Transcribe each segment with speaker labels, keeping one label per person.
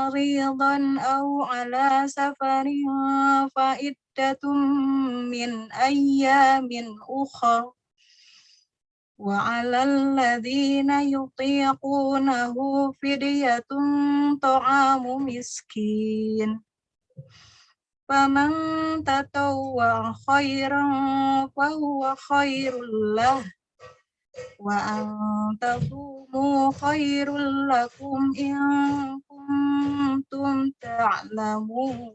Speaker 1: مريضا أو على سفر فعدة من أيام أخر وعلى الذين يطيقونه فدية طعام مسكين فمن تطوع خيرا فهو خير له وأن تصوموا خير لكم إن كنتم تعلمون.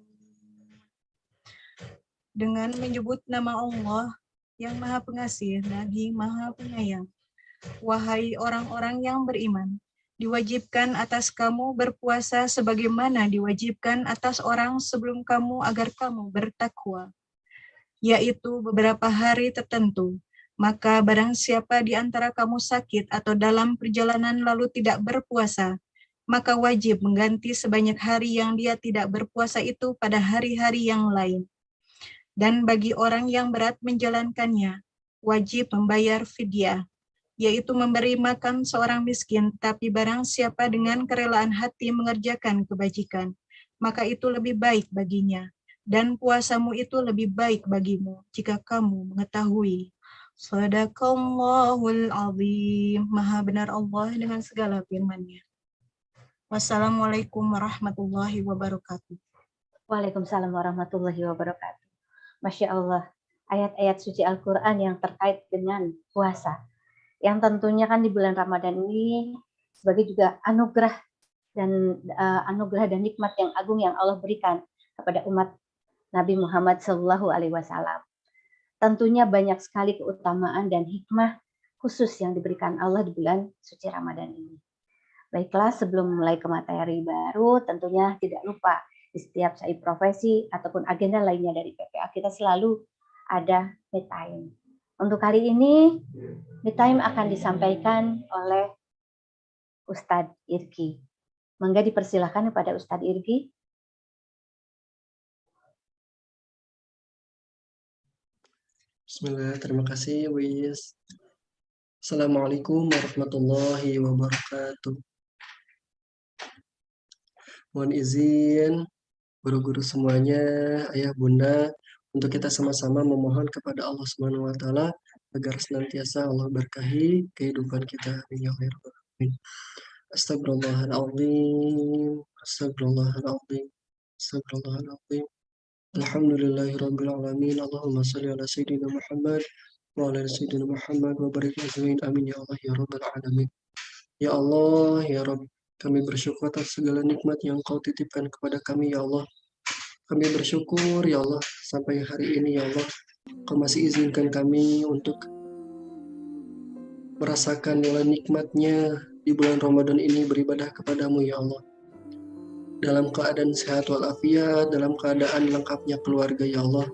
Speaker 1: Dengan menyebut nama Allah yang Maha Pengasih lagi Maha Penyayang. Wahai orang-orang yang beriman, diwajibkan atas kamu berpuasa sebagaimana diwajibkan atas orang sebelum kamu agar kamu bertakwa, yaitu beberapa hari tertentu. Maka barang siapa di antara kamu sakit atau dalam perjalanan lalu tidak berpuasa, maka wajib mengganti sebanyak hari yang dia tidak berpuasa itu pada hari-hari yang lain. Dan bagi orang yang berat menjalankannya, wajib membayar fidyah, yaitu memberi makan seorang miskin, tapi barang siapa dengan kerelaan hati mengerjakan kebajikan, maka itu lebih baik baginya, dan puasamu itu lebih baik bagimu, jika kamu mengetahui. Shadaqallahul azim. Maha benar Allah dengan segala firman-Nya. Wassalamualaikum warahmatullahi wabarakatuh.
Speaker 2: Waalaikumsalam warahmatullahi wabarakatuh. Masya Allah, ayat-ayat suci Al-Quran yang terkait dengan puasa. Yang tentunya kan di bulan Ramadan ini sebagai juga anugerah dan nikmat yang agung yang Allah berikan kepada umat Nabi Muhammad SAW. Tentunya banyak sekali keutamaan dan hikmah khusus yang diberikan Allah di bulan suci Ramadan ini. Baiklah, sebelum mulai ke materi baru, tentunya tidak lupa di setiap SAI profesi ataupun agenda lainnya dari PPA kita selalu ada me time. Untuk kali ini me time akan disampaikan oleh Ustadz Irgi. Mangga dipersilakan kepada Ustadz Irgi.
Speaker 3: Bismillah, terima kasih Wis. Assalamualaikum warahmatullahi wabarakatuh. Mohon izin guru-guru semuanya, ayah bunda, untuk kita sama-sama memohon kepada Allah Subhanahu wa taala agar senantiasa Allah berkahi kehidupan kita. Amin. Astagfirullahaladzim, astagfirullahaladzim, astagfirullahaladzim. Alhamdulillahirrabbilalamin. Allahumma salli ala Sayyidina Muhammad wa ala Sayyidina Muhammad wa barik ajmain. Amin ya Allah ya Rabbal Alamin. Ya Allah ya Rabb, kami bersyukur atas segala nikmat yang Kau titipkan kepada kami ya Allah. Kami bersyukur ya Allah sampai hari ini ya Allah Kau masih izinkan kami untuk merasakan nilai nikmatnya di bulan Ramadan ini beribadah kepadamu ya Allah. Dalam keadaan sehat walafiat, dalam keadaan lengkapnya keluarga ya Allah.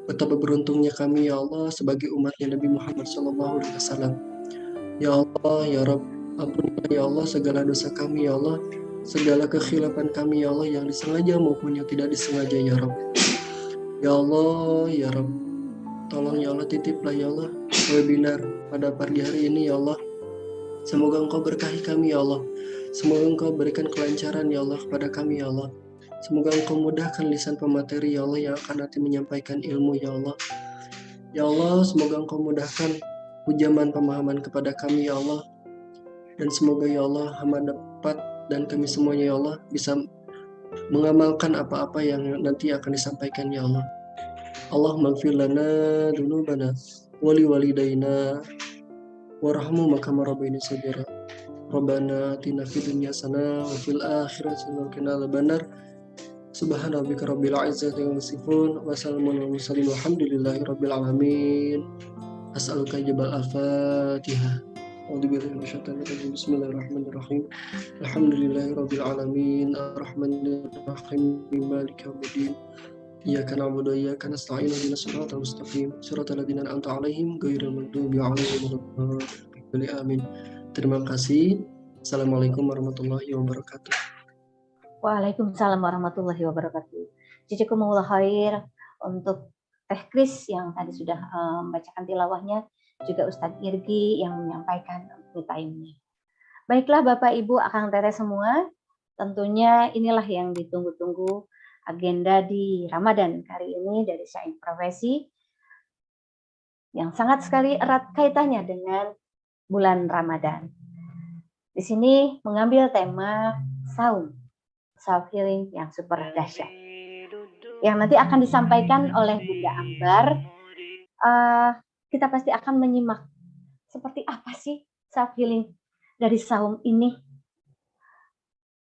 Speaker 3: Betapa beruntungnya kami ya Allah sebagai umatnya Nabi Muhammad SAW. Ya Allah ya Rabb, ampunilah ya Allah segala dosa kami ya Allah, segala kekhilafan kami ya Allah yang disengaja maupun yang tidak disengaja ya Rabb. Ya Allah ya Rabb, tolong ya Allah titiplah ya Allah webinar pada pagi hari ini ya Allah. Semoga Engkau berkahi kami ya Allah. Semoga Engkau berikan kelancaran ya Allah kepada kami ya Allah. Semoga Engkau mudahkan lisan pemateri ya Allah yang akan nanti menyampaikan ilmu ya Allah. Ya Allah, semoga Engkau mudahkan ujaman pemahaman kepada kami ya Allah. Dan semoga ya Allah hamba dapat dan kami semuanya ya Allah bisa mengamalkan apa-apa yang nanti akan disampaikan ya Allah. Allahumma ighfir lana dzunubana wa liwalidayna warhamhum kama rabbayana shaghira. Rabbana atina fid dunya hasanah wa fil akhirati hasanah wa qina adzabannar. Subhana rabbika rabbil izzati amma yasifun wa salamun alal mursalin walhamdulillahi rabbil alamin. As'aluka jabal al-Fatihah. A'udzubillahi minasyaitonir rajim. Bismillahirrahmanirrahim. Alhamdulillahi rabbil alamin. Arrahmanir rahim. Maliki yaumiddin. Iyyaka na'budu wa iyyaka nasta'in. Ihdinas siratal mustaqim. Siratal ladzina an'amta 'alaihim ghairil maghdubi 'alaihim waladdallin. Amin. Terima kasih. Assalamualaikum warahmatullahi wabarakatuh.
Speaker 2: Waalaikumsalam warahmatullahi wabarakatuh. Jazakumullah khair untuk Teh Kris yang tadi sudah membacakan tilawahnya, juga Ustadz Irgi yang menyampaikan me time-nya. Baiklah Bapak Ibu Akang Teteh semua, tentunya inilah yang ditunggu-tunggu agenda di Ramadan kali ini dari Syaikh Profesi yang sangat sekali erat kaitannya dengan bulan Ramadan. Di sini mengambil tema saum, self healing yang super dahsyat. Yang nanti akan disampaikan oleh Bunda Ambar. Kita pasti akan menyimak seperti apa sih self healing dari saum ini.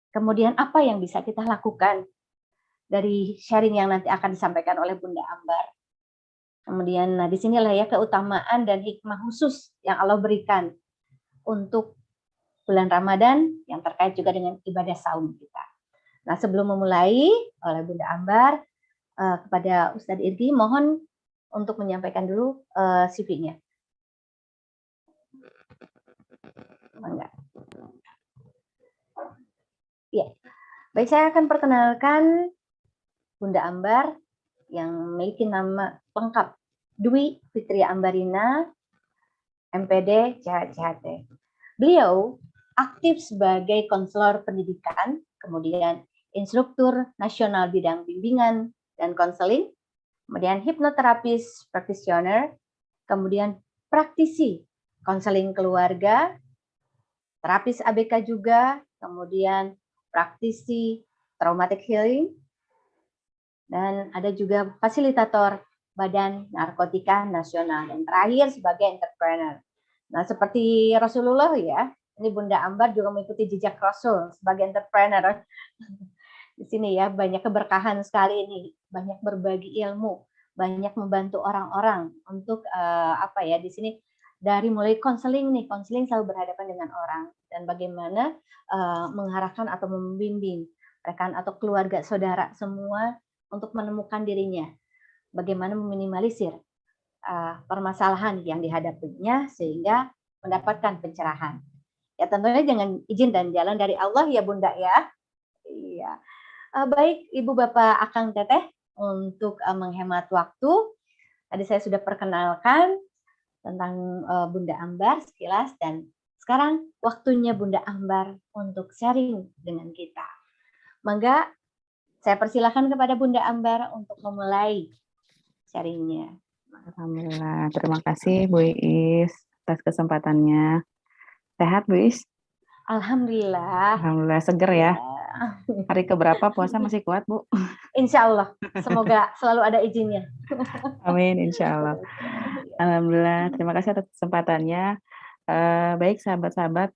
Speaker 2: Kemudian apa yang bisa kita lakukan dari sharing yang nanti akan disampaikan oleh Bunda Ambar. Kemudian di sinilah ya keutamaan dan hikmah khusus yang Allah berikan untuk bulan Ramadan yang terkait juga dengan ibadah saum kita. Nah, sebelum memulai oleh Bunda Ambar, kepada Ustadz Irgi mohon untuk menyampaikan dulu CV-nya. Enggak. Ya, baik, saya akan perkenalkan Bunda Ambar yang memiliki nama lengkap Dwi Fitria Ambarina, MPD CHT. Beliau aktif sebagai konselor pendidikan, kemudian instruktur nasional bidang bimbingan dan konseling, kemudian hipnoterapis practitioner, kemudian praktisi konseling keluarga, terapis ABK juga, kemudian praktisi traumatic healing, dan ada juga fasilitator Badan Narkotika Nasional, dan terakhir sebagai entrepreneur. Nah, seperti Rasulullah ya, ini Bunda Ambar juga mengikuti jejak Rasul sebagai entrepreneur. Di sini ya banyak keberkahan sekali ini, banyak berbagi ilmu, banyak membantu orang-orang untuk di sini dari mulai konseling selalu berhadapan dengan orang dan bagaimana mengarahkan atau membimbing rekan atau keluarga saudara semua untuk menemukan dirinya, bagaimana meminimalisir permasalahan yang dihadapinya sehingga mendapatkan pencerahan. Ya tentunya dengan izin dan jalan dari Allah ya Bunda ya. Iya. Baik Ibu Bapak Akang Teteh, untuk menghemat waktu, tadi saya sudah perkenalkan tentang Bunda Ambar sekilas, dan sekarang waktunya Bunda Ambar untuk sharing dengan kita. Mangga saya persilakan kepada Bunda Ambar untuk memulai sharingnya.
Speaker 4: Alhamdulillah, terima kasih Bu Iis atas kesempatannya. Sehat Bu Iis?
Speaker 2: Alhamdulillah.
Speaker 4: Alhamdulillah, seger ya. Hari keberapa puasa masih kuat Bu?
Speaker 2: Insya Allah, semoga selalu ada izinnya.
Speaker 4: Amin, insya Allah. Alhamdulillah, terima kasih atas kesempatannya. Baik sahabat-sahabat,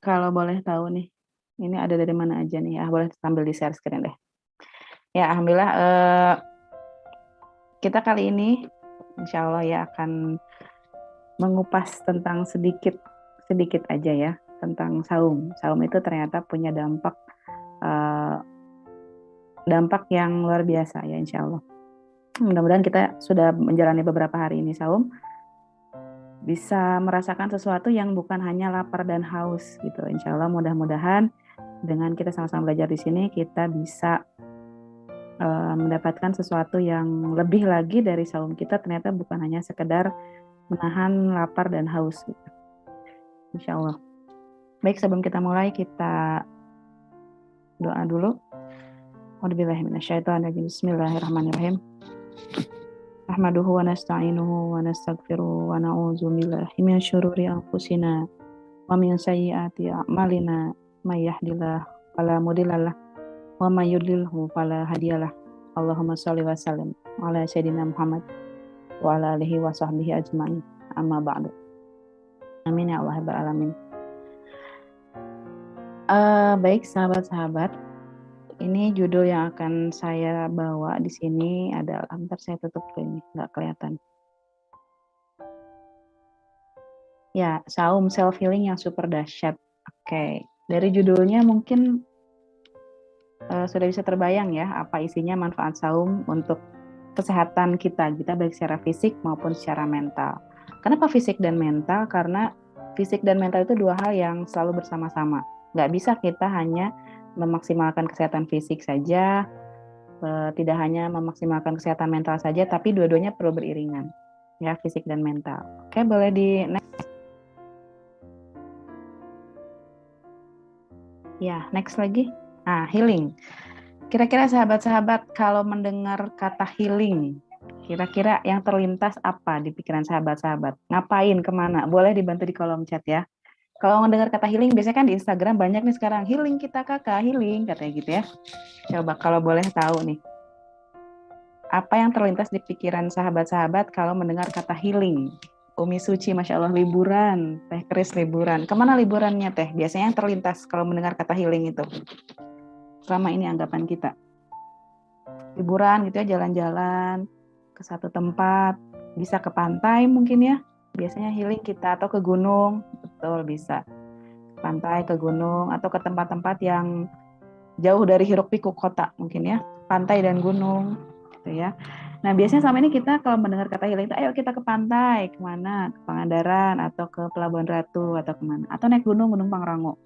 Speaker 4: kalau boleh tahu nih, ini ada dari mana aja nih ya, boleh sambil di share screen deh. Ya, Alhamdulillah, kita kali ini insya Allah ya akan mengupas tentang sedikit aja ya, tentang saum. Saum itu ternyata punya dampak yang luar biasa ya insya Allah. Mudah-mudahan kita sudah menjalani beberapa hari ini saum, bisa merasakan sesuatu yang bukan hanya lapar dan haus gitu. Insya Allah mudah-mudahan dengan kita sama-sama belajar di sini, kita bisa mendapatkan sesuatu yang lebih lagi dari saum kita, ternyata bukan hanya sekedar menahan lapar dan haus gitu. Insya Allah. Baik, sebelum kita mulai, kita doa dulu. A'udzubillahiminasyaitonirrajim. Bismillahirrahmanirrahim. Ahmaduhu wa nasta'inuhu wa nastaghfiruhu wa na'udzu billahi min syururi anfusina wa min sayyiati a'malina, may yahdihillahu fala mudhillalah wa may yudlilhu fala hadiyalah. Allahumma shalli wa sallim ala sayyidina Muhammad wa ala alihi wa sahbihi ajma'in. Amma ba'du. Amin ya Allah rabbal alamin. Baik sahabat-sahabat, ini judul yang akan saya bawa di sini adalah, bentar saya tutup ini, nggak kelihatan. Ya, saum self healing yang super dahsyat. Oke, dari judulnya mungkin sudah bisa terbayang ya apa isinya, manfaat saum untuk kesehatan kita baik secara fisik maupun secara mental. Kenapa fisik dan mental? Karena fisik dan mental itu dua hal yang selalu bersama-sama. Nggak bisa kita hanya memaksimalkan kesehatan fisik saja, tidak hanya memaksimalkan kesehatan mental saja, tapi dua-duanya perlu beriringan, ya, fisik dan mental. Oke, boleh di next. Ya, next lagi. Healing. Kira-kira sahabat-sahabat kalau mendengar kata healing, kira-kira yang terlintas apa di pikiran sahabat-sahabat? Ngapain, kemana? Boleh dibantu di kolom chat ya. Kalau mendengar kata healing, biasanya kan di Instagram banyak nih sekarang, healing kita kakak, healing, katanya gitu ya. Coba kalau boleh tahu nih, apa yang terlintas di pikiran sahabat-sahabat kalau mendengar kata healing? Umi Suci, Masya Allah, liburan. Teh Kris liburan. Kemana liburannya, Teh? Biasanya yang terlintas kalau mendengar kata healing itu. Selama ini anggapan kita. Liburan gitu ya, jalan-jalan ke satu tempat. Bisa ke pantai mungkin ya. Biasanya healing kita, atau ke gunung. Betul, bisa. Pantai, ke gunung, atau ke tempat-tempat yang jauh dari hiruk-pikuk kota mungkin ya. Pantai dan gunung gitu ya. Nah, biasanya selama ini kita kalau mendengar kata healing itu, ayo kita ke pantai, kemana? Ke Pangandaran, atau ke Pelabuhan Ratu, atau kemana? Atau naik gunung, Gunung Pangrango.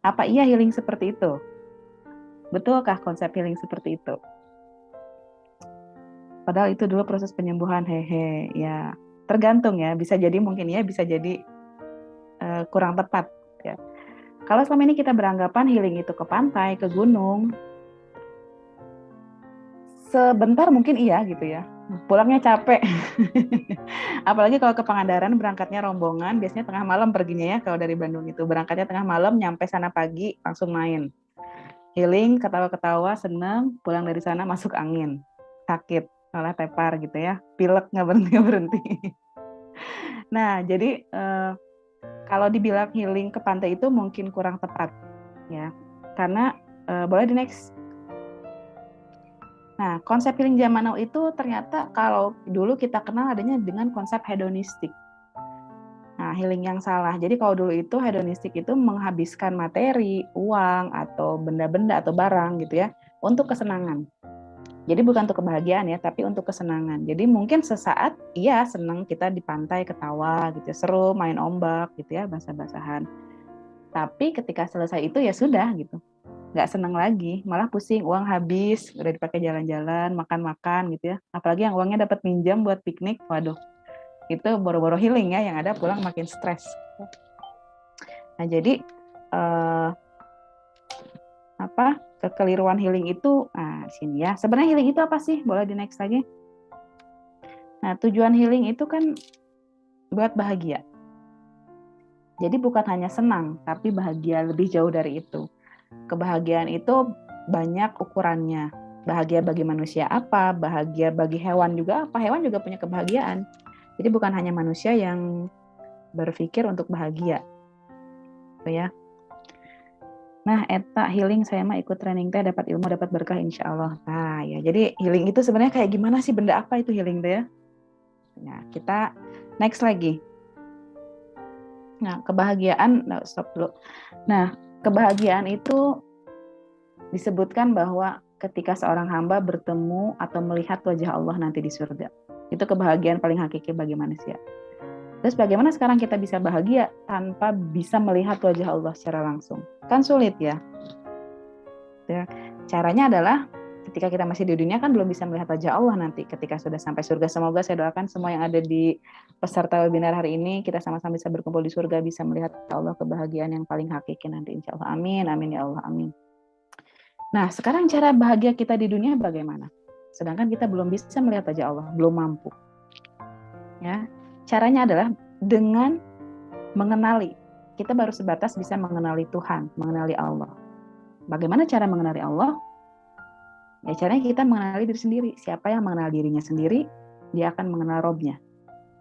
Speaker 4: Apa iya healing seperti itu? Betulkah konsep healing seperti itu? Padahal itu dulu proses penyembuhan, hehe. Ya, tergantung ya. Bisa jadi mungkin ya, bisa jadi kurang tepat. Ya. Kalau selama ini kita beranggapan healing itu ke pantai, ke gunung, sebentar mungkin iya gitu ya. Pulangnya capek. Apalagi kalau ke Pangandaran berangkatnya rombongan, biasanya tengah malam perginya ya, kalau dari Bandung itu. Berangkatnya tengah malam, nyampe sana pagi, langsung main. Healing, ketawa-ketawa, seneng, pulang dari sana masuk angin. Sakit, malah tepar gitu ya. Pilek nggak berhenti-berhenti. Nah, jadi kalau dibilang healing ke pantai itu mungkin kurang tepat. Ya, karena boleh di next. Nah, konsep healing zaman now itu ternyata kalau dulu kita kenal adanya dengan konsep hedonistik. Nah, healing yang salah. Jadi kalau dulu itu hedonistik itu menghabiskan materi, uang, atau benda-benda atau barang gitu ya, untuk kesenangan. Jadi bukan untuk kebahagiaan ya, tapi untuk kesenangan. Jadi mungkin sesaat, iya senang kita di pantai ketawa gitu, seru main ombak gitu ya, basah-basahan. Tapi ketika selesai itu ya sudah gitu. Nggak senang lagi, malah pusing, uang habis, udah dipakai jalan-jalan, makan-makan gitu ya. Apalagi yang uangnya dapat pinjam buat piknik, waduh, itu boro-boro healing ya, yang ada pulang makin stres. Nah jadi kekeliruan healing itu, di sini ya. Sebenarnya healing itu apa sih? Boleh di next lagi. Nah tujuan healing itu kan buat bahagia. Jadi bukan hanya senang, tapi bahagia lebih jauh dari itu. Kebahagiaan itu banyak ukurannya. Bahagia bagi manusia apa, bahagia bagi hewan juga apa. Hewan juga punya kebahagiaan. Jadi bukan hanya manusia yang berpikir untuk bahagia. Gitu ya. Nah, eta healing saya mah ikut training teh, dapat ilmu, dapat berkah insya Allah. Nah, ya. Jadi healing itu sebenarnya kayak gimana sih, benda apa itu healing teh ya? Nah, kita next lagi. Nah, kebahagiaan, stop dulu. Nah, kebahagiaan itu disebutkan bahwa ketika seorang hamba bertemu atau melihat wajah Allah nanti di surga. Itu kebahagiaan paling hakiki bagi manusia. Terus bagaimana sekarang kita bisa bahagia tanpa bisa melihat wajah Allah secara langsung? Kan sulit ya. Caranya adalah ketika kita masih di dunia kan belum bisa melihat wajah Allah nanti ketika sudah sampai surga. Semoga saya doakan semua yang ada di peserta webinar hari ini kita sama-sama bisa berkumpul di surga, bisa melihat Allah, kebahagiaan yang paling hakiki nanti insya Allah. Amin, amin ya Allah, amin. Nah sekarang cara bahagia kita di dunia bagaimana? Sedangkan kita belum bisa melihat wajah Allah, belum mampu. Ya, caranya adalah dengan mengenali. Kita baru sebatas bisa mengenali Tuhan, mengenali Allah. Bagaimana cara mengenali Allah? Ya caranya kita mengenali diri sendiri. Siapa yang mengenal dirinya sendiri, dia akan mengenal Robnya.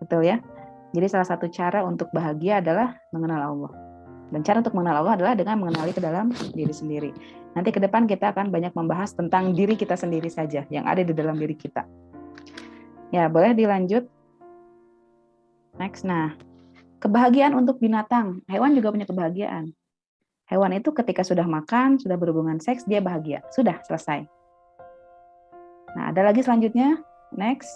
Speaker 4: Betul ya? Jadi salah satu cara untuk bahagia adalah mengenal Allah. Dan cara untuk mengenal Allah adalah dengan mengenali ke dalam diri sendiri. Nanti ke depan kita akan banyak membahas tentang diri kita sendiri saja, yang ada di dalam diri kita. Ya, boleh dilanjut. Next. Nah, kebahagiaan untuk binatang. Hewan juga punya kebahagiaan. Hewan itu ketika sudah makan, sudah berhubungan seks, dia bahagia. Sudah, selesai. Nah, ada lagi selanjutnya. Next.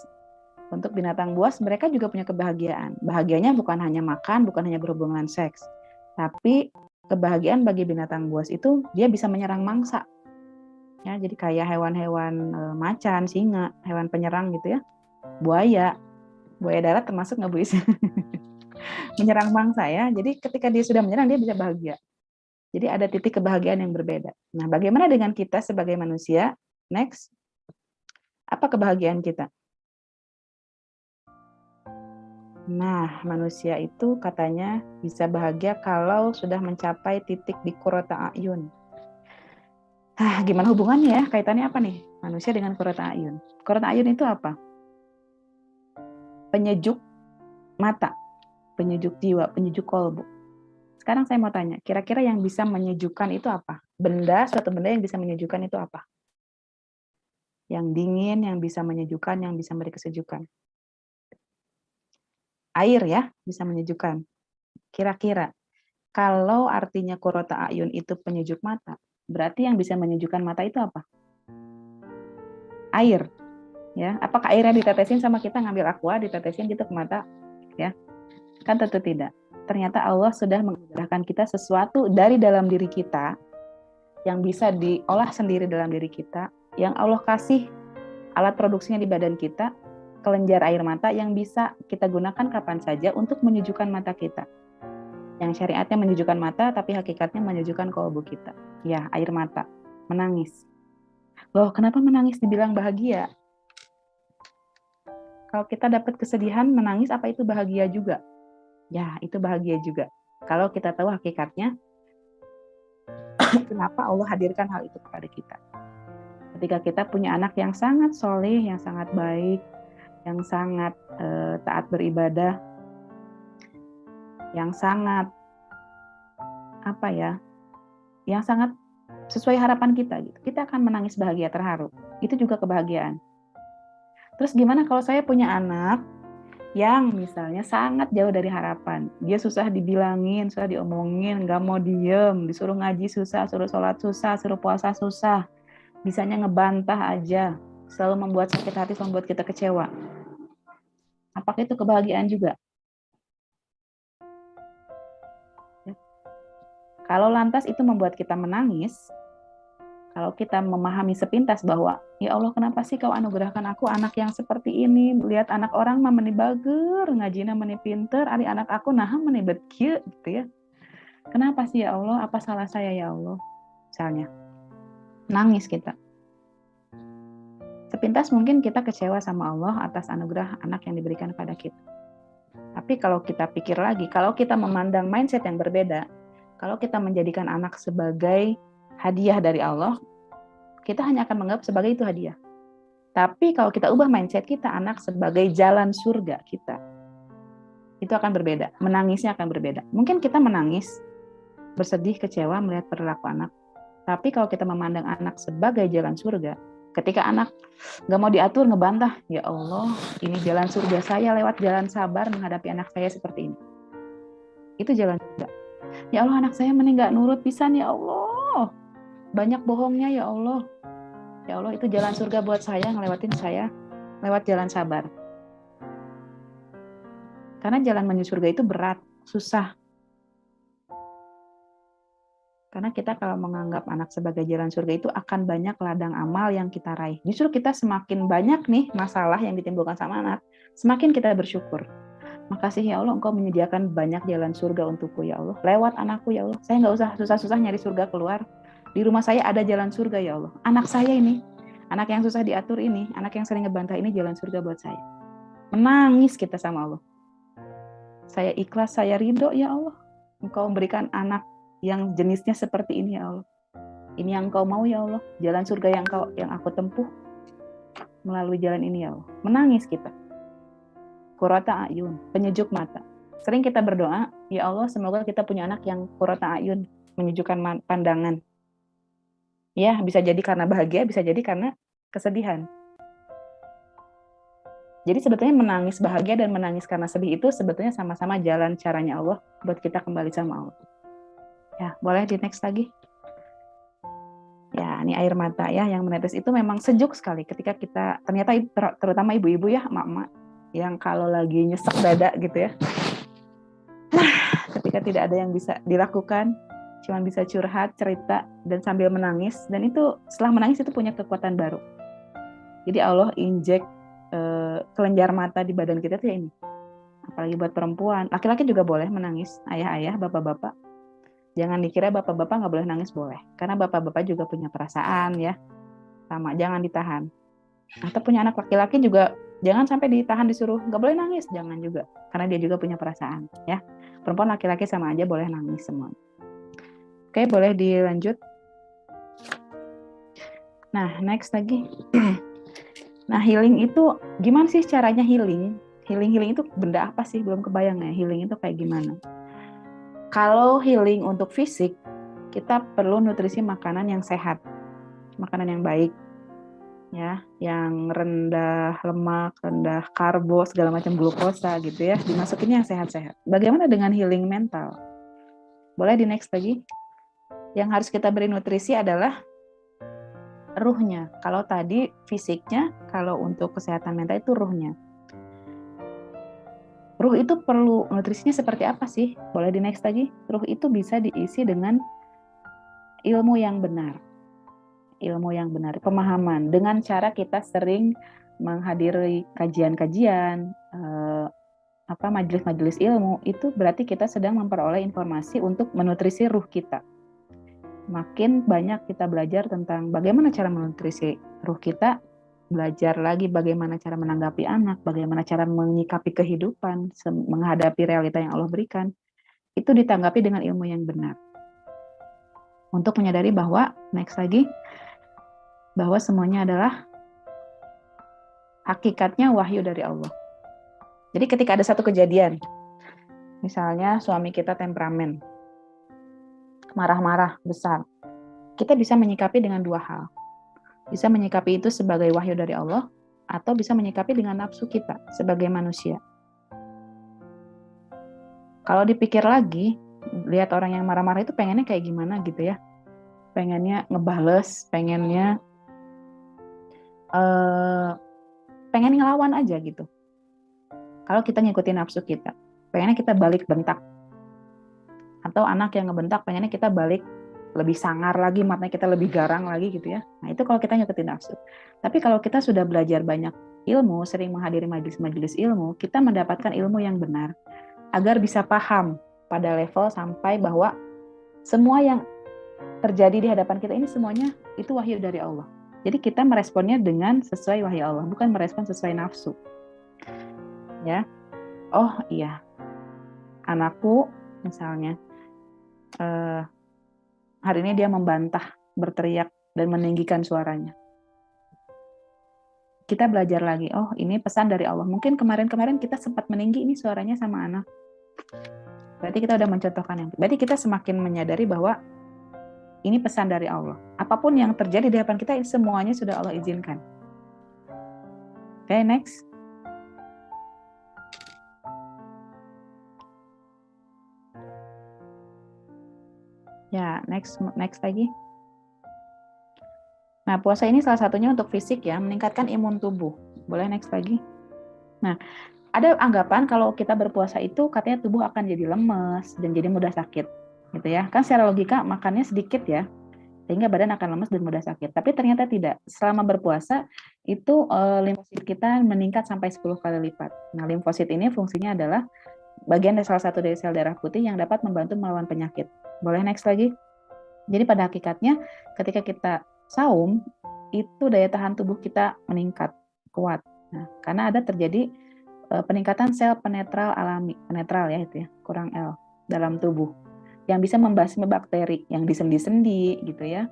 Speaker 4: Untuk binatang buas, mereka juga punya kebahagiaan. Bahagianya bukan hanya makan, bukan hanya berhubungan seks. Tapi kebahagiaan bagi binatang buas itu, dia bisa menyerang mangsa. Ya, jadi kayak hewan-hewan macan, singa, hewan penyerang gitu ya. Buaya darat termasuk nggak Bu Is? Menyerang mangsa ya. Jadi ketika dia sudah menyerang, dia bisa bahagia. Jadi ada titik kebahagiaan yang berbeda. Nah, bagaimana dengan kita sebagai manusia? Next. Apa kebahagiaan kita? Nah, manusia itu katanya bisa bahagia kalau sudah mencapai titik di qurrata a'yun. Gimana hubungannya ya? Kaitannya apa nih? Manusia dengan qurrata a'yun. Qurrata a'yun itu apa? Penyejuk mata, penyejuk jiwa, penyejuk kolbu. Sekarang saya mau tanya, kira-kira yang bisa menyejukkan itu apa? Suatu benda yang bisa menyejukkan itu apa? Yang dingin, yang bisa menyejukkan, yang bisa memberi kesejukan. Air ya, bisa menyejukkan. Kira-kira, kalau artinya qurrata a'yun itu penyejuk mata, berarti yang bisa menyejukkan mata itu apa? Air. Ya, apakah airnya ditetesin sama kita ngambil aqua, ditetesin gitu ke mata? Ya, kan tentu tidak. Ternyata Allah sudah mengajarkan kita sesuatu dari dalam diri kita yang bisa diolah sendiri dalam diri kita, yang Allah kasih alat produksinya di badan kita, kelenjar air mata yang bisa kita gunakan kapan saja untuk menyejukkan mata kita. Yang syariatnya menyejukkan mata, tapi hakikatnya menyejukkan kolbu kita. Ya, air mata, menangis. Loh, kenapa menangis dibilang bahagia? Kalau kita dapat kesedihan, menangis, apa itu bahagia juga? Ya, itu bahagia juga. Kalau kita tahu hakikatnya, kenapa Allah hadirkan hal itu kepada kita. Ketika kita punya anak yang sangat soleh, yang sangat baik, yang sangat taat beribadah, yang sangat yang sangat sesuai harapan kita gitu. Kita akan menangis bahagia, terharu. Itu juga kebahagiaan. Terus gimana kalau saya punya anak yang misalnya sangat jauh dari harapan, dia susah dibilangin, susah diomongin, nggak mau diem, disuruh ngaji susah, suruh sholat susah, suruh puasa susah, bisanya ngebantah aja, selalu membuat sakit hati, membuat kita kecewa. Apakah itu kebahagiaan juga? Kalau lantas itu membuat kita menangis, kalau kita memahami sepintas bahwa, ya Allah kenapa sih kau anugerahkan aku anak yang seperti ini, lihat anak orang mah meni bager, ngajina meni pinter, ari anak aku nah meni bet kieu gitu ya. Kenapa sih ya Allah, apa salah saya ya Allah? Misalnya, nangis kita. Sepintas mungkin kita kecewa sama Allah atas anugerah anak yang diberikan pada kita. Tapi kalau kita pikir lagi, kalau kita memandang mindset yang berbeda, kalau kita menjadikan anak sebagai hadiah dari Allah, kita hanya akan menganggap sebagai itu hadiah. Tapi kalau kita ubah mindset kita, anak sebagai jalan surga kita, itu akan berbeda. Menangisnya akan berbeda. Mungkin kita menangis, bersedih, kecewa melihat perilaku anak. Tapi kalau kita memandang anak sebagai jalan surga, ketika anak nggak mau diatur, ngebantah, ya Allah, ini jalan surga saya lewat jalan sabar menghadapi anak saya seperti ini. Itu jalan surga. Ya Allah, anak saya nggak nurut pisan ya Allah. Banyak bohongnya ya Allah. Ya Allah, itu jalan surga buat saya, ngelewatin saya lewat jalan sabar. Karena jalan menuju surga itu berat, susah. Karena kita kalau menganggap anak sebagai jalan surga itu akan banyak ladang amal yang kita raih. Justru kita semakin banyak nih masalah yang ditimbulkan sama anak, semakin kita bersyukur. Makasih ya Allah, Engkau menyediakan banyak jalan surga untukku ya Allah. Lewat anakku ya Allah. Saya nggak usah susah-susah nyari surga keluar. Di rumah saya ada jalan surga ya Allah. Anak saya ini, anak yang susah diatur ini, anak yang sering ngebantah ini jalan surga buat saya. Menangis kita sama Allah. Saya ikhlas, saya ridho ya Allah. Engkau memberikan anak yang jenisnya seperti ini ya Allah. Ini yang Engkau mau ya Allah. Jalan surga yang aku tempuh melalui jalan ini ya Allah. Menangis kita. Qurrata a'yun, penyejuk mata. Sering kita berdoa, ya Allah semoga kita punya anak yang qurrata a'yun, menyejukkan pandangan. Ya, bisa jadi karena bahagia, bisa jadi karena kesedihan. Jadi sebetulnya menangis bahagia dan menangis karena sedih itu sebetulnya sama-sama jalan caranya Allah buat kita kembali sama Allah. Ya, boleh di next lagi. Ya, ini air mata ya yang menetes itu memang sejuk sekali ketika kita, ternyata terutama ibu-ibu ya, emak-emak, yang kalau lagi nyesek dada gitu ya, ketika tidak ada yang bisa dilakukan, cuma bisa curhat, cerita, dan sambil menangis, dan itu setelah menangis itu punya kekuatan baru. Jadi Allah injek kelenjar mata di badan kita tuh ya ini, apalagi buat perempuan, laki-laki juga boleh menangis, ayah-ayah, bapak-bapak. Jangan dikira bapak-bapak nggak boleh nangis, boleh. Karena bapak-bapak juga punya perasaan ya. Sama, jangan ditahan. Atau punya anak laki-laki juga jangan sampai ditahan disuruh nggak boleh nangis, jangan juga. Karena dia juga punya perasaan ya. Perempuan laki-laki sama aja boleh nangis semua. Oke, boleh dilanjut. Nah, next lagi. Nah, healing itu gimana sih caranya healing? Healing itu benda apa sih? Belum kebayang ya, healing itu kayak gimana? Kalau healing untuk fisik, kita perlu nutrisi makanan yang sehat. Makanan yang baik. Ya, yang rendah lemak, rendah karbo, segala macam glukosa gitu ya. Dimasukinnya yang sehat-sehat. Bagaimana dengan healing mental? Boleh di next lagi. Yang harus kita beri nutrisi adalah ruhnya. Kalau tadi fisiknya, kalau untuk kesehatan mental itu ruhnya. Ruh itu perlu nutrisinya seperti apa sih? Boleh di next lagi. Ruh itu bisa diisi dengan ilmu yang benar. Ilmu yang benar, pemahaman. Dengan cara kita sering menghadiri kajian-kajian, majelis-majelis ilmu, itu berarti kita sedang memperoleh informasi untuk menutrisi ruh kita. Makin banyak kita belajar tentang bagaimana cara menutrisi ruh kita, belajar lagi bagaimana cara menanggapi anak, bagaimana cara menyikapi kehidupan, menghadapi realita yang Allah berikan, itu ditanggapi dengan ilmu yang benar. Untuk menyadari bahwa, next lagi, bahwa semuanya adalah hakikatnya wahyu dari Allah. Jadi ketika ada satu kejadian, misalnya suami kita temperamen, marah-marah besar, kita bisa menyikapi dengan dua hal. Bisa menyikapi itu sebagai wahyu dari Allah, atau bisa menyikapi dengan nafsu kita sebagai manusia. Kalau dipikir lagi, lihat orang yang marah-marah itu pengennya kayak gimana gitu ya. Pengennya ngebales, pengennya pengen ngelawan aja gitu. Kalau kita ngikutin nafsu kita, pengennya kita balik bentak. Atau anak yang ngebentak, pengennya kita balik lebih sangar lagi, matanya kita lebih garang lagi gitu ya. Nah itu kalau kita ngikutin nafsu. Tapi kalau kita sudah belajar banyak ilmu, sering menghadiri majelis-majelis ilmu, kita mendapatkan ilmu yang benar agar bisa paham pada level sampai bahwa semua yang terjadi di hadapan kita ini semuanya itu wahyu dari Allah. Jadi kita meresponnya dengan sesuai wahyu Allah, bukan merespon sesuai nafsu. Ya, oh iya, anakku misalnya hari ini dia membantah, berteriak dan meninggikan suaranya. Kita belajar lagi, oh ini pesan dari Allah. Mungkin kemarin-kemarin kita sempat meninggi ini suaranya sama anak. Berarti kita udah mencontohkan yang. Berarti kita semakin menyadari bahwa ini pesan dari Allah. Apapun yang terjadi di hadapan kita, semuanya sudah Allah izinkan. Oke, next. Ya, next lagi. Nah, puasa ini salah satunya untuk fisik ya, meningkatkan imun tubuh. Boleh next lagi. Nah, ada anggapan kalau kita berpuasa itu katanya tubuh akan jadi lemes dan jadi mudah sakit. Gitu ya. Kan secara logika makannya sedikit ya, sehingga badan akan lemes dan mudah sakit. Tapi ternyata tidak. Selama berpuasa itu limfosit kita meningkat sampai 10 kali lipat. Nah, limfosit ini fungsinya adalah bagian dari salah satu dari sel darah putih yang dapat membantu melawan penyakit. Boleh next lagi? Jadi pada hakikatnya ketika kita saum, itu daya tahan tubuh kita meningkat, kuat. Nah, karena ada terjadi peningkatan sel penetral alami, penetral ya itu ya, kurang L, dalam tubuh. Yang bisa membasmi bakteri yang di sendi-sendi gitu ya,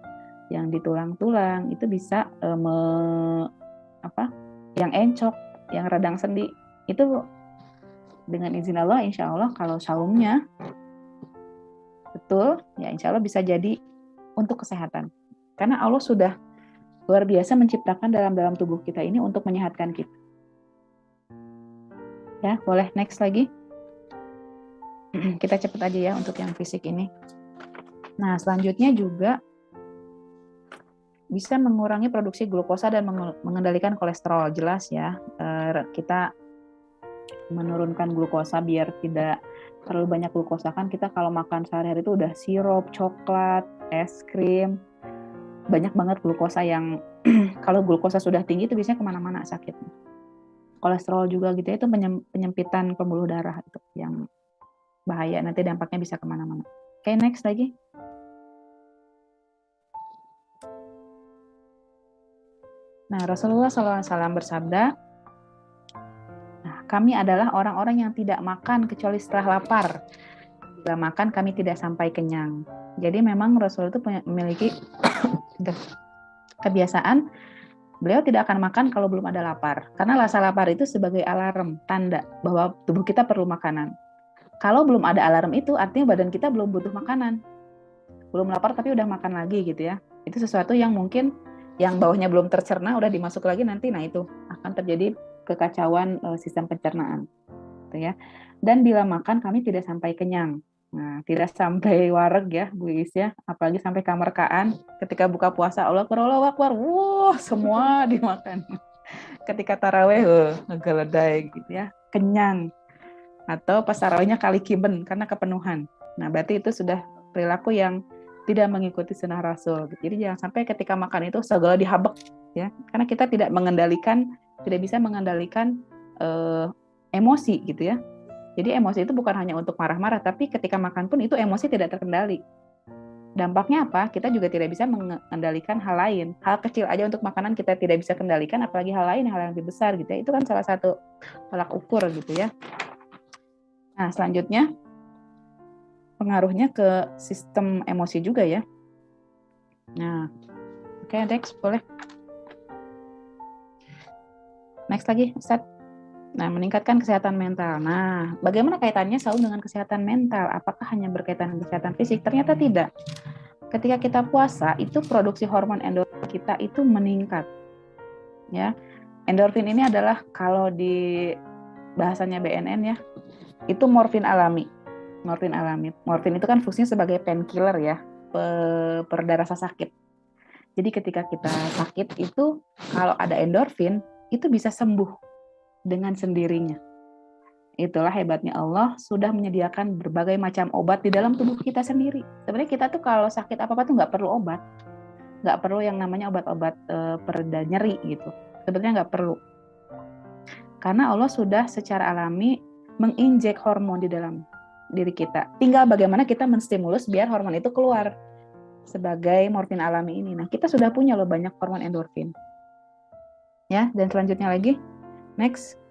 Speaker 4: yang di tulang-tulang itu bisa yang encok, yang radang sendi itu dengan izin Allah, insya Allah kalau saumnya betul, ya insya Allah bisa jadi untuk kesehatan. Karena Allah sudah luar biasa menciptakan dalam tubuh kita ini untuk menyehatkan kita. Ya, boleh next lagi. Kita cepat aja ya untuk yang fisik ini. Nah, selanjutnya juga bisa mengurangi produksi glukosa dan mengendalikan kolesterol. Jelas ya, kita menurunkan glukosa biar tidak terlalu banyak glukosa. Kan kita kalau makan sehari-hari itu udah sirup, coklat, es krim, banyak banget glukosa yang kalau glukosa sudah tinggi itu biasanya kemana-mana sakit. Kolesterol juga gitu ya, itu penyempitan pembuluh darah itu yang bahaya, nanti dampaknya bisa kemana-mana. Oke, next lagi. Nah, Rasulullah SAW bersabda, nah, kami adalah orang-orang yang tidak makan kecuali setelah lapar. Bila makan, kami tidak sampai kenyang. Jadi memang Rasul itu memiliki kebiasaan, beliau tidak akan makan kalau belum ada lapar. Karena rasa lapar itu sebagai alarm, tanda bahwa tubuh kita perlu makanan. Kalau belum ada alarm itu, artinya badan kita belum butuh makanan. Belum lapar tapi udah makan lagi gitu ya. Itu sesuatu yang mungkin yang bawahnya belum tercerna udah dimasuk lagi nanti, nah itu akan terjadi kekacauan sistem pencernaan gitu ya. Dan bila makan kami tidak sampai kenyang. Nah, tidak sampai wareg ya Bu Is ya, apalagi sampai kamar kaan ketika buka puasa Allah Akbar, wah semua dimakan. Ketika taraweh ngegeledai gitu ya, kenyang. Atau pas tarawehnya kali kiben karena kepenuhan. Nah, berarti itu sudah perilaku yang tidak mengikuti sunnah Rasul. Jadi jangan sampai ketika makan itu segala dihabek ya, karena kita tidak bisa mengendalikan emosi gitu ya. Jadi emosi itu bukan hanya untuk marah-marah, tapi ketika makan pun itu emosi tidak terkendali. Dampaknya apa? Kita juga tidak bisa mengendalikan hal lain. Hal kecil aja untuk makanan kita tidak bisa kendalikan, apalagi hal lain, hal yang lebih besar gitu ya. Itu kan salah satu tolak ukur gitu ya. Nah, selanjutnya pengaruhnya ke sistem emosi juga ya. Nah, oke, next boleh. Next lagi, Ustaz. Nah, meningkatkan kesehatan mental. Nah, bagaimana kaitannya saum dengan kesehatan mental? Apakah hanya berkaitan dengan kesehatan fisik? Ternyata tidak. Ketika kita puasa, itu produksi hormon endorfin kita itu meningkat. Ya. Endorfin ini adalah kalau di bahasanya BNN ya, itu morfin alami. Morfin itu kan fungsinya sebagai painkiller ya, pereda rasa sakit. Jadi ketika kita sakit itu kalau ada endorfin itu bisa sembuh dengan sendirinya. Itulah hebatnya Allah sudah menyediakan berbagai macam obat di dalam tubuh kita sendiri. Sebenarnya kita tuh kalau sakit apa-apa tuh nggak perlu obat, nggak perlu yang namanya obat-obat pereda nyeri gitu. Sebenarnya nggak perlu. Karena Allah sudah secara alami menginjek hormon di dalam diri kita. Tinggal bagaimana kita menstimulus biar hormon itu keluar sebagai morfin alami ini. Nah, kita sudah punya loh banyak hormon endorfin. Ya, dan selanjutnya lagi, next.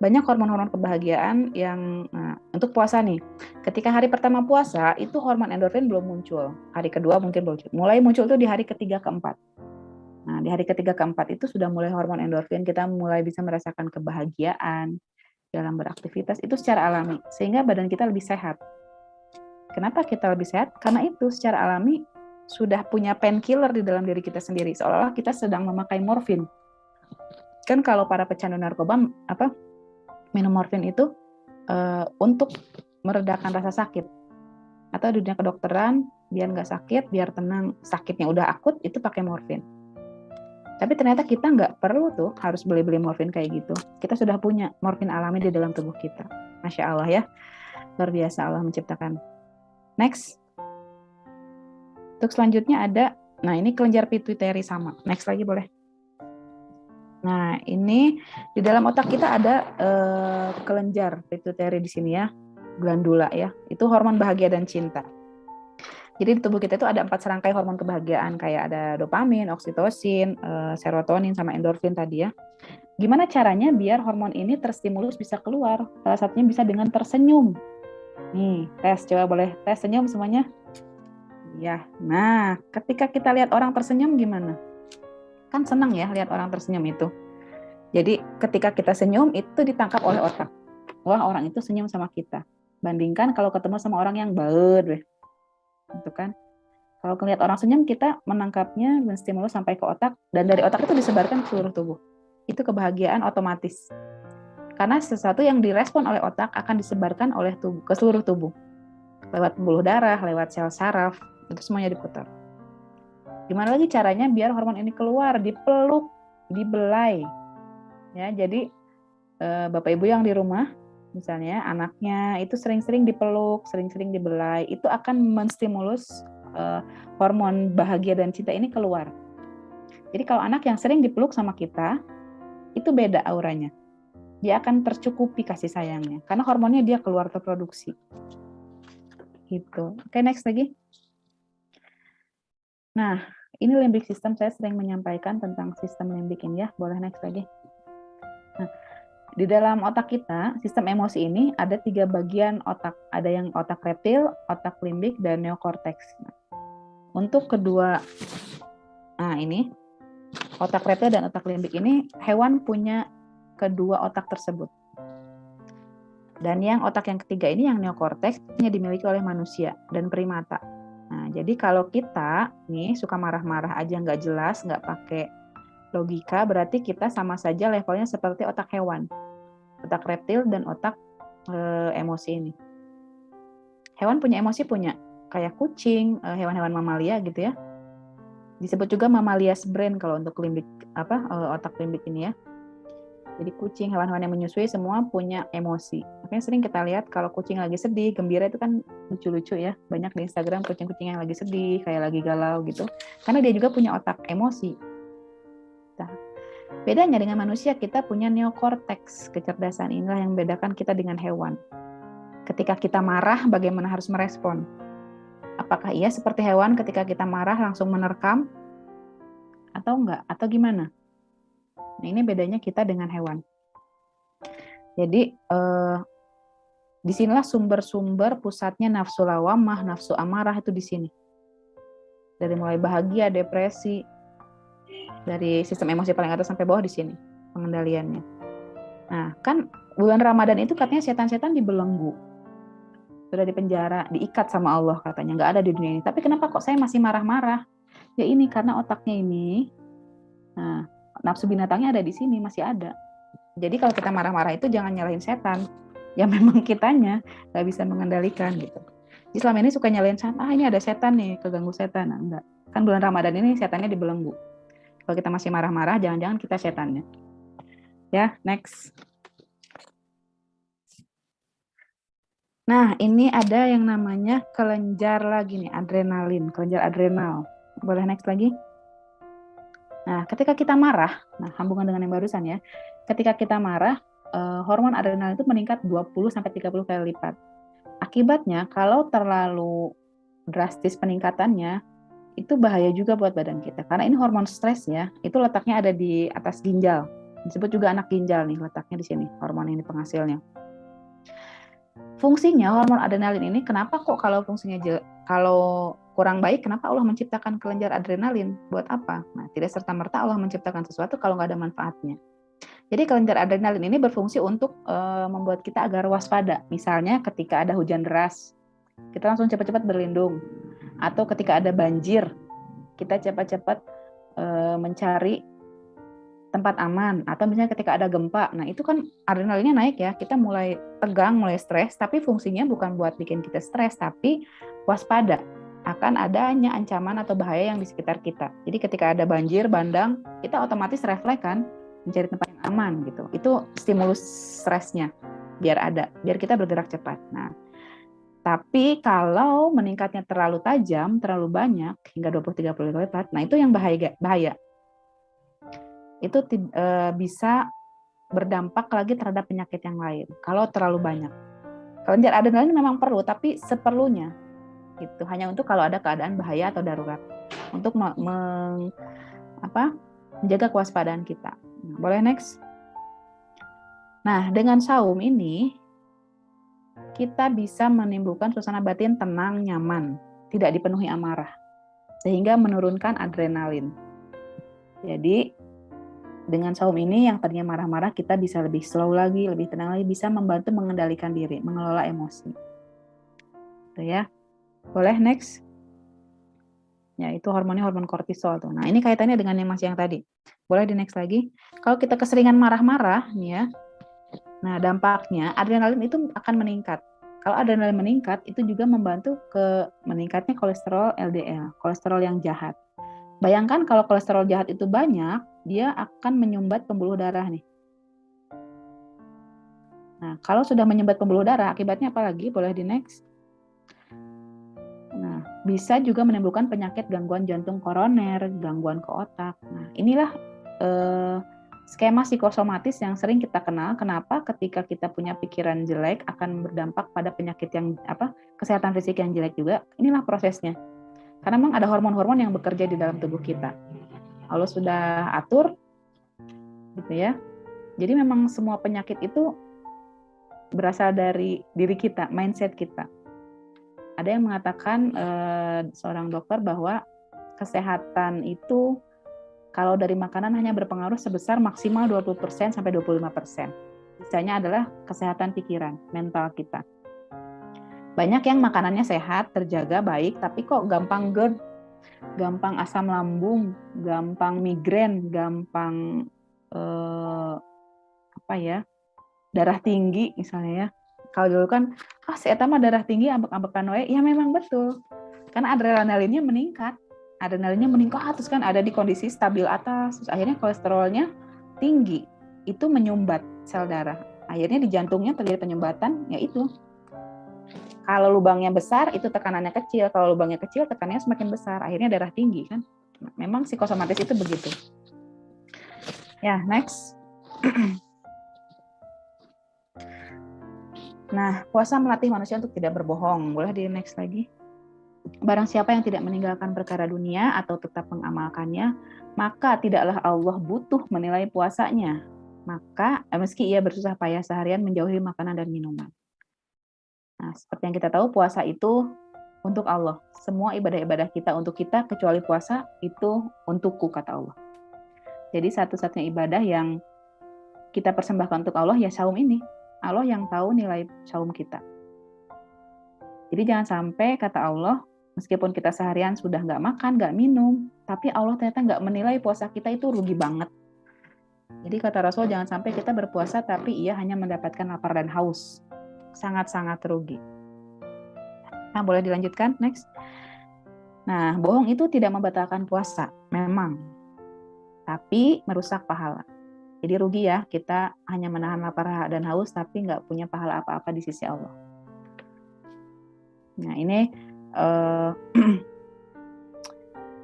Speaker 4: Banyak hormon-hormon kebahagiaan yang untuk puasa nih. Ketika hari pertama puasa, itu hormon endorfin belum muncul. Hari kedua mungkin mulai muncul tuh di hari ketiga keempat. Nah, di hari ketiga keempat itu sudah mulai hormon endorfin, kita mulai bisa merasakan kebahagiaan dalam beraktivitas itu secara alami, sehingga badan kita lebih sehat. Kenapa kita lebih sehat? Karena itu secara alami sudah punya painkiller di dalam diri kita sendiri, seolah-olah kita sedang memakai morfin. Kan kalau para pecandu narkoba minum morfin itu untuk meredakan rasa sakit, atau di dunia kedokteran biar nggak sakit, biar tenang, sakitnya udah akut itu pakai morfin. Tapi ternyata kita nggak perlu tuh harus beli-beli morfin kayak gitu. Kita sudah punya morfin alami di dalam tubuh kita. Masya Allah ya. Luar biasa Allah menciptakan. Next. Untuk selanjutnya ada, nah ini kelenjar pituitari sama. Next lagi boleh. Nah ini di dalam otak kita ada kelenjar pituitari di sini ya. Glandula ya. Itu hormon bahagia dan cinta. Jadi di tubuh kita itu ada 4 serangkai hormon kebahagiaan, kayak ada dopamin, oksitosin, serotonin, sama endorfin tadi ya. Gimana caranya biar hormon ini terstimulus bisa keluar? Salah satunya bisa dengan tersenyum. Nih, coba boleh tes senyum semuanya? Ya, nah ketika kita lihat orang tersenyum gimana? Kan senang ya lihat orang tersenyum itu. Jadi ketika kita senyum itu ditangkap oleh otak. Wah, orang itu senyum sama kita. Bandingkan kalau ketemu sama orang yang baut weh. Gitu kan. Kalau melihat orang senyum, kita menangkapnya, menstimulus sampai ke otak, dan dari otak itu disebarkan ke seluruh tubuh. Itu kebahagiaan otomatis. Karena sesuatu yang direspon oleh otak akan disebarkan oleh tubuh ke seluruh tubuh. Lewat pembuluh darah, lewat sel saraf, itu semuanya diputar. Gimana lagi caranya biar hormon ini keluar, dipeluk, dibelai. Ya, jadi Bapak Ibu yang di rumah, misalnya anaknya itu sering-sering dipeluk, sering-sering dibelai, itu akan menstimulus hormon bahagia dan cinta ini keluar. Jadi kalau anak yang sering dipeluk sama kita, itu beda auranya. Dia akan tercukupi kasih sayangnya, karena hormonnya dia keluar terproduksi. Gitu. Oke, next lagi. Nah, ini limbic system, saya sering menyampaikan tentang sistem limbic ini ya. Boleh next lagi. Nah, di dalam otak kita, sistem emosi ini ada 3 bagian otak. Ada yang otak reptil, otak limbik, dan neokorteks. Nah, untuk kedua, ini otak reptil dan otak limbik ini, hewan punya kedua otak tersebut. Dan yang otak yang ketiga ini, yang neokorteks, hanya dimiliki oleh manusia dan primata. Nah, jadi kalau kita nih suka marah-marah aja nggak jelas, nggak pakai logika, berarti kita sama saja levelnya seperti otak hewan, otak reptil dan otak emosi ini. Hewan punya emosi, punya, kayak kucing, hewan-hewan mamalia gitu ya. Disebut juga mammalia's brain kalau untuk limbik otak limbik ini ya. Jadi kucing, hewan-hewan yang menyusui semua punya emosi. Makanya sering kita lihat kalau kucing lagi sedih, gembira itu kan lucu-lucu ya. Banyak di Instagram kucing-kucing yang lagi sedih, kayak lagi galau gitu. Karena dia juga punya otak emosi. Nah, bedanya dengan manusia, kita punya neokorteks. Kecerdasan inilah yang membedakan kita dengan hewan. Ketika kita marah, bagaimana harus merespon? Apakah ia seperti hewan ketika kita marah langsung menerkam? Atau enggak? Atau gimana? Nah, ini bedanya kita dengan hewan. Jadi, disinilah sumber-sumber pusatnya nafsu lawamah, nafsu amarah itu di sini. Dari mulai bahagia, depresi, dari sistem emosi paling atas sampai bawah di sini pengendaliannya. Nah, kan bulan Ramadan itu katanya setan-setan dibelenggu, sudah dipenjara, diikat sama Allah katanya, nggak ada di dunia ini. Tapi kenapa kok saya masih marah-marah? Ya ini karena otaknya ini, nah, nafsu binatangnya ada di sini, masih ada. Jadi kalau kita marah-marah itu jangan nyalahin setan, ya memang kitanya nggak bisa mengendalikan gitu. Jadi selama ini suka nyalahin setan, ini ada setan nih, keganggu setan. Nah, enggak. Kan bulan Ramadan ini setannya dibelenggu. Kalau kita masih marah-marah, jangan-jangan kita setannya. Ya, next. Nah, ini ada yang namanya kelenjar lagi nih, adrenalin, kelenjar adrenal. Boleh next lagi? Nah, ketika kita marah, nah hambungan dengan yang barusan ya, ketika kita marah, hormon adrenal itu meningkat 20-30 kali lipat. Akibatnya, kalau terlalu drastis peningkatannya, itu bahaya juga buat badan kita. Karena ini hormon stres ya, itu letaknya ada di atas ginjal. Disebut juga anak ginjal nih, letaknya di sini, hormon ini penghasilnya. Fungsinya hormon adrenalin ini, kenapa kok kalau fungsinya kalau kurang baik, kenapa Allah menciptakan kelenjar adrenalin? Buat apa? Nah, tidak serta-merta Allah menciptakan sesuatu kalau nggak ada manfaatnya. Jadi kelenjar adrenalin ini berfungsi untuk membuat kita agar waspada. Misalnya ketika ada hujan deras, kita langsung cepat-cepat berlindung. Atau ketika ada banjir, kita cepat-cepat mencari tempat aman. Atau misalnya ketika ada gempa, nah itu kan adrenalinnya naik ya, kita mulai tegang, mulai stres, tapi fungsinya bukan buat bikin kita stres, tapi waspada akan adanya ancaman atau bahaya yang di sekitar kita. Jadi ketika ada banjir, bandang, kita otomatis refleks kan, mencari tempat yang aman gitu. Itu stimulus stresnya biar kita bergerak cepat. Nah, tapi kalau meningkatnya terlalu tajam, terlalu banyak hingga 20-30 kali lipat, nah itu yang bahaya. Itu bisa berdampak lagi terhadap penyakit yang lain kalau terlalu banyak. Kelenjar adrenalin memang perlu, tapi seperlunya gitu, hanya untuk kalau ada keadaan bahaya atau darurat, untuk menjaga kewaspadaan kita. Nah, boleh next. Nah, dengan saum ini kita bisa menimbulkan suasana batin tenang, nyaman, tidak dipenuhi amarah, sehingga menurunkan adrenalin. Jadi dengan saum ini yang tadinya marah-marah, kita bisa lebih slow lagi, lebih tenang lagi, bisa membantu mengendalikan diri, mengelola emosi. Itu ya. Boleh next. Ya, itu hormonnya hormon kortisol tuh. Nah, ini kaitannya dengan yang masih yang tadi. Boleh di next lagi. Kalau kita keseringan marah-marah nih ya. Nah, dampaknya adrenalin itu akan meningkat. Kalau adrenalin meningkat, itu juga membantu ke meningkatnya kolesterol LDL, kolesterol yang jahat. Bayangkan kalau kolesterol jahat itu banyak, dia akan menyumbat pembuluh darah nih. Nah, kalau sudah menyumbat pembuluh darah, akibatnya apa lagi? Boleh di next. Nah, bisa juga menimbulkan penyakit gangguan jantung koroner, gangguan ke otak. Nah, inilah skema psikosomatis yang sering kita kenal. Kenapa? Ketika kita punya pikiran jelek akan berdampak pada penyakit yang kesehatan fisik yang jelek juga. Inilah prosesnya. Karena memang ada hormon-hormon yang bekerja di dalam tubuh kita. Allah sudah atur, gitu ya. Jadi memang semua penyakit itu berasal dari diri kita, mindset kita. Ada yang mengatakan seorang dokter bahwa kesehatan itu kalau dari makanan hanya berpengaruh sebesar maksimal 20% sampai 25%. Sisanya adalah kesehatan pikiran, mental kita. Banyak yang makanannya sehat, terjaga, baik, tapi kok gampang GERD, gampang asam lambung, gampang migrain, gampang darah tinggi misalnya ya. Kalau dulu kan, saya mah darah tinggi, ambek-ambekan wae. Ya memang betul. Karena adrenalinnya meningkat. Terus kan ada di kondisi stabil atas, terus akhirnya kolesterolnya tinggi, itu menyumbat sel darah. Akhirnya di jantungnya terjadi penyumbatan, yaitu kalau lubangnya besar itu tekanannya kecil, kalau lubangnya kecil tekanannya semakin besar, akhirnya darah tinggi kan. Memang psikosomatis itu begitu. Ya, next. Nah, puasa melatih manusia untuk tidak berbohong. Boleh di next lagi. Barang siapa yang tidak meninggalkan perkara dunia atau tetap mengamalkannya, maka tidaklah Allah butuh menilai puasanya. Maka meski ia bersusah payah seharian menjauhi makanan dan minuman. Nah, seperti yang kita tahu, puasa itu untuk Allah. Semua ibadah-ibadah kita untuk kita, kecuali puasa itu untukku, kata Allah. Jadi satu-satunya ibadah yang kita persembahkan untuk Allah ya saum ini. Allah yang tahu nilai saum kita. Jadi jangan sampai, kata Allah, meskipun kita seharian sudah nggak makan, nggak minum, tapi Allah ternyata nggak menilai puasa kita itu rugi banget. Jadi kata Rasul, jangan sampai kita berpuasa tapi ia hanya mendapatkan lapar dan haus. Sangat-sangat rugi. Nah, boleh dilanjutkan, next. Nah, bohong itu tidak membatalkan puasa, memang. Tapi merusak pahala. Jadi rugi ya, kita hanya menahan lapar dan haus, tapi nggak punya pahala apa-apa di sisi Allah. Nah, ini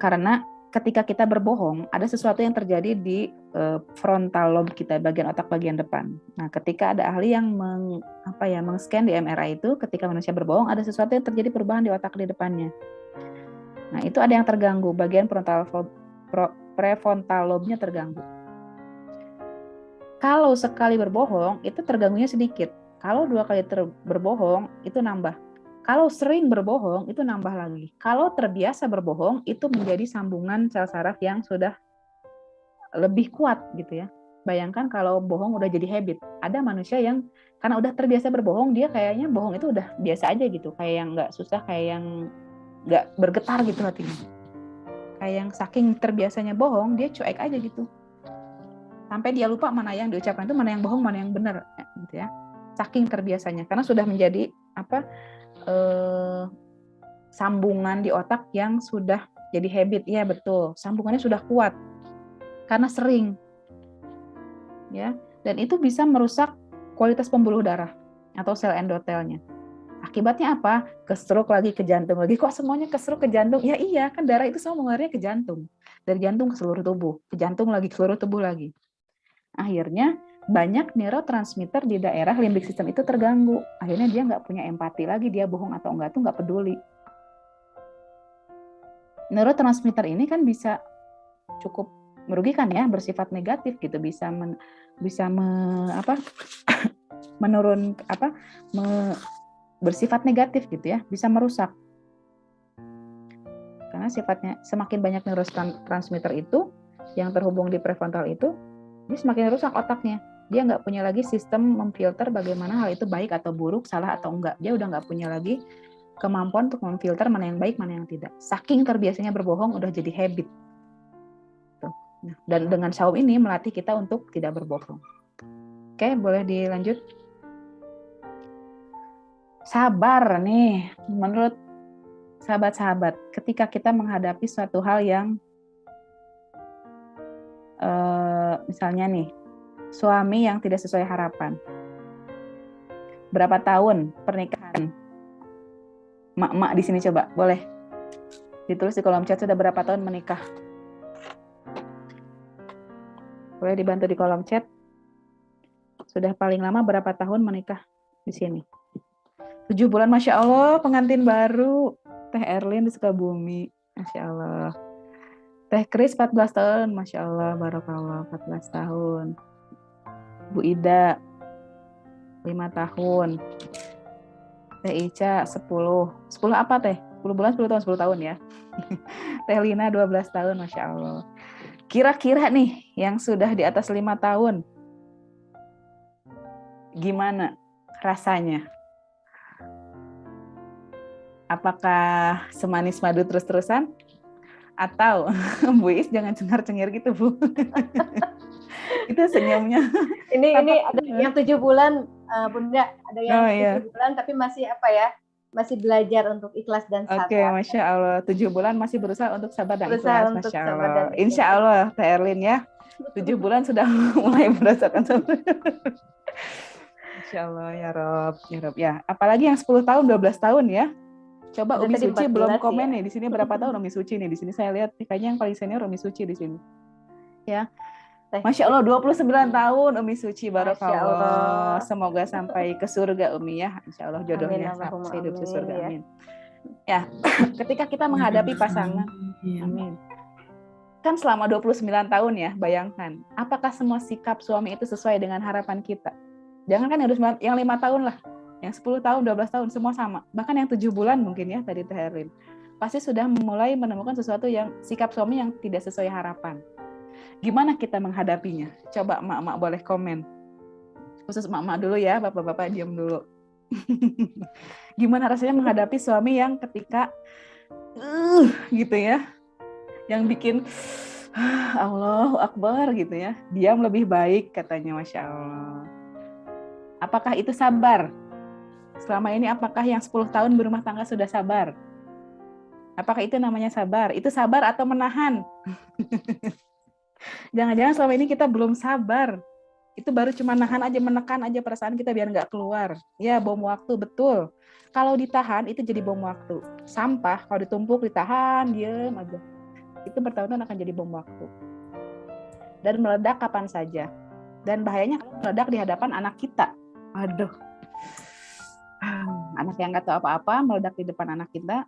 Speaker 4: karena ketika kita berbohong, ada sesuatu yang terjadi di frontal lobe kita, bagian otak bagian depan. Nah, ketika ada ahli yang meng-scan di MRI itu, ketika manusia berbohong, ada sesuatu yang terjadi perubahan di otak di depannya. Nah, itu ada yang terganggu, bagian prefrontal lobe-nya terganggu. Kalau sekali berbohong, itu terganggunya sedikit. Kalau 2 kali berbohong, itu nambah. Kalau sering berbohong, itu nambah lagi. Kalau terbiasa berbohong, itu menjadi sambungan sel saraf yang sudah lebih kuat gitu ya. Bayangkan kalau bohong udah jadi habit. Ada manusia yang karena udah terbiasa berbohong, dia kayaknya bohong itu udah biasa aja gitu. Kayak yang nggak susah, kayak yang nggak bergetar gitu hatinya. Kayak yang saking terbiasanya bohong, dia cuek aja gitu. Sampai dia lupa mana yang diucapkan itu, mana yang bohong, mana yang benar gitu ya. Saking terbiasanya, karena sudah menjadi sambungan di otak yang sudah jadi habit. Ya betul, sambungannya sudah kuat karena sering ya, dan itu bisa merusak kualitas pembuluh darah atau sel endotelnya. Akibatnya apa? Ke stroke lagi, ke jantung lagi. Kok semuanya ke stroke, ke jantung? Ya iya, kan darah itu semua mengalirnya ke jantung, dari jantung ke seluruh tubuh, ke jantung lagi, ke seluruh tubuh lagi. Akhirnya banyak neurotransmitter di daerah limbik sistem itu terganggu. Akhirnya dia nggak punya empati lagi, dia bohong atau enggak tuh nggak peduli. Neurotransmitter ini kan bisa cukup merugikan ya, bersifat negatif gitu, bersifat negatif gitu ya, bisa merusak. Karena sifatnya semakin banyak neurotransmitter itu yang terhubung di prefrontal itu, dia semakin rusak otaknya. Dia nggak punya lagi sistem memfilter bagaimana hal itu baik atau buruk, salah atau enggak. Dia udah nggak punya lagi kemampuan untuk memfilter mana yang baik, mana yang tidak. Saking terbiasanya berbohong, udah jadi habit. Tuh. Nah, dan dengan saum ini melatih kita untuk tidak berbohong. Oke, boleh dilanjut. Sabar nih, menurut sahabat-sahabat, ketika kita menghadapi suatu hal yang misalnya nih, suami yang tidak sesuai harapan. Berapa tahun pernikahan? Mak-mak di sini coba, boleh ditulis di kolom chat sudah berapa tahun menikah. Boleh dibantu di kolom chat. Sudah paling lama berapa tahun menikah di sini? 7 bulan, Masya Allah, pengantin baru. Teh Erlin di Sukabumi, Masya Allah. Teh Kris 14 tahun, Masya Allah, Barakallah, 14 tahun. Bu Ida, 5 tahun. Teh Ica, 10. 10 apa Teh? 10 bulan, 10 tahun, 10 tahun ya. Teh Lina, 12 tahun, Masya Allah. Kira-kira nih, yang sudah di atas 5 tahun, gimana rasanya? Apakah semanis madu terus-terusan? Atau Bu Is jangan cengar-cengir gitu, Bu. Itu senyumnya.
Speaker 2: Ini ada yang 7 bulan, Bunda, ada yang 7 bulan tapi masih masih belajar untuk ikhlas dan sabar.
Speaker 4: Oke, Masya Allah. 7 bulan masih berusaha untuk sabar dan ikhlas, Masya Allah.
Speaker 2: Ikhlas.
Speaker 4: Insya Allah, Teh Erlin ya. 7 bulan sudah mulai merasakan sabar. Masya Allah, ya Rob. Ya, apalagi yang 10 tahun, 12 tahun ya. Coba Umi Suci belum komen nih. Di sini berapa tahun Umi Suci nih? Di sini saya lihat kayaknya yang paling senior Umi Suci di sini. Ya. Masya Allah, 29 tahun Umi Suci, Barakallah. Semoga sampai ke surga Umi ya. Insya Allah jodohnya sampai hidup di surga. Amin. Ya, ketika kita menghadapi pasangan, amin. Kan selama 29 tahun ya, bayangkan. Apakah semua sikap suami itu sesuai dengan harapan kita? Jangan kan yang 5 tahun lah. Yang 10 tahun, 12 tahun, semua sama. Bahkan yang 7 bulan mungkin ya, tadi Teh Erlin. Pasti sudah mulai menemukan sesuatu yang sikap suami yang tidak sesuai harapan. Gimana kita menghadapinya? Coba emak-emak boleh komen. Khusus emak-emak dulu ya, bapak-bapak diam dulu. Gimana rasanya menghadapi suami yang ketika gitu ya, yang bikin Allahu Akbar gitu ya, diam lebih baik katanya, Masya Allah. Apakah itu sabar? Selama ini apakah yang 10 tahun berumah tangga sudah sabar? Apakah itu namanya sabar? Itu sabar atau menahan? Jangan-jangan selama ini kita belum sabar. Itu baru cuma nahan aja, menekan aja perasaan kita biar nggak keluar. Ya, bom waktu, betul. Kalau ditahan, itu jadi bom waktu. Sampah, kalau ditumpuk, ditahan, diem aja. Itu bertahun-tahun akan jadi bom waktu. Dan meledak kapan saja. Dan bahayanya meledak di hadapan anak kita. Aduh. Anak yang nggak tahu apa-apa, meledak di depan anak kita.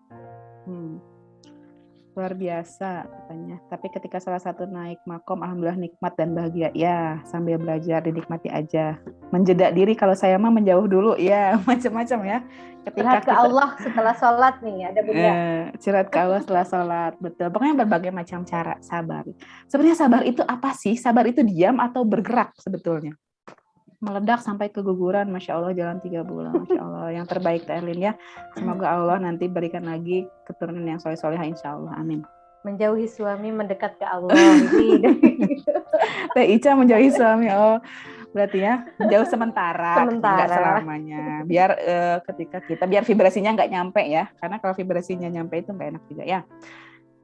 Speaker 4: Luar biasa katanya. Tapi ketika salah satu naik makom, alhamdulillah nikmat dan bahagia. Ya, sambil belajar dinikmati aja. Menjeda diri, kalau saya mah menjauh dulu. Ya, macam-macam ya.
Speaker 2: Curhat ke Allah setelah sholat nih, ada Bunda.
Speaker 4: Curhat ke Allah setelah sholat, betul. Pokoknya berbagai macam cara sabar. Sebenarnya sabar itu apa sih? Sabar itu diam atau bergerak sebetulnya? Meledak sampai keguguran, Masya Allah, jalan 3 bulan, Masya Allah. Yang terbaik Teh Erlin ya. Semoga Allah nanti berikan lagi keturunan yang soleh-solehah, Insya Allah, amin.
Speaker 2: Menjauhi suami, mendekat ke Allah.
Speaker 4: Teh Ica menjauhi suami, oh berarti ya menjauh sementara. Nggak selamanya. Biar ketika kita, biar vibrasinya nggak nyampe ya. Karena kalau vibrasinya nyampe itu nggak enak juga ya.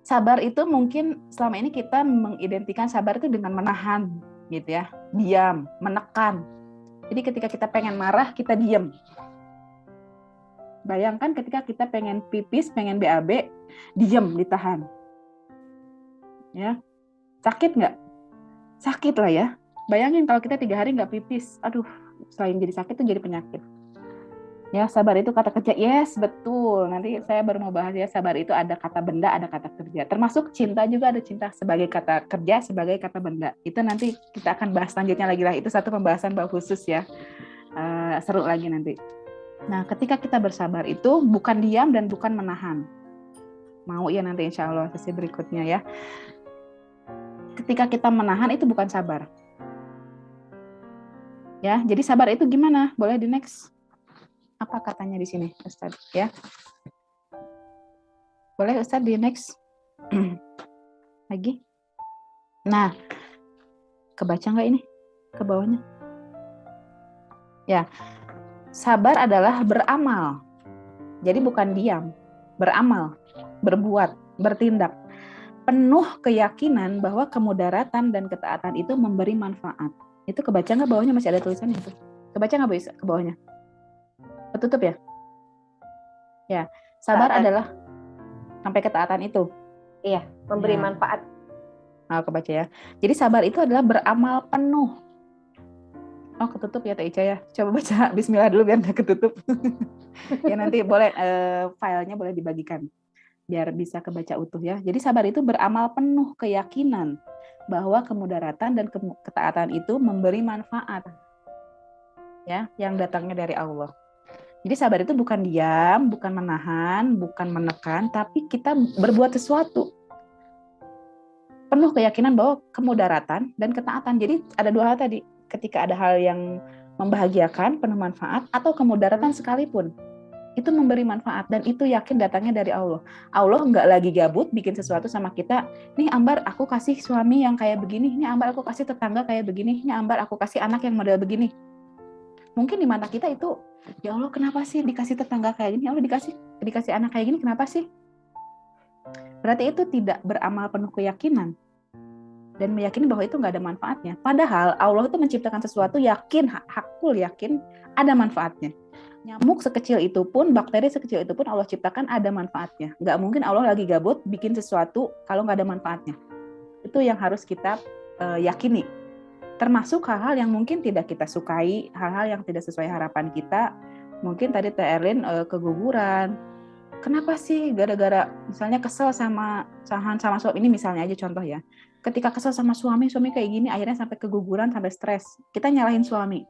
Speaker 4: Sabar itu mungkin selama ini kita mengidentikan sabar itu dengan menahan, gitu ya, diam, menekan. Jadi ketika kita pengen marah, kita diam. Bayangkan ketika kita pengen pipis, pengen BAB, diam, ditahan. Ya, sakit nggak? Sakit lah ya. Bayangin kalau kita 3 hari nggak pipis, aduh, selain jadi sakit itu jadi penyakit. Ya, sabar itu kata kerja. Yes, betul. Nanti saya baru mau bahas ya, sabar itu ada kata benda, ada kata kerja. Termasuk cinta juga ada cinta sebagai kata kerja, sebagai kata benda. Itu nanti kita akan bahas selanjutnya lagi lah. Itu satu pembahasan bab khusus ya. Seru lagi nanti. Nah, ketika kita bersabar itu bukan diam dan bukan menahan. Mau ya nanti insya Allah sesi berikutnya ya. Ketika kita menahan itu bukan sabar. Ya, jadi sabar itu gimana? Boleh di next. Apa katanya di sini, Ustaz? Ya, boleh Ustaz di next lagi. Nah, kebaca nggak ini ke bawahnya? Ya, sabar adalah beramal. Jadi bukan diam, beramal, berbuat, bertindak. Penuh keyakinan bahwa kemudaratan dan ketaatan itu memberi manfaat. Itu kebaca nggak bawahnya, masih ada tulisannya itu? Kebaca nggak bisa ke bawahnya? Ketutup ya? Ya, sabar adalah sampai ketaatan itu.
Speaker 2: Iya, memberi manfaat.
Speaker 4: kebaca ya. Jadi sabar itu adalah beramal penuh. Oh, ketutup ya Teh Ica ya. Coba baca bismillah dulu biar nggak ketutup. Ya nanti boleh filenya boleh dibagikan biar bisa kebaca utuh ya. Jadi sabar itu beramal penuh keyakinan bahwa kemudaratan dan ketaatan itu memberi manfaat. Ya, yang datangnya dari Allah. Jadi sabar itu bukan diam, bukan menahan, bukan menekan, tapi kita berbuat sesuatu. Penuh keyakinan bahwa kemudaratan dan ketaatan. Jadi ada dua hal tadi. Ketika ada hal yang membahagiakan, penuh manfaat, atau kemudaratan sekalipun, itu memberi manfaat. Dan itu yakin datangnya dari Allah. Allah nggak lagi gabut bikin sesuatu sama kita. Nih Ambar, aku kasih suami yang kayak begini. Nih Ambar, aku kasih tetangga kayak begini. Nih Ambar, aku kasih anak yang model begini. Mungkin di mata kita itu, ya Allah kenapa sih dikasih tetangga kayak gini? Ya Allah dikasih anak kayak gini, kenapa sih? Berarti itu tidak beramal penuh keyakinan dan meyakini bahwa itu nggak ada manfaatnya. Padahal Allah itu menciptakan sesuatu yakin, hakul yakin ada manfaatnya. Nyamuk sekecil itu pun, bakteri sekecil itu pun Allah ciptakan ada manfaatnya. Nggak mungkin Allah lagi gabut bikin sesuatu kalau nggak ada manfaatnya. Itu yang harus kita yakini. Termasuk hal-hal yang mungkin tidak kita sukai, hal-hal yang tidak sesuai harapan kita. Mungkin tadi Teh Erlin keguguran. Kenapa sih gara-gara misalnya kesel sama suami ini misalnya aja contoh ya. Ketika kesel sama suami kayak gini akhirnya sampai keguguran, sampai stres. Kita nyalahin suami.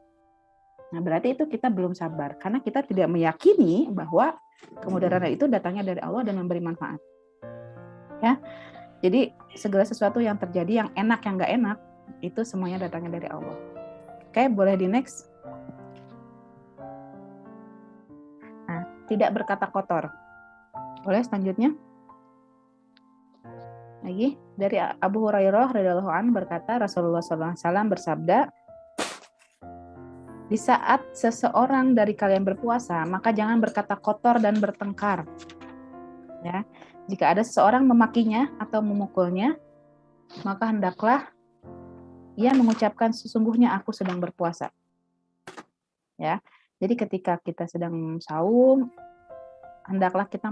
Speaker 4: Nah, berarti itu kita belum sabar karena kita tidak meyakini bahwa kemudaratan itu datangnya dari Allah dan memberi manfaat. Ya. Jadi segala sesuatu yang terjadi yang enak yang enggak enak itu semuanya datangnya dari Allah. Oke, boleh di next. Nah, tidak berkata kotor. Boleh selanjutnya. Lagi dari Abu Hurairah radhiyallahu anhu berkata Rasulullah SAW bersabda, di saat seseorang dari kalian berpuasa, maka jangan berkata kotor dan bertengkar. Ya, jika ada seseorang memakinya atau memukulnya, maka hendaklah ia mengucapkan sesungguhnya aku sedang berpuasa. Ya, jadi ketika kita sedang saum, hendaklah kita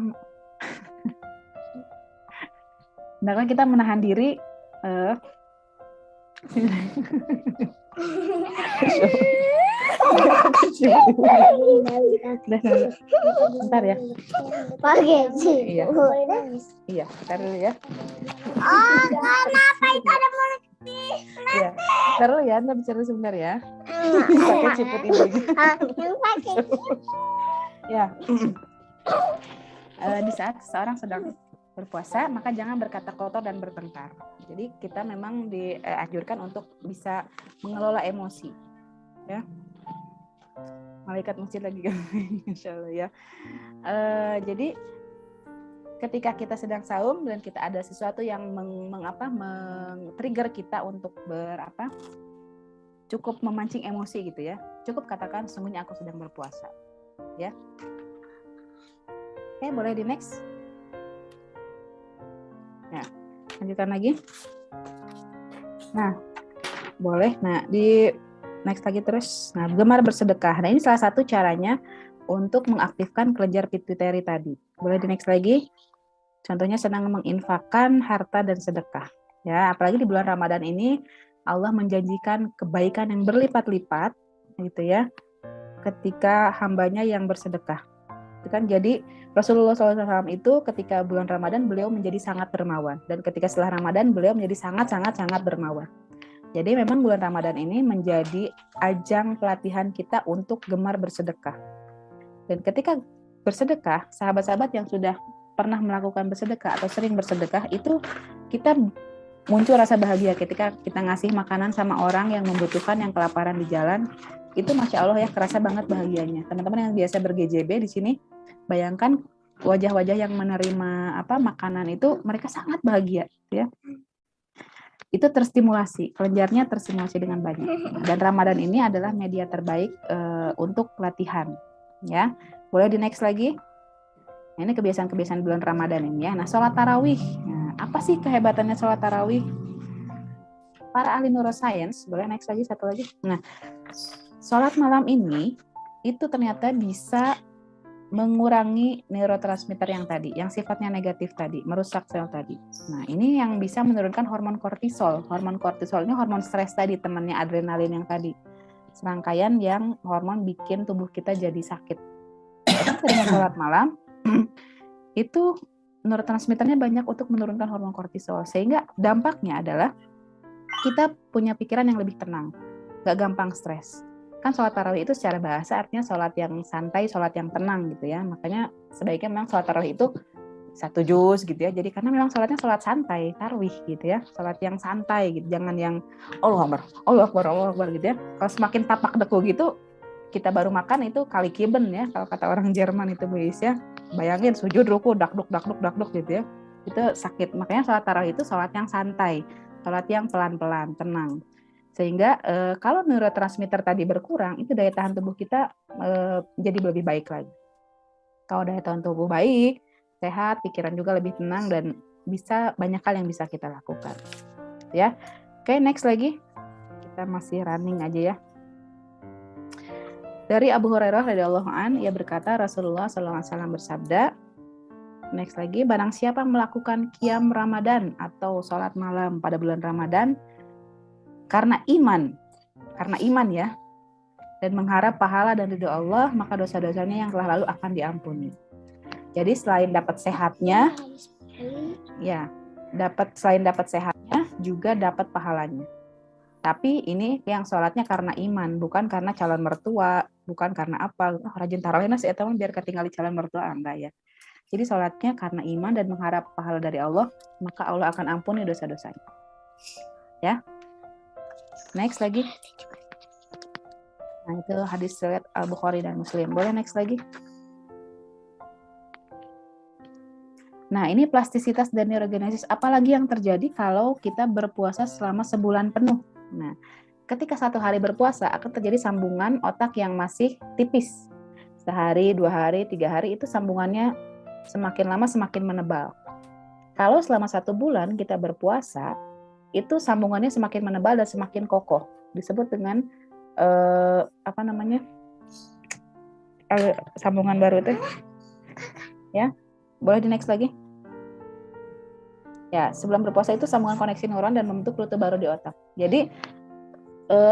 Speaker 4: menahan diri. Bentar ya. Iya. Iya, bentar dulu ya.
Speaker 5: Oh, kenapa itu ada mulut?
Speaker 4: Iya, bentar dulu ya, nanti bicara sebentar ya. Pakai ciput ini. Ya. Di saat seseorang sedang berpuasa, maka jangan berkata kotor dan bertengkar. Jadi kita memang dianjurkan untuk bisa mengelola emosi. Ya. Malaikat masjid lagi kan, insya Allah ya. Jadi ketika kita sedang saum dan kita ada sesuatu yang men-trigger kita untuk cukup memancing emosi gitu ya. Cukup katakan sesungguhnya aku sedang berpuasa. Ya. Oke, boleh di next. Ya, lanjutkan lagi. Nah, boleh. Nah, di next lagi terus. Nah, gemar bersedekah. Nah, ini salah satu caranya untuk mengaktifkan kelenjar pituitari tadi. Boleh di next lagi. Contohnya senang menginfakkan harta dan sedekah. Ya, apalagi di bulan Ramadan ini Allah menjanjikan kebaikan yang berlipat-lipat, gitu ya, ketika hambanya yang bersedekah. Itu kan jadi Rasulullah SAW itu ketika bulan Ramadan beliau menjadi sangat dermawan dan ketika setelah Ramadan beliau menjadi sangat dermawan. Jadi memang bulan Ramadan ini menjadi ajang pelatihan kita untuk gemar bersedekah. Dan ketika bersedekah, sahabat-sahabat yang sudah pernah melakukan bersedekah atau sering bersedekah itu kita muncul rasa bahagia ketika kita ngasih makanan sama orang yang membutuhkan, yang kelaparan di jalan. Itu Masya Allah ya, kerasa banget bahagianya. Teman-teman yang biasa ber-GJB di sini, bayangkan wajah-wajah yang menerima makanan itu, mereka sangat bahagia, ya. Itu terstimulasi, kelenjarnya terstimulasi dengan banyak. Dan Ramadan ini adalah media terbaik untuk latihan, ya. Boleh di next lagi. Nah, ini kebiasaan-kebiasaan bulan Ramadan ini ya. Nah, sholat tarawih. Nah, apa sih kehebatannya sholat tarawih? Para ahli neuroscience, boleh next lagi, satu lagi. Nah, sholat malam ini itu ternyata bisa mengurangi neurotransmitter yang tadi, yang sifatnya negatif tadi, merusak sel tadi. Nah, ini yang bisa menurunkan hormon kortisol. Hormon kortisol ini hormon stres tadi, temannya adrenalin yang tadi. Serangkaian yang hormon bikin tubuh kita jadi sakit. Karena sering sholat malam, itu neurotransmitternya banyak untuk menurunkan hormon kortisol. Sehingga dampaknya adalah kita punya pikiran yang lebih tenang, gak gampang stres. Kan sholat tarawih itu secara bahasa artinya sholat yang santai, sholat yang tenang gitu ya. Makanya sebaiknya memang sholat tarawih itu 1 juz gitu ya. Jadi karena memang sholatnya sholat santai, tarawih gitu ya. Sholat yang santai gitu, jangan yang Allahu Akbar, Allahu Akbar, Allahu Akbar gitu ya. Kalau semakin tapak deku gitu, kita baru makan itu kali kiben ya. Kalau kata orang Jerman itu guys ya. Bayangin sujud ruku dakduk gitu ya. Itu sakit. Makanya sholat tarawih itu sholat yang santai, sholat yang pelan-pelan, tenang. Sehingga kalau neurotransmitter tadi berkurang, itu daya tahan tubuh kita jadi lebih baik lagi. Kalau daya tahan tubuh baik, sehat, pikiran juga lebih tenang, dan bisa banyak hal yang bisa kita lakukan. Ya, oke, next lagi. Kita masih running aja ya. Dari Abu Hurairah radhiyallahu an, ia berkata Rasulullah SAW bersabda, next lagi, barang siapa melakukan qiyam Ramadan atau sholat malam pada bulan Ramadan karena iman ya, dan mengharap pahala dan ridho Allah, maka dosa-dosanya yang telah lalu akan diampuni. Jadi selain dapat sehatnya, selain dapat sehatnya, juga dapat pahalanya. Tapi ini yang sholatnya karena iman, bukan karena calon mertua, bukan karena apa, rajin tarawih sih atau biar ketinggali calon mertua, enggak ya. Jadi sholatnya karena iman dan mengharap pahala dari Allah, maka Allah akan ampuni dosa-dosanya. Ya. Next lagi. Nah, itu hadis riwayat Al-Bukhari dan Muslim. Boleh next lagi? Nah, ini plastisitas dan neurogenesis. Apalagi yang terjadi kalau kita berpuasa selama sebulan penuh. Nah, ketika 1 hari berpuasa akan terjadi sambungan otak yang masih tipis. Sehari, 2 hari, 3 hari itu sambungannya semakin lama semakin menebal. Kalau selama 1 bulan kita berpuasa, itu sambungannya semakin menebal dan semakin kokoh. Disebut dengan sambungan baru itu. Ya, boleh di next lagi. Ya, sebelum berpuasa itu sambungan koneksi neuron dan membentuk rute baru di otak. Jadi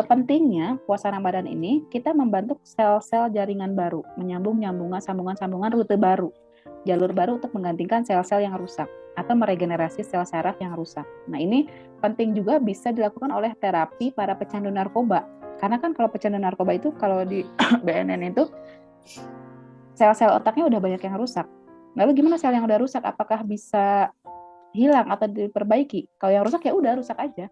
Speaker 4: pentingnya puasa Ramadan ini kita membentuk sel-sel jaringan baru, menyambung-nyambungan sambungan-sambungan rute baru, jalur baru untuk menggantikan sel-sel yang rusak atau meregenerasi sel saraf yang rusak. Nah, ini penting juga bisa dilakukan oleh terapi para pecandu narkoba. Karena kan kalau pecandu narkoba itu kalau di BNN itu sel-sel otaknya udah banyak yang rusak. Lalu gimana sel yang udah rusak? Apakah bisa hilang atau diperbaiki? Kalau yang rusak ya udah rusak aja.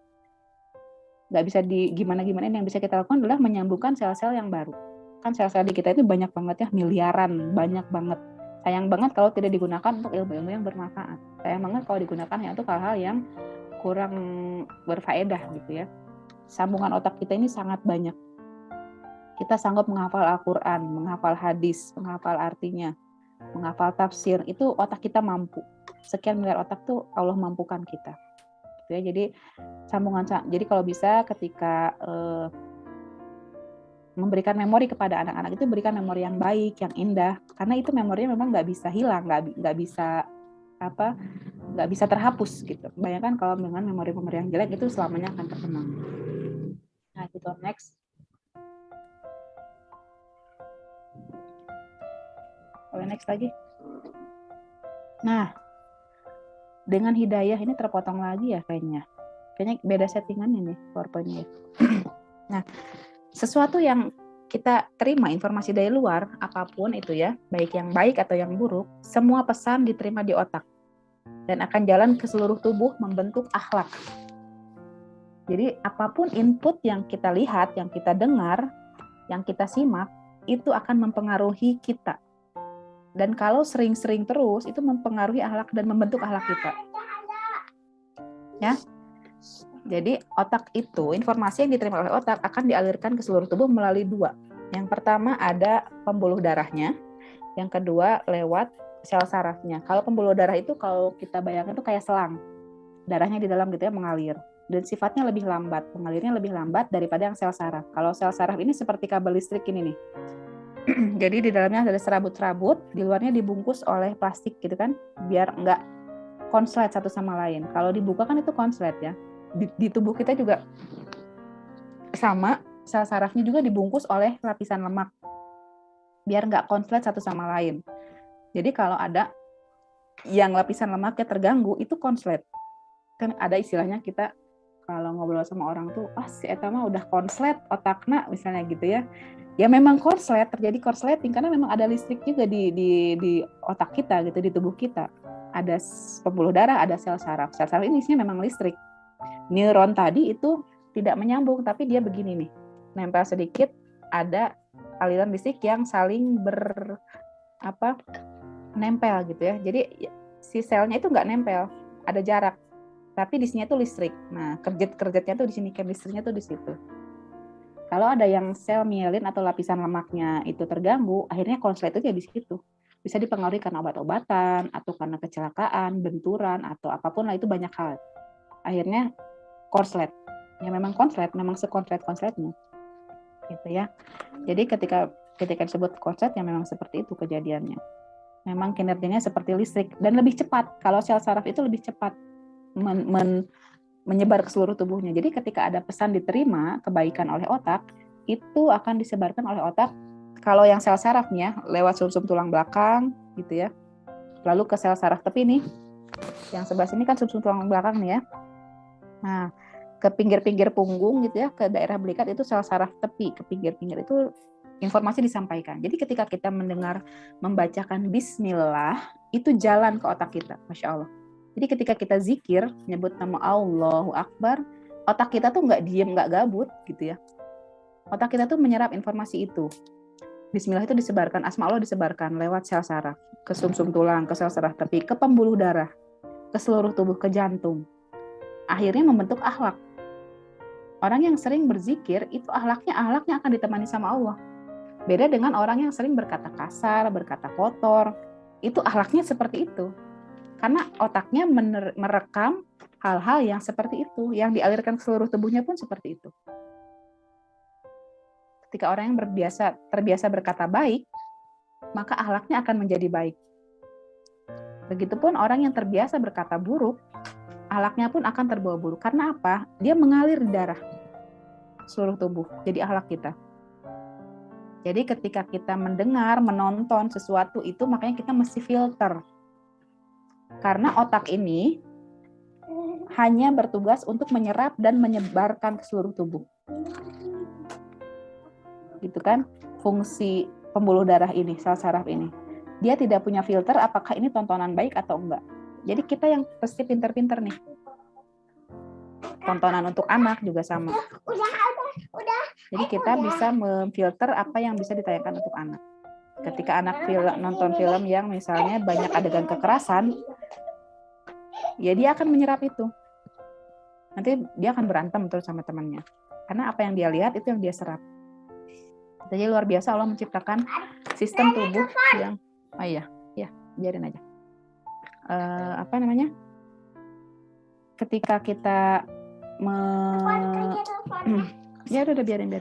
Speaker 4: Nggak bisa gimana-gimana. Yang bisa kita lakukan adalah menyambungkan sel-sel yang baru. Kan sel-sel di kita itu banyak banget ya, miliaran, banyak banget. Sayang banget kalau tidak digunakan untuk ilmu-ilmu yang bermanfaat. Sayang banget kalau digunakan ya untuk hal-hal yang kurang berfaedah gitu ya. Sambungan otak kita ini sangat banyak. Kita sanggup menghafal Al-Quran, menghafal hadis, menghafal artinya, menghafal tafsir. Itu otak kita mampu. Sekian miliar otak tuh Allah mampukan kita. Gitu ya. Jadi jadi kalau bisa ketika memberikan memori kepada anak-anak itu berikan memori yang baik, yang indah, karena itu memorinya memang nggak bisa hilang, nggak bisa terhapus gitu. Bayangkan kalau dengan memori-memori yang jelek itu selamanya akan terkenang. Nah, itu next. Boleh next lagi. Nah, dengan hidayah ini terpotong lagi ya kayaknya. Kayaknya beda settingan ini PowerPoint-nya. Nah, sesuatu yang kita terima informasi dari luar, apapun itu ya, baik yang baik atau yang buruk, semua pesan diterima di otak dan akan jalan ke seluruh tubuh membentuk akhlak. Jadi apapun input yang kita lihat, yang kita dengar, yang kita simak, itu akan mempengaruhi kita. Dan kalau sering-sering terus, itu mempengaruhi akhlak dan membentuk akhlak kita. Ya. Jadi otak itu, informasi yang diterima oleh otak akan dialirkan ke seluruh tubuh melalui 2. Yang pertama ada pembuluh darahnya, yang kedua lewat sel sarafnya. Kalau pembuluh darah itu kalau kita bayangkan itu kayak selang. Darahnya di dalam gitu ya mengalir. Dan sifatnya lebih lambat, mengalirnya lebih lambat daripada yang sel saraf. Kalau sel saraf ini seperti kabel listrik ini nih. Jadi di dalamnya ada serabut-serabut, di luarnya dibungkus oleh plastik gitu kan, biar nggak konslet satu sama lain. Kalau dibuka kan itu konslet ya. Di tubuh kita juga sama, sel sarafnya juga dibungkus oleh lapisan lemak, biar nggak konslet satu sama lain. Jadi kalau ada yang lapisan lemaknya terganggu, itu konslet. Kan ada istilahnya kita kalau ngobrol sama orang tuh, si eta mah udah konslet otakna misalnya gitu ya. Ya memang konslet, terjadi korsleting karena memang ada listrik juga di otak kita gitu, di tubuh kita. Ada pembuluh darah, ada sel saraf. Sel saraf ini isinya memang listrik. Neuron tadi itu tidak menyambung, tapi dia begini nih. Nempel sedikit, ada aliran listrik yang saling nempel gitu ya. Jadi si selnya itu nggak nempel, ada jarak. Tapi di sini tuh listrik. Nah, kerjet-kerjetnya tuh di sini, listriknya tuh di situ. Kalau ada yang sel mielin atau lapisan lemaknya itu terganggu, akhirnya konslet itu ya di situ. Bisa dipengaruhi karena obat-obatan, atau karena kecelakaan, benturan, atau apapun lah, itu banyak hal. Akhirnya konslet. Ya memang konslet, memang sekonslet-konsletnya. Gitu ya. Jadi ketika disebut konslet, ya memang seperti itu kejadiannya. Memang kinerjanya seperti listrik, dan lebih cepat. Kalau sel saraf itu lebih cepat menyebar ke seluruh tubuhnya. Jadi ketika ada pesan diterima kebaikan oleh otak, itu akan disebarkan oleh otak. Kalau yang sel sarafnya lewat sumsum tulang belakang gitu ya. Lalu ke sel saraf tepi nih. Yang sebelah sini kan sumsum tulang belakang nih ya. Nah, ke pinggir-pinggir punggung gitu ya, ke daerah belikat itu sel saraf tepi, ke pinggir-pinggir itu informasi disampaikan. Jadi ketika kita mendengar membacakan bismillah, itu jalan ke otak kita, Masya Allah. Jadi ketika kita zikir, nyebut nama Allahu Akbar, otak kita tuh nggak diem, nggak gabut gitu ya. Otak kita tuh menyerap informasi itu. Bismillah itu disebarkan, asma Allah disebarkan lewat sel saraf, ke sumsum tulang, ke sel saraf tepi, ke pembuluh darah, ke seluruh tubuh, ke jantung. Akhirnya membentuk akhlak. Orang yang sering berzikir, itu akhlaknya akan ditemani sama Allah. Beda dengan orang yang sering berkata kasar, berkata kotor, itu akhlaknya seperti itu. Karena otaknya merekam hal-hal yang seperti itu, yang dialirkan ke seluruh tubuhnya pun seperti itu. Ketika orang yang terbiasa berkata baik, maka akhlaknya akan menjadi baik. Begitupun orang yang terbiasa berkata buruk, akhlaknya pun akan terbawa buruk. Karena apa? Dia mengalir di darah seluruh tubuh, jadi akhlak kita. Jadi ketika kita mendengar, menonton sesuatu itu, makanya kita mesti filter. Karena otak ini hanya bertugas untuk menyerap dan menyebarkan ke seluruh tubuh. Gitu kan? Fungsi pembuluh darah ini, sel saraf ini. Dia tidak punya filter apakah ini tontonan baik atau enggak. Jadi kita yang pasti pinter-pinter nih. Tontonan untuk anak juga sama. Jadi kita bisa memfilter apa yang bisa ditayangkan untuk anak. Ketika anak nonton film yang misalnya banyak adegan kekerasan, ya dia akan menyerap itu. Nanti dia akan berantem terus sama temannya. Karena apa yang dia lihat itu yang dia serap. Jadi luar biasa Allah menciptakan sistem tubuh yang, biarin aja. Ketika kita ya udah biarin.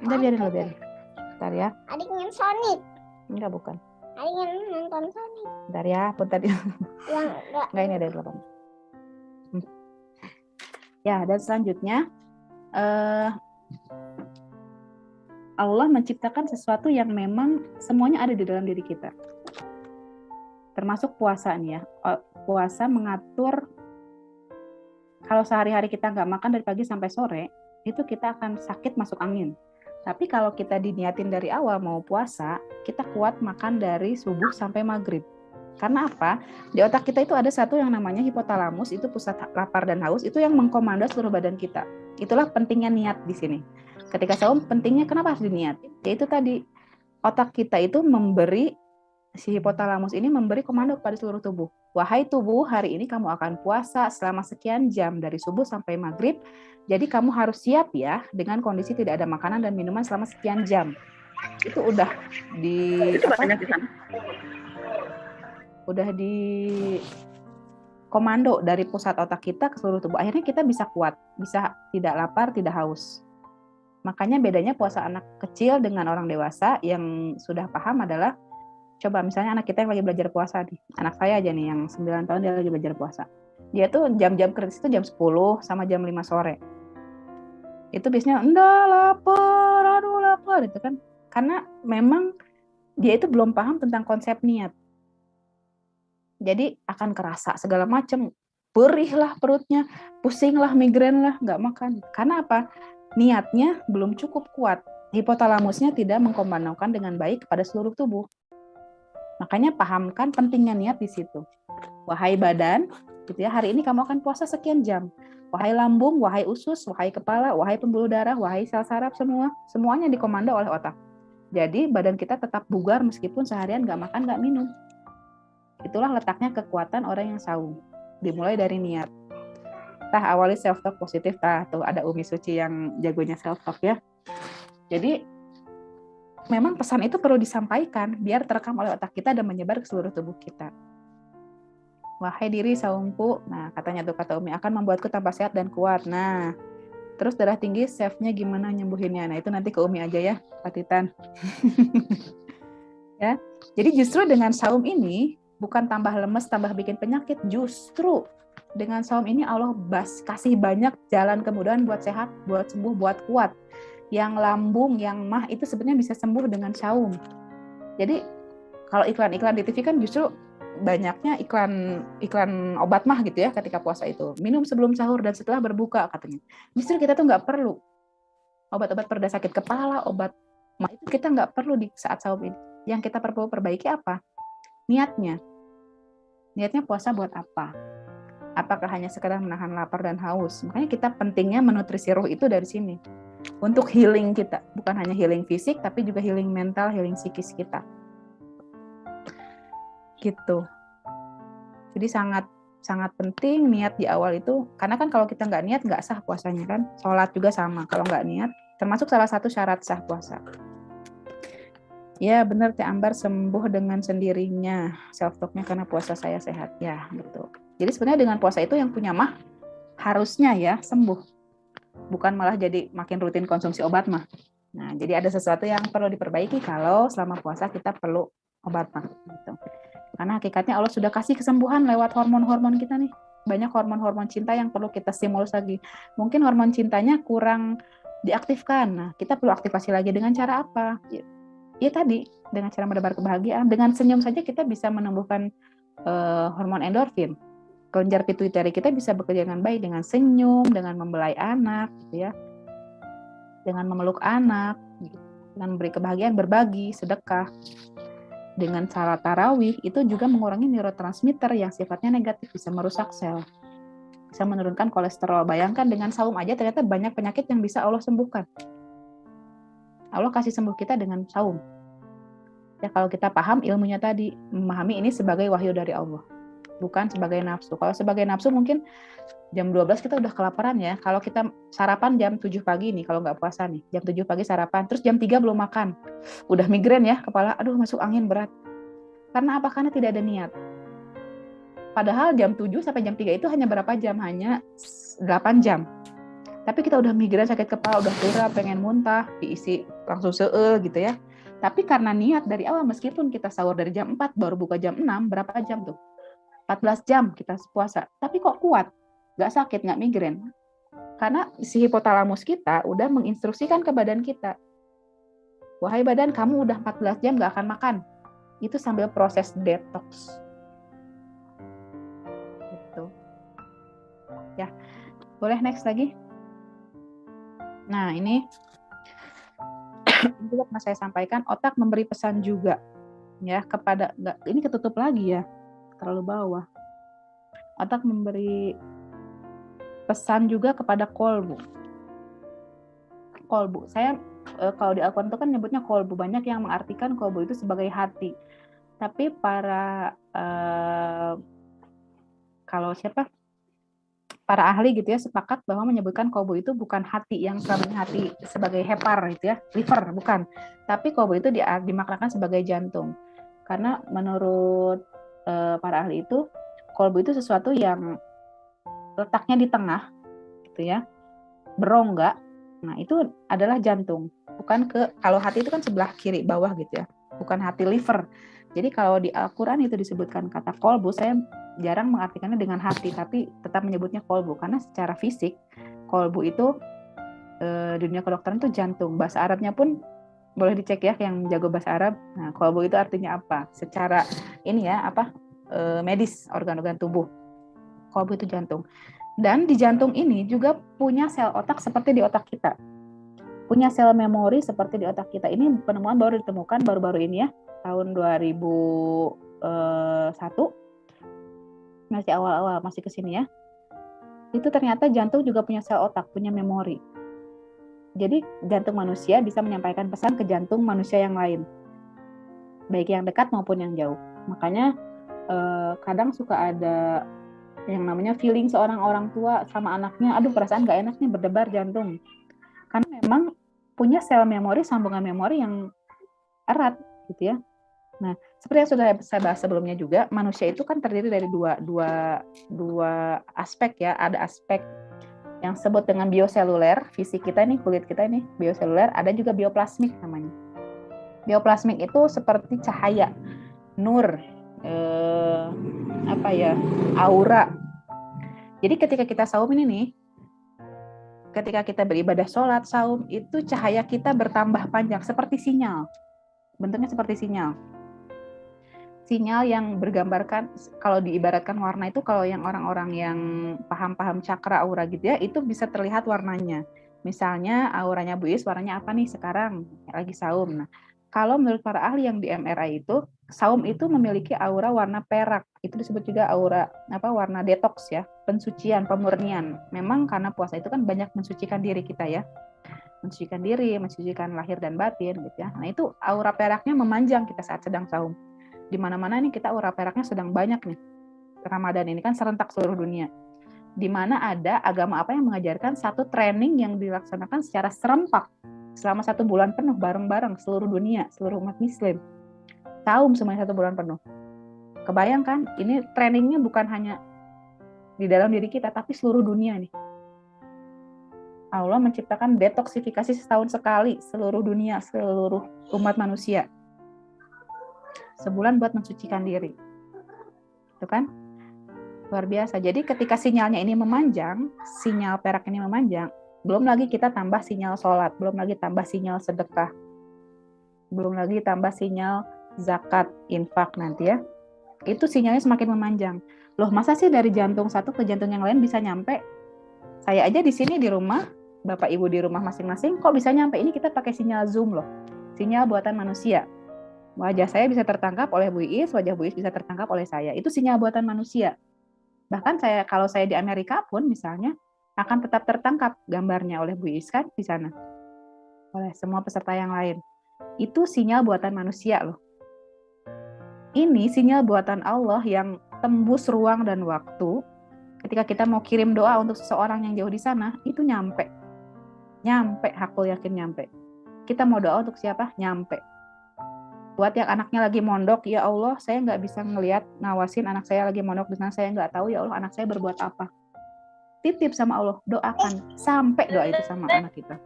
Speaker 4: Udah biarin. Bentar ya.
Speaker 5: Adik yang Sonic.
Speaker 4: Enggak, bukan.
Speaker 5: Adik yang nonton Sonic.
Speaker 4: Bentar ya, bentar.
Speaker 5: Yang
Speaker 4: Enggak, ini ada telepon. Ya, dan selanjutnya Allah menciptakan sesuatu yang memang semuanya ada di dalam diri kita. Termasuk puasa nih ya. Puasa mengatur, kalau sehari-hari kita nggak makan dari pagi sampai sore, itu kita akan sakit masuk angin. Tapi kalau kita diniatin dari awal mau puasa, kita kuat makan dari subuh sampai maghrib. Karena apa? Di otak kita itu ada satu yang namanya hipotalamus, itu pusat lapar dan haus, itu yang mengkomando seluruh badan kita. Itulah pentingnya niat di sini. Ketika saum, pentingnya kenapa harus diniat? Yaitu tadi, otak kita itu memberi, si hipotalamus ini memberi komando kepada seluruh tubuh. Wahai tubuh, hari ini kamu akan puasa selama sekian jam dari subuh sampai maghrib. Jadi kamu harus siap ya dengan kondisi tidak ada makanan dan minuman selama sekian jam. Itu udah udah di komando dari pusat otak kita ke seluruh tubuh. Akhirnya kita bisa kuat, bisa tidak lapar, tidak haus. Makanya bedanya puasa anak kecil dengan orang dewasa yang sudah paham adalah, coba misalnya anak kita yang lagi belajar puasa nih, anak saya aja nih yang 9 tahun dia lagi belajar puasa. Dia tuh jam-jam kritis itu jam 10 sama jam 5 sore. Itu biasanya, enggak lapar, aduh lapar, gitu kan. Karena memang dia itu belum paham tentang konsep niat. Jadi akan kerasa segala macam, perih lah perutnya, pusing lah, migrain lah, nggak makan. Karena apa? Niatnya belum cukup kuat. Hipotalamusnya tidak mengkomandaukan dengan baik kepada seluruh tubuh. Makanya pahamkan pentingnya niat di situ. Wahai badan, gitu ya, hari ini kamu akan puasa sekian jam. Wahai lambung, wahai usus, wahai kepala, wahai pembuluh darah, wahai sel saraf, semuanya dikomando oleh otak. Jadi badan kita tetap bugar meskipun seharian nggak makan, nggak minum. Itulah letaknya kekuatan orang yang saum. Dimulai dari niat. Awali self-talk positif. Tuh ada Umi Suci yang jagonya self-talk ya. Jadi memang pesan itu perlu disampaikan biar terekam oleh otak kita dan menyebar ke seluruh tubuh kita. Wahai diri saumku, nah katanya tuh kata Umi, akan membuatku tambah sehat dan kuat. Nah, terus darah tinggi, save-nya gimana nyembuhinnya? Nah itu nanti ke Umi aja ya, Pak Titan. Ya, jadi justru dengan saum ini bukan tambah lemes, tambah bikin penyakit. Justru dengan saum ini Allah kasih banyak jalan kemudahan buat sehat, buat sembuh, buat kuat. Yang lambung, yang mah itu sebenarnya bisa sembuh dengan saum. Jadi kalau iklan-iklan di TV kan justru banyaknya iklan obat mah gitu ya ketika puasa itu. Minum sebelum sahur dan setelah berbuka katanya. Justru kita tuh nggak perlu obat-obat pereda sakit kepala, obat mah itu kita nggak perlu di saat saum ini. Yang kita perlu perbaiki apa? Niatnya. Niatnya puasa buat apa? Apakah hanya sekedar menahan lapar dan haus? Makanya kita pentingnya menutrisi ruh itu dari sini. Untuk healing kita. Bukan hanya healing fisik, tapi juga healing mental, healing psikis kita. Gitu. Jadi sangat penting niat di awal itu. Karena kan kalau kita nggak niat, nggak sah puasanya kan. Sholat juga sama. Kalau nggak niat, termasuk salah satu syarat sah puasa. Ya benar Teh Ambar, sembuh dengan sendirinya self-talk-nya karena puasa saya sehat. Ya betul. Jadi sebenarnya dengan puasa itu yang punya mah harusnya ya sembuh. Bukan malah jadi makin rutin konsumsi obat mah. Nah jadi ada sesuatu yang perlu diperbaiki kalau selama puasa kita perlu obat mah. Gitu. Karena hakikatnya Allah sudah kasih kesembuhan lewat hormon-hormon kita nih. Banyak hormon-hormon cinta yang perlu kita stimulus lagi. Mungkin hormon cintanya kurang diaktifkan. Nah kita perlu aktifasi lagi dengan cara apa? Ya tadi, dengan cara menebar kebahagiaan, dengan senyum saja kita bisa menumbuhkan hormon endorfin. Kelenjar pituitari kita bisa bekerja dengan baik dengan senyum, dengan membelai anak, gitu ya, dengan memeluk anak, dengan memberi kebahagiaan, berbagi, sedekah. Dengan salat tarawih itu juga mengurangi neurotransmitter yang sifatnya negatif, bisa merusak sel, bisa menurunkan kolesterol. Bayangkan dengan saum aja ternyata banyak penyakit yang bisa Allah sembuhkan. Allah kasih sembuh kita dengan saum. Ya kalau kita paham ilmunya tadi, memahami ini sebagai wahyu dari Allah, bukan sebagai nafsu. Kalau sebagai nafsu mungkin jam 12 kita udah kelaparan ya. Kalau kita sarapan jam 7 pagi nih, kalau nggak puasa nih, jam 7 pagi sarapan, terus jam 3 belum makan. Udah migrain ya, kepala, aduh masuk angin berat. Karena apa? Karena tidak ada niat. Padahal jam 7 sampai jam 3 itu hanya berapa jam? Hanya 8 jam. Tapi kita udah migrain, sakit kepala, udah kira, pengen muntah, diisi langsung gitu ya. Tapi karena niat dari awal, meskipun kita sahur dari jam 4, baru buka jam 6, berapa jam tuh? 14 jam kita puasa. Tapi kok kuat? Nggak sakit, nggak migrain. Karena si hipotalamus kita udah menginstruksikan ke badan kita. Wahai badan, kamu udah 14 jam nggak akan makan. Itu sambil proses detox. Gitu. Ya, boleh next lagi? Nah, ini juga pernah saya sampaikan, otak memberi pesan juga ya kepada, ini ketutup lagi ya, terlalu bawah. Otak memberi pesan juga kepada kolbu. Saya kalau di Al-Quran itu kan nyebutnya kolbu, banyak yang mengartikan kolbu itu sebagai hati. Tapi para para ahli gitu ya sepakat bahwa menyebutkan kolbu itu bukan hati yang selama hati sebagai hepar gitu ya, liver, bukan. Tapi kolbu itu dimaknakan sebagai jantung. Karena menurut para ahli itu, kolbu itu sesuatu yang letaknya di tengah gitu ya, berongga, Nah, itu adalah jantung. Bukan kalau hati itu kan sebelah kiri bawah gitu ya. Bukan hati, liver. Jadi kalau di Al-Quran itu disebutkan kata kolbu, saya jarang mengartikannya dengan hati, tapi tetap menyebutnya kolbu. Karena secara fisik, kolbu itu di dunia kedokteran itu jantung. Bahasa Arabnya pun boleh dicek ya yang jago bahasa Arab. Nah, kolbu itu artinya apa? Secara ini ya, medis, organ-organ tubuh. Kolbu itu jantung. Dan di jantung ini juga punya sel otak seperti di otak kita. Punya sel memori seperti di otak kita. Ini penemuan baru ditemukan baru-baru ini ya, tahun 2001. Masih awal-awal, masih kesini ya. Itu ternyata jantung juga punya sel otak, punya memori. Jadi jantung manusia bisa menyampaikan pesan ke jantung manusia yang lain. Baik yang dekat maupun yang jauh. Makanya kadang suka ada yang namanya feeling seorang orang tua sama anaknya, aduh perasaan gak enak nih, berdebar jantung. Karena memang punya sel memori, sambungan memori yang erat gitu ya. Nah, seperti yang sudah saya bahas sebelumnya juga, manusia itu kan terdiri dari dua aspek ya. Ada aspek yang disebut dengan bioseluler, fisik kita nih, kulit kita ini bioseluler, ada juga bioplasmik namanya. Bioplasmik itu seperti cahaya, nur, aura. Jadi ketika kita saum ini nih, ketika kita beribadah sholat, saum, itu cahaya kita bertambah panjang, seperti sinyal. Bentuknya seperti sinyal. Sinyal yang bergambarkan, kalau diibaratkan warna itu, kalau yang orang-orang yang paham-paham cakra aura gitu ya, itu bisa terlihat warnanya. Misalnya auranya Bu Is warnanya apa nih sekarang, lagi saum. Nah, kalau menurut para ahli yang di MRI itu, saum itu memiliki aura warna perak. Itu disebut juga aura warna detox ya, pensucian, pemurnian. Memang karena puasa itu kan banyak mensucikan diri kita ya. Mensucikan diri, mensucikan lahir dan batin gitu ya. Nah, itu aura peraknya memanjang kita saat sedang saum. Di mana-mana nih kita aura peraknya sedang banyak nih. Ramadan ini kan serentak seluruh dunia. Di mana ada agama apa yang mengajarkan satu training yang dilaksanakan secara serempak selama 1 bulan penuh bareng-bareng seluruh dunia, seluruh umat muslim. Saum semuanya 1 bulan penuh. Kebayang kan? Ini trainingnya bukan hanya di dalam diri kita, tapi seluruh dunia nih. Allah menciptakan detoksifikasi setahun sekali seluruh dunia, seluruh umat manusia. Sebulan buat mensucikan diri. Itu kan? Luar biasa. Jadi ketika sinyalnya ini memanjang, sinyal perak ini memanjang, belum lagi kita tambah sinyal sholat, belum lagi tambah sinyal sedekah, belum lagi tambah sinyal zakat, infak nanti ya. Itu sinyalnya semakin memanjang. Loh, masa sih dari jantung satu ke jantung yang lain bisa nyampe? Saya aja di sini di rumah, Bapak Ibu di rumah masing-masing, kok bisa nyampe? Ini kita pakai sinyal Zoom loh. Sinyal buatan manusia. Wajah saya bisa tertangkap oleh Bu Is, wajah Bu Is bisa tertangkap oleh saya. Itu sinyal buatan manusia. Bahkan kalau saya di Amerika pun misalnya, akan tetap tertangkap gambarnya oleh Bu Is kan di sana. Oleh semua peserta yang lain. Itu sinyal buatan manusia loh. Ini sinyal buatan Allah yang tembus ruang dan waktu. Ketika kita mau kirim doa untuk seseorang yang jauh di sana, itu nyampe. Nyampe, aku yakin nyampe. Kita mau doa untuk siapa? Nyampe. Buat yang anaknya lagi mondok, ya Allah, saya nggak bisa ngawasin anak saya lagi mondok di sana, saya nggak tahu, ya Allah, anak saya berbuat apa. Titip sama Allah, doakan. Sampai doa itu sama anak kita.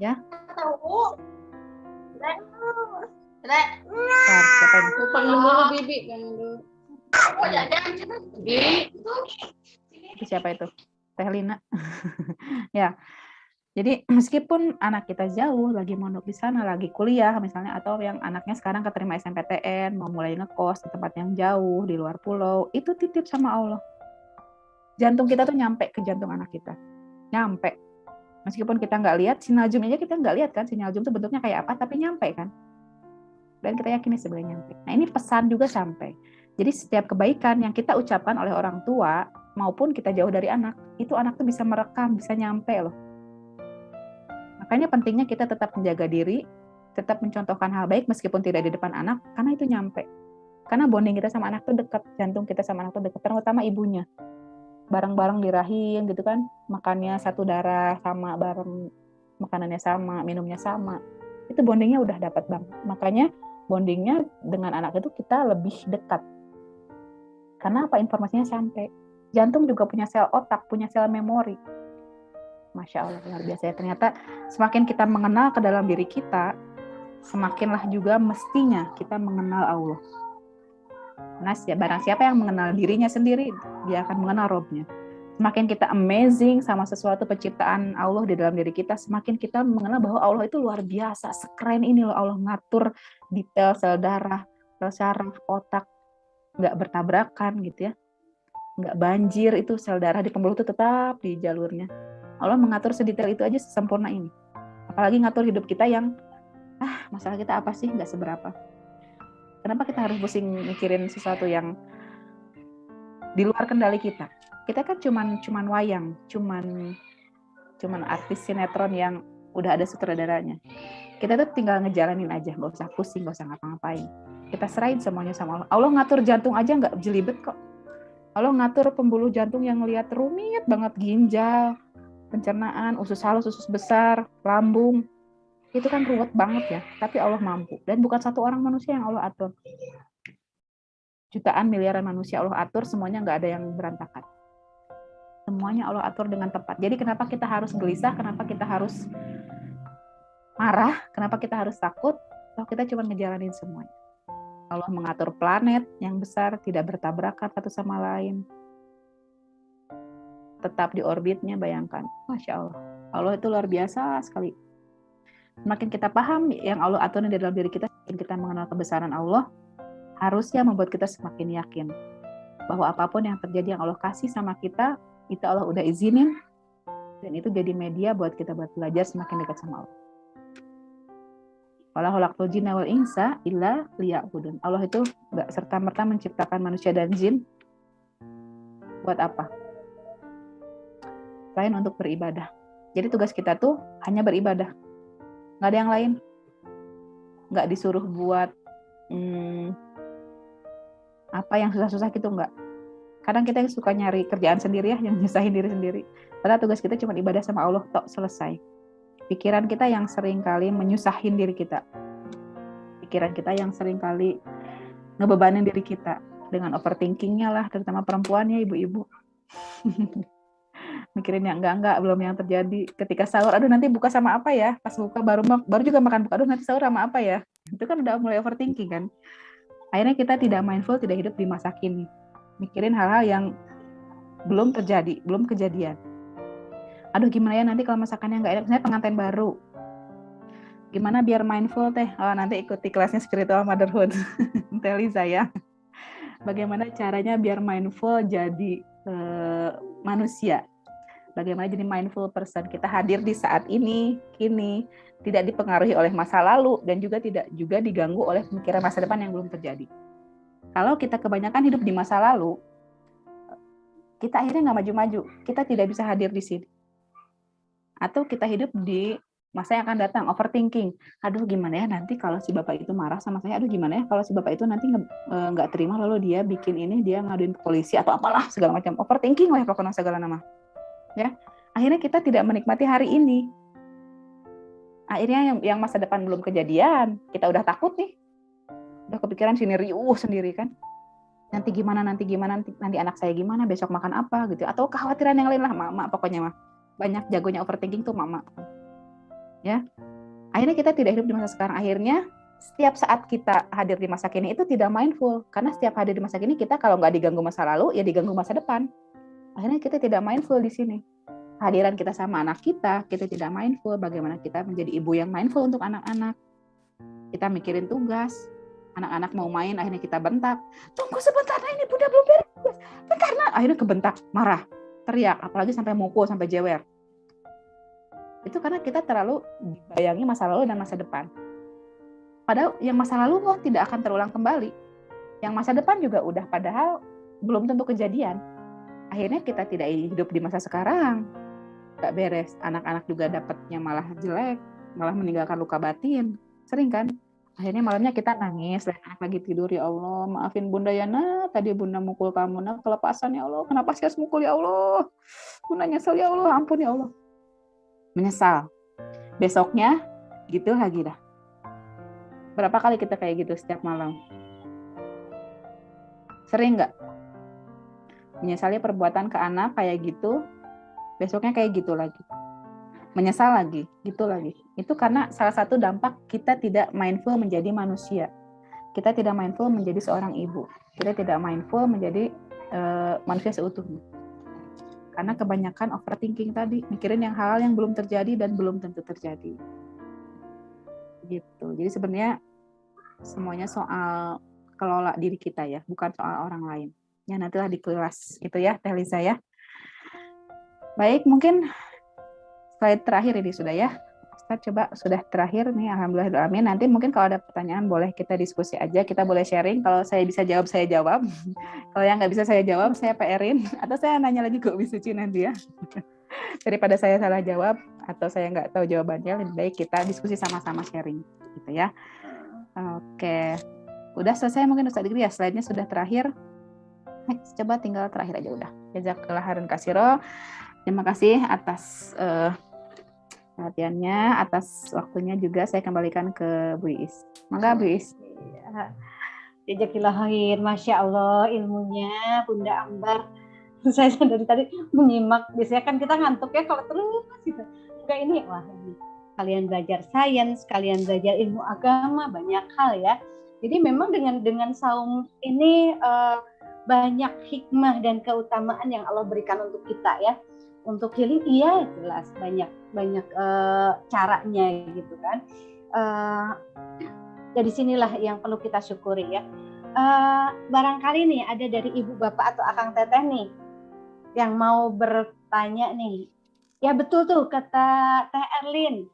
Speaker 4: Ya. Siapa ini?
Speaker 6: Panggil dulu Bibi.
Speaker 4: Itu siapa itu? Teh Lina. Ya. Jadi meskipun anak kita jauh, lagi mondok di sana, lagi kuliah misalnya, atau yang anaknya sekarang keterima SNMPTN, mau mulai ngekos di tempat yang jauh, di luar pulau, itu titip sama Allah. Jantung kita tuh nyampe ke jantung anak kita. Nyampe. Meskipun kita nggak lihat, sinyal zoom aja kita nggak lihat kan, sinyal zoom tuh bentuknya kayak apa, tapi nyampe kan. Dan kita yakin sebenarnya nyampe. Nah ini pesan juga sampai. Jadi setiap kebaikan yang kita ucapkan oleh orang tua, maupun kita jauh dari anak, itu anak tuh bisa merekam, bisa nyampe loh. Makanya pentingnya kita tetap menjaga diri, tetap mencontohkan hal baik meskipun tidak di depan anak, karena itu nyampe. Karena bonding kita sama anak itu dekat, jantung kita sama anak itu dekat, terutama ibunya. Bareng-bareng di rahim gitu kan, makannya satu darah sama, bareng makanannya sama, minumnya sama. Itu bondingnya udah dapat banget. Makanya bondingnya dengan anak itu kita lebih dekat. Karena apa? Informasinya sampai. Jantung juga punya sel otak, punya sel memori. Masya Allah, luar biasa ya. Ternyata semakin kita mengenal ke dalam diri kita, semakinlah juga mestinya kita mengenal Allah. Nah, barang siapa yang mengenal dirinya sendiri, dia akan mengenal Robnya. Semakin kita amazing sama sesuatu penciptaan Allah di dalam diri kita, semakin kita mengenal bahwa Allah itu luar biasa, sekeren ini loh Allah ngatur detail sel darah, sel saraf, otak, nggak bertabrakan gitu ya, nggak banjir, itu sel darah di pembuluh itu tetap di jalurnya. Allah mengatur sedetail itu aja sesempurna ini. Apalagi ngatur hidup kita yang, masalah kita apa sih, nggak seberapa. Kenapa kita harus pusing mikirin sesuatu yang di luar kendali kita? Kita kan cuman wayang, cuman artis sinetron yang udah ada sutradaranya. Kita tuh tinggal ngejalanin aja, nggak usah pusing, nggak usah ngapa-ngapain. Kita serahin semuanya sama Allah. Allah ngatur jantung aja nggak jelibet kok. Allah ngatur pembuluh jantung yang lihat rumit banget, ginjal, pencernaan, usus halus, usus besar, lambung. Itu kan ruwet banget ya, tapi Allah mampu. Dan bukan satu orang manusia yang Allah atur. Jutaan miliaran manusia Allah atur, semuanya nggak ada yang berantakan. Semuanya Allah atur dengan tepat. Jadi kenapa kita harus gelisah, kenapa kita harus marah, kenapa kita harus takut, kalau kita cuma ngejalanin semuanya. Allah mengatur planet yang besar, tidak bertabrakan satu sama lain. Tetap di orbitnya, bayangkan. Masya Allah. Allah itu luar biasa sekali. Semakin kita paham yang Allah atur di dalam diri kita, semakin kita mengenal kebesaran Allah, harusnya membuat kita semakin yakin bahwa apapun yang terjadi yang Allah kasih sama kita, itu Allah udah izinin, dan itu jadi media buat kita buat belajar semakin dekat sama Allah. Wala khalaqtul jinna wal insa illa liya'budun. Allah itu nggak serta-merta menciptakan manusia dan jin buat apa? Selain untuk beribadah. Jadi tugas kita tuh hanya beribadah, nggak ada yang lain. Nggak disuruh buat apa yang susah-susah gitu, nggak. Kadang kita suka nyari kerjaan sendiri ya, yang nyusahin diri sendiri. Padahal tugas kita cuma ibadah sama Allah, tok, selesai. Pikiran kita yang sering kali menyusahin diri kita. Pikiran kita yang sering kali ngebebanin diri kita. Dengan overthinkingnya lah, terutama perempuan ya, ibu-ibu. Mikirin yang enggak, belum yang terjadi. Ketika sahur, aduh nanti buka sama apa ya? Pas buka baru juga makan buka, aduh nanti sahur sama apa ya? Itu kan udah mulai overthinking kan. Akhirnya kita tidak mindful, tidak hidup di masa kini. Mikirin hal-hal yang belum terjadi, belum kejadian. Aduh gimana ya nanti kalau masakannya nggak enak, misalnya pengantin baru. Gimana biar mindful teh? Oh, nanti ikuti kelasnya Spiritual Motherhood. Teh Liza ya. Bagaimana caranya biar mindful jadi manusia. Bagaimana jadi mindful person. Kita hadir di saat ini, kini, tidak dipengaruhi oleh masa lalu, dan juga tidak juga diganggu oleh pemikiran masa depan yang belum terjadi. Kalau kita kebanyakan hidup di masa lalu, kita akhirnya nggak maju-maju. Kita tidak bisa hadir di sini. Atau kita hidup di masa yang akan datang, overthinking. Aduh gimana ya nanti kalau si bapak itu marah sama saya. Aduh gimana ya kalau si bapak itu nanti nggak terima, lalu dia bikin ini, dia ngaduin ke polisi atau apalah segala macam. Overthinking lah pokoknya segala nama. Ya, akhirnya kita tidak menikmati hari ini. Akhirnya yang masa depan belum kejadian, kita udah takut nih. Udah kepikiran sini riuh sendiri kan. Nanti gimana, nanti anak saya gimana, besok makan apa gitu. Atau kekhawatiran yang lain lah, mama pokoknya mah. Banyak jagonya overthinking tuh mama. Ya. Akhirnya kita tidak hidup di masa sekarang. Akhirnya setiap saat kita hadir di masa kini itu tidak mindful. Karena setiap hadir di masa kini kita kalau nggak diganggu masa lalu, ya diganggu masa depan. Akhirnya kita tidak mindful di sini. Hadiran kita sama anak kita tidak mindful. Bagaimana kita menjadi ibu yang mindful untuk anak-anak. Kita mikirin tugas. Anak-anak mau main, akhirnya kita bentak. Tunggu sebentar, nah ini bunda belum beres. Bentar, nah. Akhirnya kebentak, marah, teriak, apalagi sampai mukul, sampai jewer. Itu karena kita terlalu bayangi masa lalu dan masa depan. Padahal yang masa lalu tidak akan terulang kembali. Yang masa depan juga udah padahal belum tentu kejadian. Akhirnya kita tidak hidup di masa sekarang. Gak beres. Anak-anak juga dapatnya malah jelek, malah meninggalkan luka batin. Sering kan? Akhirnya malamnya kita nangis, anak lagi tidur, ya Allah, maafin bunda ya nak, tadi bunda mukul kamu, nak kelepasan ya Allah, kenapa sih harus mukul ya Allah, bunda nyesel ya Allah, ampun ya Allah. Menyesal. Besoknya gitu lagi dah. Berapa kali kita kayak gitu setiap malam? Sering nggak? Menyesali perbuatan ke anak kayak gitu, besoknya kayak gitu lagi. menyesal lagi, gitu lagi. Itu karena salah satu dampak kita tidak mindful menjadi manusia. Kita tidak mindful menjadi seorang ibu. Kita tidak mindful menjadi manusia seutuhnya. Karena kebanyakan overthinking tadi, mikirin yang hal yang belum terjadi dan belum tentu terjadi. Gitu. Jadi sebenarnya semuanya soal kelola diri kita ya, bukan soal orang lain. Ya nantilah di kelas gitu ya, Teh Lisa ya. Baik, mungkin slide terakhir ini sudah ya. Ustaz coba sudah terakhir nih, alhamdulillah amin. Nanti mungkin kalau ada pertanyaan boleh kita diskusi aja, kita boleh sharing. Kalau saya bisa jawab, saya jawab. Kalau yang nggak bisa saya jawab, saya PR-in. Atau saya nanya lagi ke Umi Suci nanti ya. Daripada saya salah jawab, atau saya nggak tahu jawabannya, lebih baik kita diskusi sama-sama sharing. Gitu ya. Oke. Udah selesai mungkin Ustaz Dikri ya, slide-nya sudah terakhir. Coba tinggal terakhir aja udah. Jazakallah khairan katsira. Terima kasih atas perhatiannya, atas waktunya juga saya kembalikan ke Bu Iis. Mangga Bu Iis.
Speaker 2: Jazakallah khair, Masya Allah ilmunya Bunda Ambar. Saya dari tadi menyimak, biasanya kan kita ngantuk ya kalau terus gitu. Enggak ini, wah ini kalian belajar sains, kalian belajar ilmu agama, banyak hal ya. Jadi memang dengan saum ini banyak hikmah dan keutamaan yang Allah berikan untuk kita ya. Untuk healing iya jelas banyak caranya gitu kan. Jadi sinilah yang perlu kita syukuri ya. Barangkali nih ada dari ibu bapak atau akang teteh nih yang mau bertanya nih. Ya betul tuh kata Teh Erlin.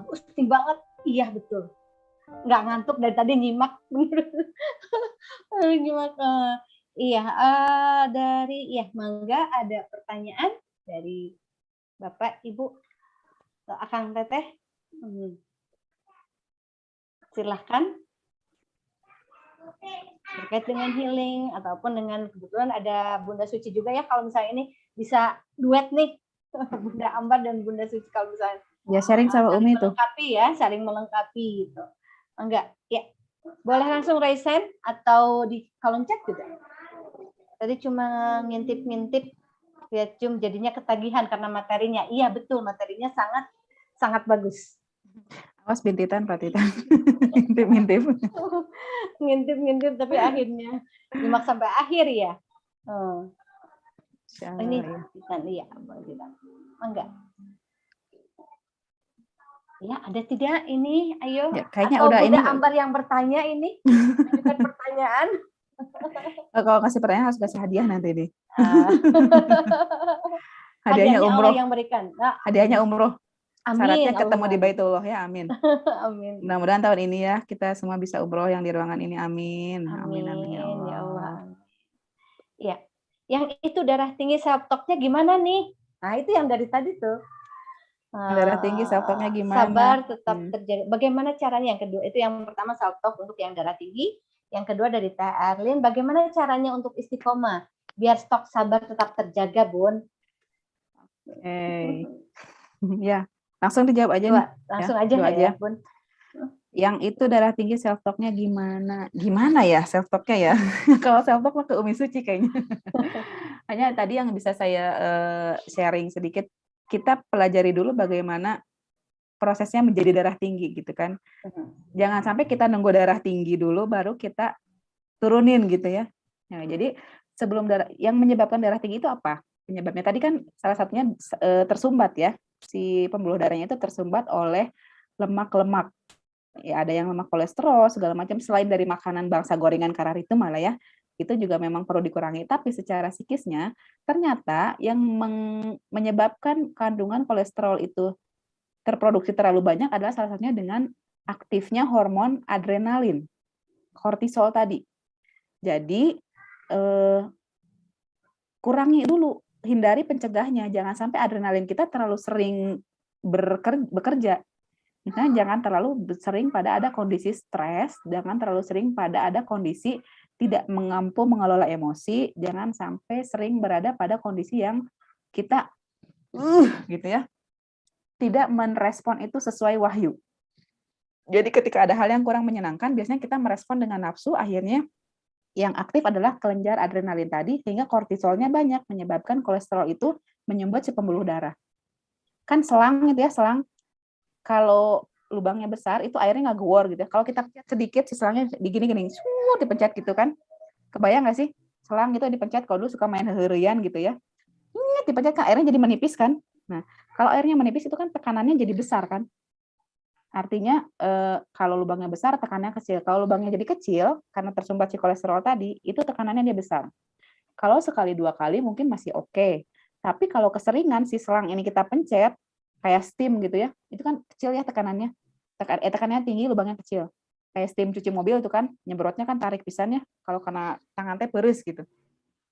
Speaker 2: Pusing banget. Iya betul. Nggak ngantuk dari tadi nyimak. Nyimak. Iya dari ya mangga ada pertanyaan dari Bapak, Ibu, atau Akang Teteh. Silahkan. Terkait dengan healing ataupun dengan kebetulan ada Bunda Suci juga ya, kalau misalnya ini bisa duet nih Bunda Ambar dan Bunda Suci kalau misalnya
Speaker 4: Ya sharing sama Umi tuh.
Speaker 2: Melengkapi ya, saling melengkapi gitu. Enggak, ya. Boleh langsung raise hand atau di kolom chat juga. Tadi cuma ngintip-ngintip ya, jadinya ketagihan karena materinya. Iya betul, materinya sangat bagus.
Speaker 4: Awas bintitan Pak Titan. Ngintip-ngintip.
Speaker 2: Ngintip-ngintip tapi akhirnya nyimak sampai akhir ya. Ini bintitan iya, enggak. Ya, ada tidak ini? Ayo.
Speaker 4: Ya, kayaknya
Speaker 2: atau
Speaker 4: udah
Speaker 2: Bunda
Speaker 4: ini.
Speaker 2: Ambar yang bertanya ini. Bukan pertanyaan.
Speaker 4: Kalau kasih pertanyaan harus kasih hadiah nanti nih.
Speaker 2: Hadiahnya
Speaker 4: umroh.
Speaker 2: Allah yang berikan. Nah,
Speaker 4: hadiahnya umroh.
Speaker 2: Amin.
Speaker 4: Syaratnya ketemu
Speaker 2: Allah.
Speaker 4: di Baitullah ya, amin.
Speaker 2: Amin.
Speaker 4: Mudah-mudahan tahun ini ya kita semua bisa umroh yang di ruangan ini, amin.
Speaker 2: Amin,
Speaker 4: Amin ya Allah.
Speaker 2: Ya Allah. Ya. Yang itu darah tinggi self-talk-nya gimana nih? Nah, itu yang dari tadi tuh.
Speaker 4: Darah tinggi self-talk-nya gimana?
Speaker 2: Sabar tetap terjaga. Bagaimana caranya? Yang kedua itu yang pertama self-talk untuk yang darah tinggi. Yang kedua dari Teh Erlin, bagaimana caranya untuk istiqomah biar stok sabar tetap terjaga, Bun?
Speaker 4: Ya, langsung dijawab aja nih.
Speaker 2: Langsung ya, Bun.
Speaker 4: Yang itu darah tinggi self-talk-nya gimana? Gimana ya self-talk-nya ya? Kalau self-talk ke Umi Suci kayaknya. Hanya tadi yang bisa saya sharing sedikit, kita pelajari dulu bagaimana prosesnya menjadi darah tinggi gitu kan. Jangan sampai kita nunggu darah tinggi dulu baru kita turunin gitu ya. Nah, jadi sebelum yang menyebabkan darah tinggi itu apa? Penyebabnya tadi kan salah satunya tersumbat ya. Si pembuluh darahnya itu tersumbat oleh lemak-lemak. Ya ada yang lemak kolesterol segala macam selain dari makanan bangsa gorengan karar itu malah ya. Itu juga memang perlu dikurangi. Tapi secara psikisnya ternyata yang menyebabkan kandungan kolesterol itu terproduksi terlalu banyak adalah salah satunya dengan aktifnya hormon adrenalin, kortisol tadi. Jadi kurangi dulu, hindari pencegahnya. Jangan sampai adrenalin kita terlalu sering bekerja. Misalnya jangan terlalu sering pada ada kondisi stres, jangan terlalu sering pada ada kondisi tidak mampu mengelola emosi, jangan sampai sering berada pada kondisi yang kita gitu ya. Tidak merespon itu sesuai wahyu. Jadi ketika ada hal yang kurang menyenangkan, biasanya kita merespon dengan nafsu, akhirnya yang aktif adalah kelenjar adrenalin tadi, sehingga kortisolnya banyak, menyebabkan kolesterol itu menyumbat si pembuluh darah. Kan selang gitu ya, selang kalau lubangnya besar itu airnya nggak gor gitu ya. Kalau kita pencet sedikit si selangnya digini-gini, dipencet gitu kan. Kebayang nggak sih? Selang itu dipencet, kalau dulu suka main herian gitu ya. Dipencet kan airnya jadi menipis kan. Nah, kalau airnya menipis itu kan tekanannya jadi besar kan. Artinya kalau lubangnya besar tekanannya kecil. Kalau lubangnya jadi kecil karena tersumbat si kolesterol tadi, itu tekanannya dia besar. Kalau sekali 2 kali mungkin masih oke. Tapi kalau keseringan si selang ini kita pencet kayak steam gitu ya, itu kan kecil ya tekanannya. Tekanannya tinggi, lubangnya kecil. Kayak steam cuci mobil itu kan, nyemprotnya kan tarik pisannya. Kalau kena tangan teh peres gitu.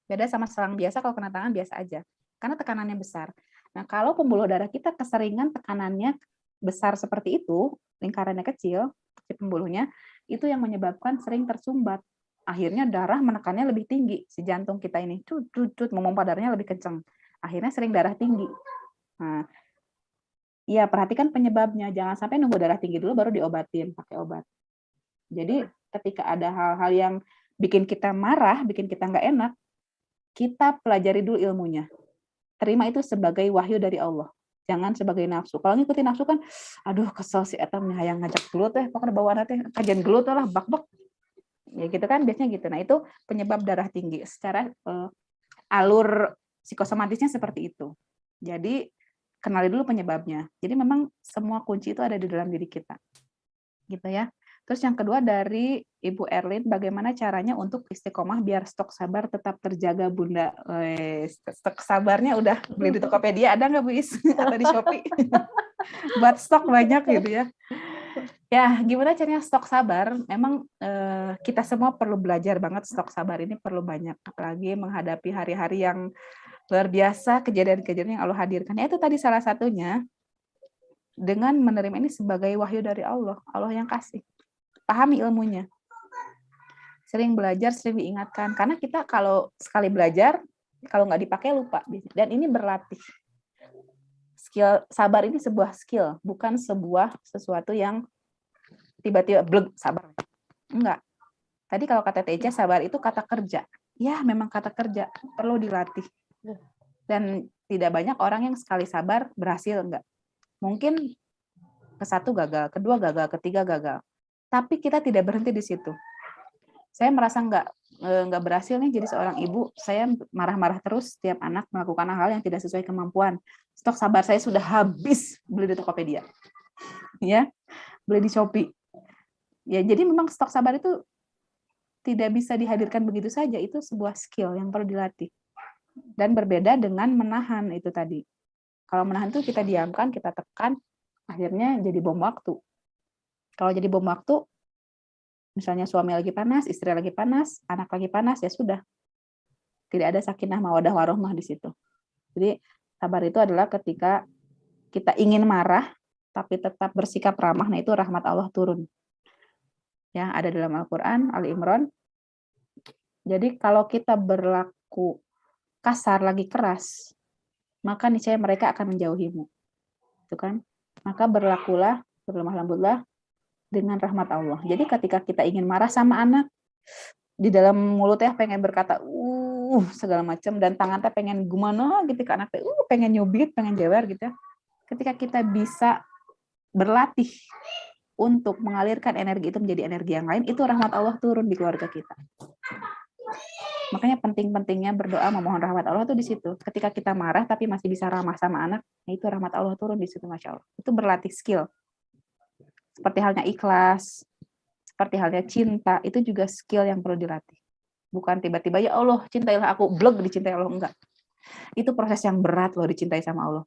Speaker 4: Beda sama selang biasa, kalau kena tangan biasa aja. Karena tekanannya besar. Nah, kalau pembuluh darah kita keseringan tekanannya besar seperti itu, lingkarannya kecil, si pembuluhnya, itu yang menyebabkan sering tersumbat. Akhirnya darah menekannya lebih tinggi. Si jantung kita ini, memompa darahnya lebih kencang. Akhirnya sering darah tinggi. Nah, iya, perhatikan penyebabnya. Jangan sampai nunggu darah tinggi dulu baru diobatin pakai obat. Jadi ketika ada hal-hal yang bikin kita marah, bikin kita nggak enak, kita pelajari dulu ilmunya. Terima itu sebagai wahyu dari Allah. Jangan sebagai nafsu. Kalau ngikutin nafsu kan, aduh kesel si eta hayang ngajak gelut teh, pokoknya bawa teh kajian gelut lah, bak-bak. Ya gitu kan, biasanya gitu. Nah, itu penyebab darah tinggi. Secara alur psikosomatisnya seperti itu. Jadi kenali dulu penyebabnya. Jadi memang semua kunci itu ada di dalam diri kita. Gitu ya. Terus yang kedua dari Ibu Erlin, bagaimana caranya untuk istiqomah biar stok sabar tetap terjaga, Bunda? Stok sabarnya udah beli di Tokopedia, ada nggak Bu Is? Atau di Shopee? Buat stok banyak gitu ya. Ya, gimana caranya stok sabar? Memang kita semua perlu belajar banget, stok sabar ini perlu banyak. Apalagi menghadapi hari-hari yang luar biasa, kejadian-kejadian yang Allah hadirkan. Ya, itu tadi salah satunya, dengan menerima ini sebagai wahyu dari Allah. Allah yang kasih. Pahami ilmunya. Sering belajar, sering diingatkan. Karena kita kalau sekali belajar, kalau nggak dipakai lupa. Dan ini berlatih. Skill sabar ini sebuah skill, bukan sebuah sesuatu yang tiba-tiba bleg sabar. Enggak. Tadi kalau kata Teja, sabar itu kata kerja. Ya, memang kata kerja. Perlu dilatih. Dan tidak banyak orang yang sekali sabar berhasil, enggak. Mungkin ke-1 gagal, kedua gagal, ketiga gagal. Tapi kita tidak berhenti di situ. Saya merasa nggak berhasil nih jadi seorang ibu. Saya marah-marah terus setiap anak melakukan hal yang tidak sesuai kemampuan. Stok sabar saya sudah habis, beli di Tokopedia, ya, beli di Shopee. Ya, jadi memang stok sabar itu tidak bisa dihadirkan begitu saja. Itu sebuah skill yang perlu dilatih. Dan berbeda dengan menahan itu tadi. Kalau menahan itu kita diamkan, kita tekan, akhirnya jadi bom waktu. Kalau jadi bom waktu, misalnya suami lagi panas, istri lagi panas, anak lagi panas, ya sudah. Tidak ada sakinah mawaddah warohmah di situ. Jadi sabar itu adalah ketika kita ingin marah, tapi tetap bersikap ramah, nah itu rahmat Allah turun. Ya, ada dalam Al-Quran, Ali Imran. Jadi kalau kita berlaku kasar, lagi keras, maka niscaya mereka akan menjauhimu. Itu kan? Maka berlakulah, berlemah lembutlah dengan rahmat Allah. Jadi ketika kita ingin marah sama anak, di dalam mulutnya pengen berkata, segala macam, dan tangannya pengen gimana gitu ke anaknya, pengen nyubit, pengen jewer gitu ya. Ketika kita bisa berlatih untuk mengalirkan energi itu menjadi energi yang lain, itu rahmat Allah turun di keluarga kita. Makanya penting-pentingnya berdoa memohon rahmat Allah itu di situ. Ketika kita marah tapi masih bisa ramah sama anak, itu rahmat Allah turun di situ, Masya Allah. Itu berlatih skill. Seperti halnya ikhlas, seperti halnya cinta, itu juga skill yang perlu dilatih. Bukan tiba-tiba, ya Allah, cintailah aku, bleg dicintai Allah, enggak. Itu proses yang berat loh dicintai sama Allah.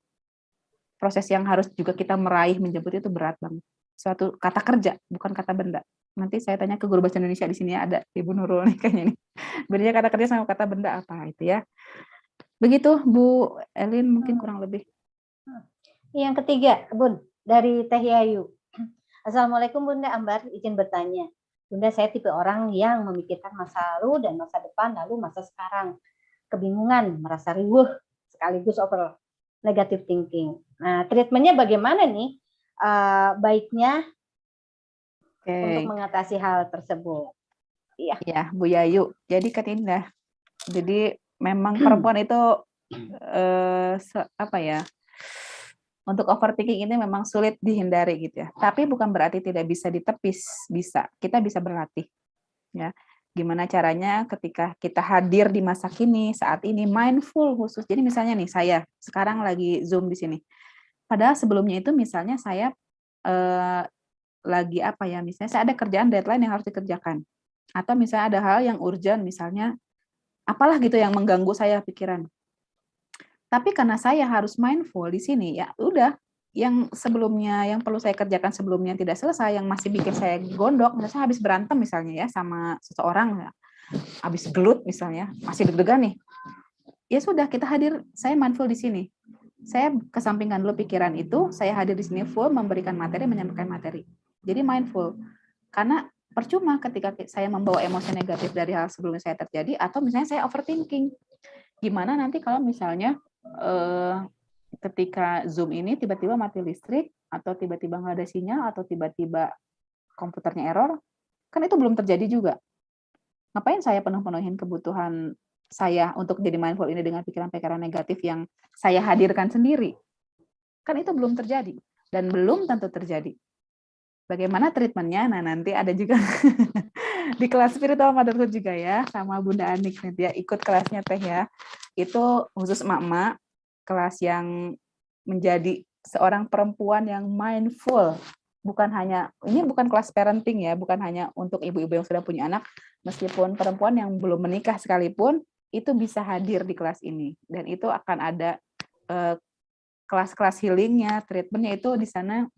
Speaker 4: Proses yang harus juga kita meraih, menjemput itu berat banget. Suatu kata kerja, bukan kata benda. Nanti saya tanya ke guru bahasa Indonesia di sini ada Ibu Nurul nih kayaknya nih. Bedanya kata kerja sama kata benda apa itu ya. Begitu Bu Elin mungkin kurang lebih.
Speaker 2: Yang ketiga, Bun, dari Teh Yayu. Assalamualaikum Bunda Ambar, izin bertanya. Bunda, saya tipe orang yang memikirkan masa lalu dan masa depan, lalu masa sekarang. Kebingungan, merasa riuh, sekaligus over negative thinking. Nah, treatmentnya bagaimana nih? Baiknya untuk mengatasi hal tersebut. Iya.
Speaker 4: Ya, Bu Yayu. Jadi kan indah. Jadi memang perempuan itu apa ya? Untuk overthinking ini memang sulit dihindari gitu ya. Tapi bukan berarti tidak bisa ditepis, bisa. Kita bisa berlatih. Ya. Gimana caranya ketika kita hadir di masa kini, saat ini mindful khusus. Jadi misalnya nih saya sekarang lagi Zoom di sini. Padahal sebelumnya itu misalnya saya lagi apa ya? Misalnya saya ada kerjaan deadline yang harus dikerjakan. Atau misalnya ada hal yang urgent, misalnya apalah gitu yang mengganggu saya pikiran. Tapi karena saya harus mindful di sini, ya udah, yang sebelumnya, yang perlu saya kerjakan sebelumnya tidak selesai, yang masih bikin saya gondok, misalnya saya habis berantem misalnya ya sama seseorang, ya, habis gelut misalnya, masih deg-degan nih. Ya sudah, kita hadir, saya mindful di sini. Saya kesampingkan dulu pikiran itu, saya hadir di sini full, memberikan materi, menyampaikan materi. Jadi mindful. Karena percuma ketika saya membawa emosi negatif dari hal sebelumnya saya terjadi, atau misalnya saya overthinking. Gimana nanti kalau misalnya ketika Zoom ini tiba-tiba mati listrik, atau tiba-tiba nggak ada sinyal, atau tiba-tiba komputernya error, kan itu belum terjadi juga. Ngapain saya penuh-penuhin kebutuhan saya untuk jadi mindful ini dengan pikiran-pikiran negatif yang saya hadirkan sendiri? Kan itu belum terjadi, dan belum tentu terjadi. Bagaimana treatmentnya? Nah, nanti ada juga di kelas spiritual motherhood juga ya, sama Bunda Anik nanti ya, ikut kelasnya Teh ya. Itu khusus emak-emak, kelas yang menjadi seorang perempuan yang mindful. Bukan hanya, ini bukan kelas parenting ya, bukan hanya untuk ibu-ibu yang sudah punya anak, meskipun perempuan yang belum menikah sekalipun, itu bisa hadir di kelas ini. Dan itu akan ada kelas-kelas healingnya, treatmentnya itu di sana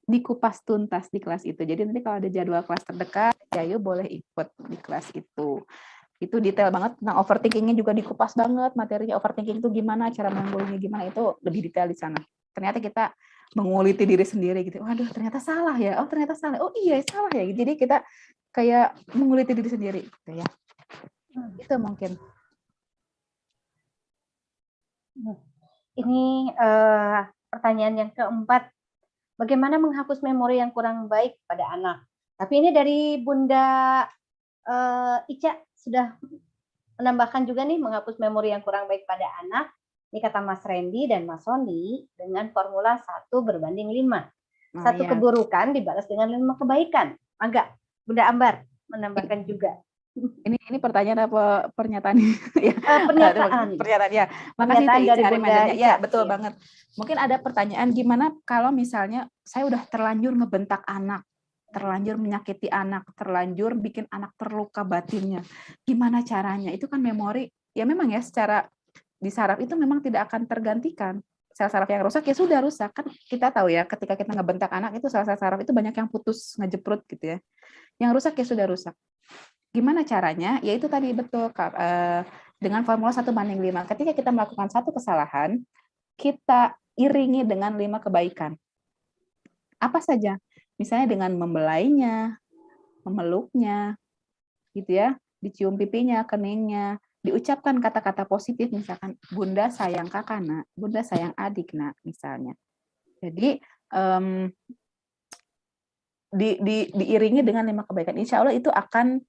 Speaker 4: dikupas tuntas di kelas itu. Jadi nanti kalau ada jadwal kelas terdekat, ya yuk boleh ikut di kelas itu. Itu detail banget tentang overthinkingnya juga dikupas banget, materinya overthinking itu gimana, cara menanggulanginya gimana, itu lebih detail di sana. Ternyata kita menguliti diri sendiri gitu. Waduh, ternyata salah ya. Oh, ternyata salah. Oh iya, salah ya. Jadi kita kayak menguliti diri sendiri gitu ya. Itu mungkin.
Speaker 2: Ini pertanyaan yang keempat. Bagaimana menghapus memori yang kurang baik pada anak? Tapi ini dari Bunda Ica sudah menambahkan juga nih, menghapus memori yang kurang baik pada anak. Ini kata Mas Randy dan Mas Sony dengan formula 1/5. Satu keburukan dibalas dengan 5 kebaikan. Agak Bunda Ambar menambahkan juga.
Speaker 4: Ini pertanyaan apa pernyataan? Ya.
Speaker 2: Pernyataan.
Speaker 4: Pernyataan ya. Makasih
Speaker 2: Pernyataan dari Bunda Ica.
Speaker 4: Ya, betul banget. Mungkin ada pertanyaan, gimana kalau misalnya saya udah terlanjur ngebentak anak, terlanjur menyakiti anak, terlanjur bikin anak terluka batinnya. Gimana caranya? Itu kan memori, ya memang ya secara di saraf itu memang tidak akan tergantikan. Sel saraf yang rusak ya sudah rusak. Kan kita tahu ya, ketika kita ngebentak anak itu sel-sel saraf itu banyak yang putus, ngejeprut gitu ya. Yang rusak ya sudah rusak. Gimana caranya? Ya itu tadi betul, dengan formula 1/5. Ketika kita melakukan satu kesalahan, kita iringi dengan 5 kebaikan. Apa saja? Misalnya dengan membelainya, memeluknya, gitu ya, dicium pipinya, keningnya, diucapkan kata-kata positif, misalkan Bunda sayang kakak nak, Bunda sayang adik nak, misalnya. Jadi diiringi dengan 5 kebaikan. Insya Allah itu akan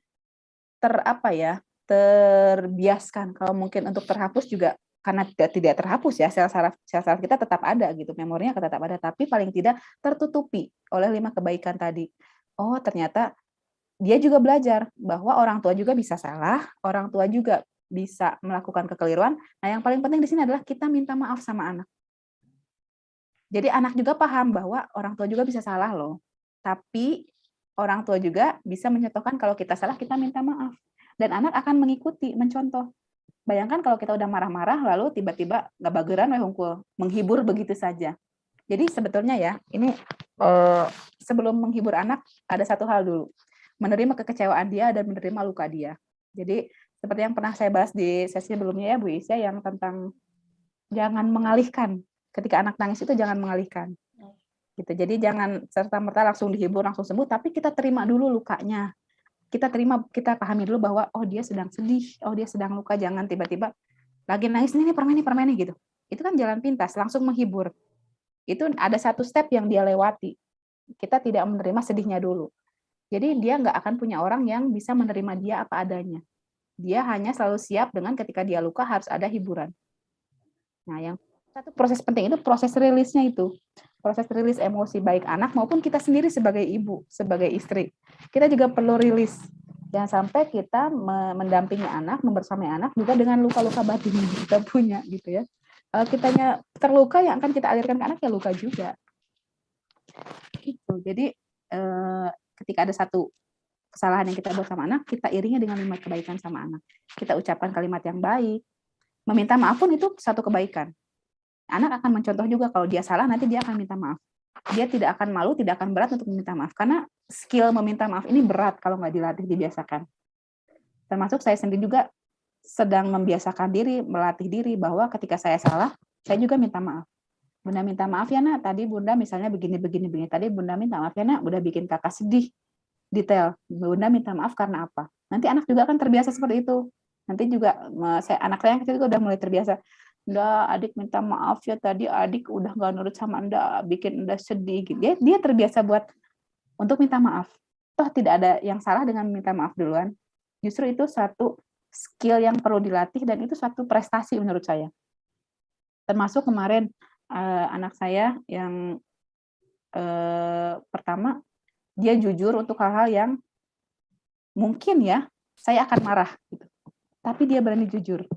Speaker 4: terbiaskan. Kalau mungkin untuk terhapus juga, karena tidak terhapus ya, sel saraf kita tetap ada gitu, memorinya tetap ada, tapi paling tidak tertutupi oleh 5 kebaikan tadi. Oh, ternyata dia juga belajar bahwa orang tua juga bisa salah, orang tua juga bisa melakukan kekeliruan. Nah, yang paling penting di sini adalah kita minta maaf sama anak. Jadi anak juga paham bahwa orang tua juga bisa salah loh. Tapi orang tua juga bisa mencontohkan kalau kita salah, kita minta maaf. Dan anak akan mengikuti, mencontoh. Bayangkan kalau kita udah marah-marah, lalu tiba-tiba nggak bageran, hungkul, menghibur begitu saja. Jadi sebetulnya ya, ini sebelum menghibur anak, ada satu hal dulu. Menerima kekecewaan dia dan menerima luka dia. Jadi seperti yang pernah saya bahas di sesi sebelumnya ya, Bu Isya, yang tentang jangan mengalihkan. Ketika anak nangis itu jangan mengalihkan. Gitu. Jadi jangan serta-merta langsung dihibur, langsung sembuh, tapi kita terima dulu lukanya. Kita pahami dulu bahwa oh dia sedang sedih, oh dia sedang luka, jangan tiba-tiba lagi nangis ini permen gitu. Itu kan jalan pintas, langsung menghibur. Itu ada satu step yang dia lewati. Kita tidak menerima sedihnya dulu. Jadi dia nggak akan punya orang yang bisa menerima dia apa adanya. Dia hanya selalu siap dengan ketika dia luka harus ada hiburan. Nah, yang Satu proses penting itu proses rilisnya itu. Proses rilis emosi baik anak maupun kita sendiri sebagai ibu, sebagai istri. Kita juga perlu rilis. Jangan sampai kita mendampingi anak, membersamai anak juga dengan luka-luka batin yang kita punya gitu ya. Kalau kitanya terluka yang akan kita alirkan ke anak ya luka juga. Gitu. Jadi ketika ada satu kesalahan yang kita buat sama anak, kita iringi dengan 5 kebaikan sama anak. Kita ucapkan kalimat yang baik. Meminta maaf pun itu satu kebaikan. Anak akan mencontoh juga kalau dia salah nanti dia akan minta maaf. Dia tidak akan malu, tidak akan berat untuk meminta maaf karena skill meminta maaf ini berat kalau nggak dilatih, dibiasakan. Termasuk saya sendiri juga sedang membiasakan diri, melatih diri bahwa ketika saya salah, saya juga minta maaf. Bunda minta maaf ya nak, tadi Bunda misalnya begini. Tadi Bunda minta maaf ya nak, udah bikin kakak sedih. Detail, Bunda minta maaf karena apa? Nanti anak juga akan terbiasa seperti itu. Nanti juga anak saya yang kecil juga udah mulai terbiasa. Anda, adik minta maaf ya tadi adik udah nggak nurut sama Anda, bikin Anda sedih. Dia terbiasa untuk minta maaf. Toh tidak ada yang salah dengan minta maaf duluan. Justru itu satu skill yang perlu dilatih dan itu suatu prestasi menurut saya. Termasuk kemarin anak saya yang pertama dia jujur untuk hal-hal yang mungkin ya saya akan marah gitu. Tapi dia berani jujur.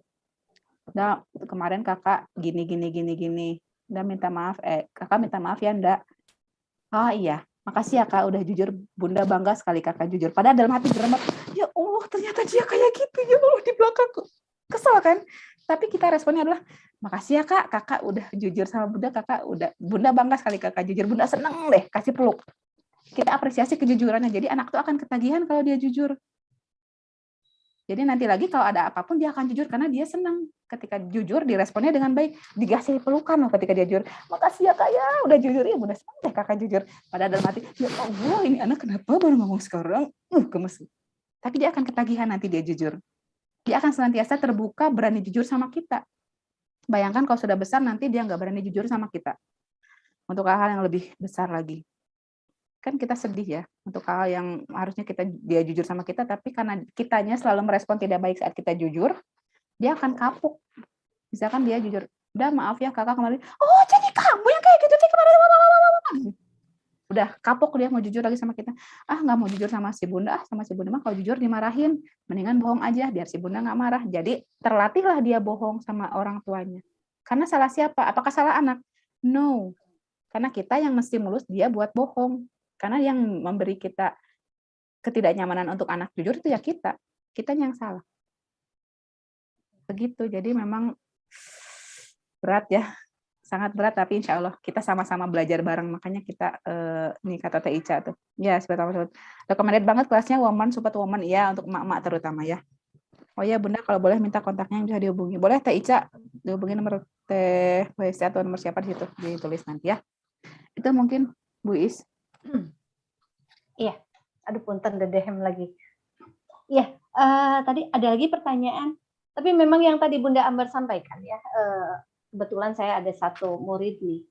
Speaker 4: Nah, kemarin kakak gini. Udah minta maaf, kakak minta maaf ya ndak. Oh iya, makasih ya kak udah jujur. Bunda bangga sekali kakak jujur. Padahal dalam hati geremet, ya Allah ternyata dia kayak gitu ya Allah di belakangku. Kesel kan? Tapi kita responnya adalah, makasih ya kak, kakak udah jujur sama Bunda, Bunda bangga sekali kakak jujur. Bunda seneng deh, kasih peluk. Kita apresiasi kejujurannya. Jadi anak tuh akan ketagihan kalau dia jujur. Jadi nanti lagi kalau ada apapun dia akan jujur karena dia senang ketika jujur diresponnya dengan baik, dikasih pelukan loh ketika dia jujur. Makasih ya kak ya udah jujur ya Bunda senang deh kakak jujur. Padahal dalam hati ya Allah ini anak kenapa baru ngomong sekarang? Gemes. Tapi dia akan ketagihan nanti dia jujur. Dia akan senantiasa terbuka berani jujur sama kita. Bayangkan kalau sudah besar nanti dia nggak berani jujur sama kita untuk hal-hal yang lebih besar lagi. Kan kita sedih ya untuk hal yang harusnya dia jujur sama kita, tapi karena kitanya selalu merespon tidak baik saat kita jujur, dia akan kapuk. Misalkan dia jujur, udah maaf ya kakak kemarin, oh jadi kamu yang kayak gitu sih kemarin, udah kapok dia mau jujur lagi sama kita, nggak mau jujur sama si Bunda, sama si Bunda mah kalau jujur dimarahin, mendingan bohong aja biar si Bunda nggak marah. Jadi terlatihlah dia bohong sama orang tuanya. Karena salah siapa? Apakah salah anak? No, karena kita yang menstimulus dia buat bohong. Karena yang memberi kita ketidaknyamanan untuk anak jujur itu ya kitanya yang salah. Begitu, jadi memang berat ya, sangat berat, tapi insya Allah kita sama-sama belajar bareng, makanya kita, nih kata Teh Ica tuh, ya sobat, recommended banget kelasnya woman, support woman, ya untuk emak-emak terutama ya. Oh ya Bunda, kalau boleh minta kontaknya yang bisa dihubungi, boleh Teh Ica, dihubungi nomor Teh WC atau nomor siapa di situ, ditulis nanti ya. Itu mungkin Bu Is.
Speaker 2: Iya, aduh punten dedehem lagi. Iya, tadi ada lagi pertanyaan. Tapi memang yang tadi Bunda Ambar sampaikan ya, kebetulan saya ada satu murid nih,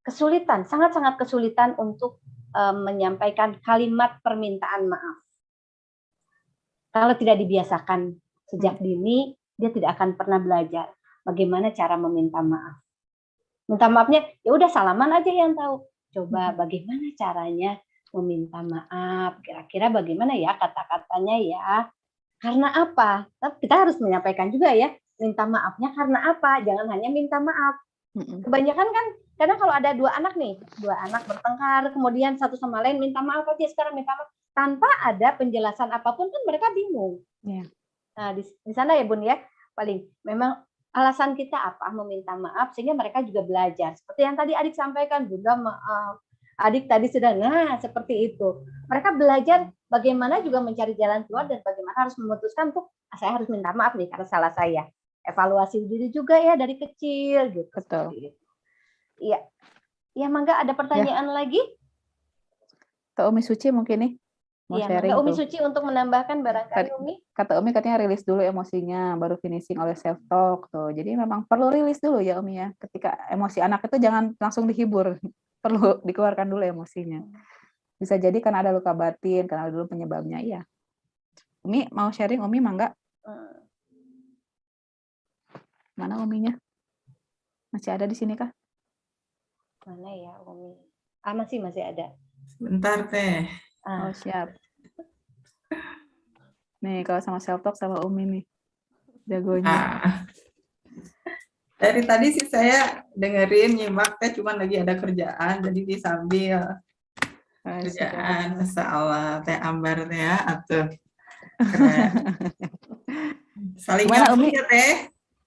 Speaker 2: kesulitan, sangat-sangat kesulitan untuk menyampaikan kalimat permintaan maaf. Kalau tidak dibiasakan sejak dini, dia tidak akan pernah belajar bagaimana cara meminta maaf. Minta maafnya, ya udah salaman aja yang tahu. Coba bagaimana caranya meminta maaf, kira-kira bagaimana ya kata-katanya ya. Karena apa? Tapi kita harus menyampaikan juga ya, minta maafnya karena apa? Jangan hanya minta maaf. Kebanyakan kan, kadang kalau ada dua anak bertengkar, kemudian satu sama lain minta maaf aja sekarang minta maaf. Tanpa ada penjelasan apapun kan mereka bingung.
Speaker 4: Yeah.
Speaker 2: Nah di sana ya Bun ya, paling memang alasan kita apa meminta maaf sehingga mereka juga belajar. Seperti yang tadi adik sampaikan, Bunda maaf. Adik tadi sudah, seperti itu. Mereka belajar bagaimana juga mencari jalan keluar dan bagaimana harus memutuskan untuk saya harus minta maaf nih karena salah saya. Evaluasi diri juga ya dari kecil gitu.
Speaker 4: Betul.
Speaker 2: Iya. Ya, Mangga ada pertanyaan lagi?
Speaker 4: Ke Umi Suci mungkin nih. Mau sharing
Speaker 2: Umi
Speaker 4: tuh.
Speaker 2: Suci untuk menambahkan barangkali Umi.
Speaker 4: Kata Umi katanya rilis dulu emosinya, baru finishing oleh self talk tuh. Jadi memang perlu rilis dulu ya Umi ya. Ketika emosi anak itu jangan langsung dihibur, perlu dikeluarkan dulu emosinya. Bisa jadi karena ada luka batin, karena ada dulu penyebabnya. Iya. Umi mau sharing Umi mangga? Mana Uminya? Masih ada di sini kah?
Speaker 2: Mana ya Umi? Masih ada.
Speaker 6: Bentar Teh.
Speaker 4: Oh, siap. Nih, kalau sama self talk sama Umi nih. Jagonya.
Speaker 6: Dari tadi sih saya dengerin, nyimak Teh, cuman lagi ada kerjaan, jadi disambil kerjaan. Masya Allah, Teh Ambar Teh ya, atuh. Keren. Saling
Speaker 4: Gimana,
Speaker 6: nyambung
Speaker 4: Umi?
Speaker 6: ya Teh.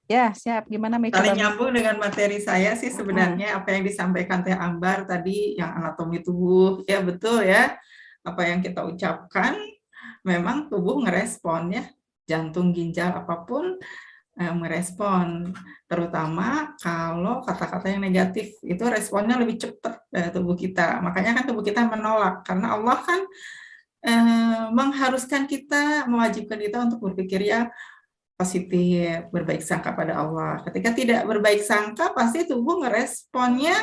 Speaker 4: Ya, siap. Gimana Mei?
Speaker 6: Saling
Speaker 4: Coba, Mi?
Speaker 6: nyambung dengan materi saya sih sebenarnya apa yang disampaikan Teh Ambar tadi, yang anatomi tubuh, ya betul ya. Apa yang kita ucapkan, memang tubuh ngerespon ya. Jantung, ginjal, apapun merespon. Terutama kalau kata-kata yang negatif, itu responnya lebih cepat tubuh kita. Makanya kan tubuh kita menolak, karena Allah kan mengharuskan kita, mewajibkan kita untuk berpikir ya positif, berbaik sangka pada Allah. Ketika tidak berbaik sangka, pasti tubuh ngeresponnya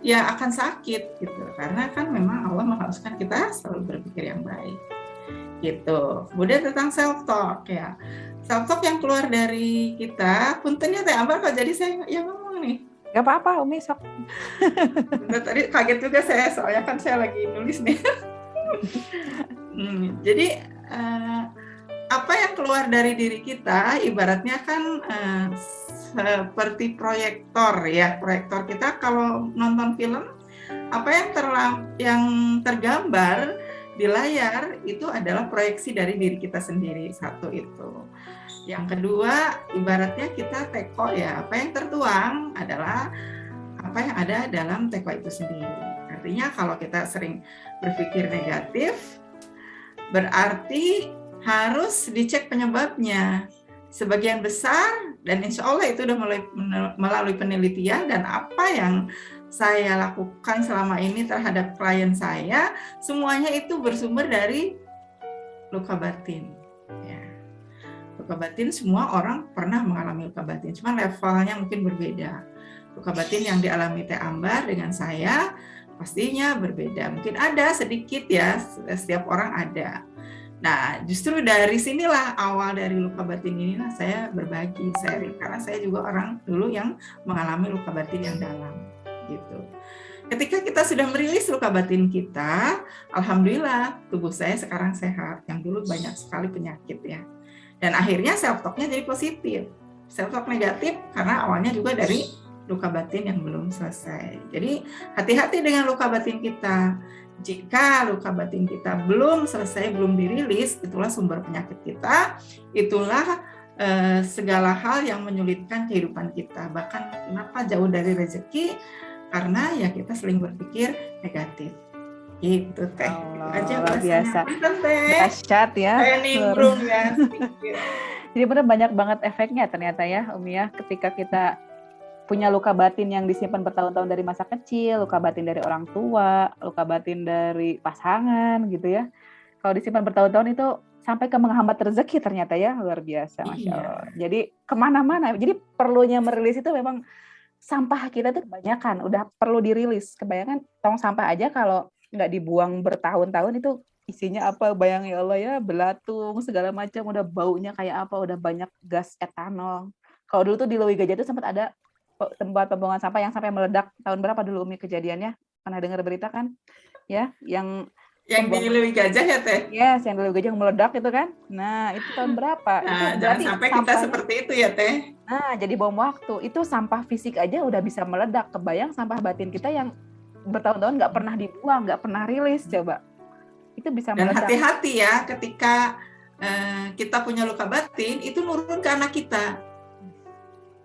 Speaker 6: ya akan sakit gitu. Karena kan memang Allah mengharuskan kita selalu berpikir yang baik. Gitu. Kemudian tentang self talk ya. Self talk yang keluar dari kita, puntennya Teh Ambar kok jadi saya yang ngomong nih.
Speaker 4: Gak apa-apa, Umi, sok.
Speaker 6: Tadi kaget juga saya, soalnya kan saya lagi nulis nih. Jadi apa yang keluar dari diri kita ibaratnya kan seperti proyektor ya. Proyektor kita kalau nonton film, apa yang tergambar di layar itu adalah proyeksi dari diri kita sendiri. Satu itu. Yang kedua, ibaratnya kita teko ya. Apa yang tertuang adalah apa yang ada dalam teko itu sendiri. Artinya kalau kita sering berpikir negatif, berarti harus dicek penyebabnya. Sebagian besar, dan insya Allah itu sudah melalui penelitian, dan apa yang saya lakukan selama ini terhadap klien saya, semuanya itu bersumber dari luka batin. Ya. Luka batin, semua orang pernah mengalami luka batin, cuma levelnya mungkin berbeda. Luka batin yang dialami Teh Ambar dengan saya, pastinya berbeda. Mungkin ada sedikit ya, setiap orang ada. Nah, justru dari sinilah awal dari luka batin inilah saya berbagi, sharing, karena saya juga orang dulu yang mengalami luka batin yang dalam, gitu. Ketika kita sudah merilis luka batin kita, alhamdulillah tubuh saya sekarang sehat, yang dulu banyak sekali penyakit ya. Dan akhirnya self talk-nya jadi positif. Self talk negatif karena awalnya juga dari luka batin yang belum selesai. Jadi hati-hati dengan luka batin kita. Jika luka batin kita belum selesai, belum dirilis, itulah sumber penyakit kita, itulah segala hal yang menyulitkan kehidupan kita. Bahkan kenapa jauh dari rezeki, karena ya kita sering berpikir negatif. Gitu Teh.
Speaker 4: Luar biasa. Dahsyat ya.
Speaker 6: Saya nimbrung ya.
Speaker 4: Jadi benar banyak banget efeknya ternyata ya Umi ya, ketika kita punya luka batin yang disimpan bertahun-tahun dari masa kecil, luka batin dari orang tua, luka batin dari pasangan gitu ya. Kalau disimpan bertahun-tahun itu sampai ke menghambat rezeki ternyata ya, luar biasa, Masya Allah. Jadi kemana-mana, jadi perlunya merilis itu memang sampah kita tuh kebanyakan, udah perlu dirilis. Kebanyakan tong sampah aja kalau nggak dibuang bertahun-tahun itu isinya apa, bayang ya Allah ya, belatung, segala macam, udah baunya kayak apa, udah banyak gas etanol. Kalau dulu tuh di Leuwi Gajah tuh sempat ada tempat pembuangan sampah yang sampai meledak. Tahun berapa dulu Umi kejadiannya? Pernah dengar berita kan? Ya, yang
Speaker 6: di Leuwi Gajah ya Teh?
Speaker 4: Yes, yang di Leuwi Gajah meledak itu kan? Nah, itu tahun berapa?
Speaker 6: Nah,
Speaker 4: itu
Speaker 6: jangan sampai kita seperti itu ya Teh.
Speaker 4: Nah, jadi bom waktu. Itu sampah fisik aja udah bisa meledak. Kebayang sampah batin kita yang bertahun-tahun nggak pernah dibuang, nggak pernah rilis, coba. Itu bisa meledak. Dan
Speaker 6: hati-hati ya ketika kita punya luka batin, itu nurun ke anak kita.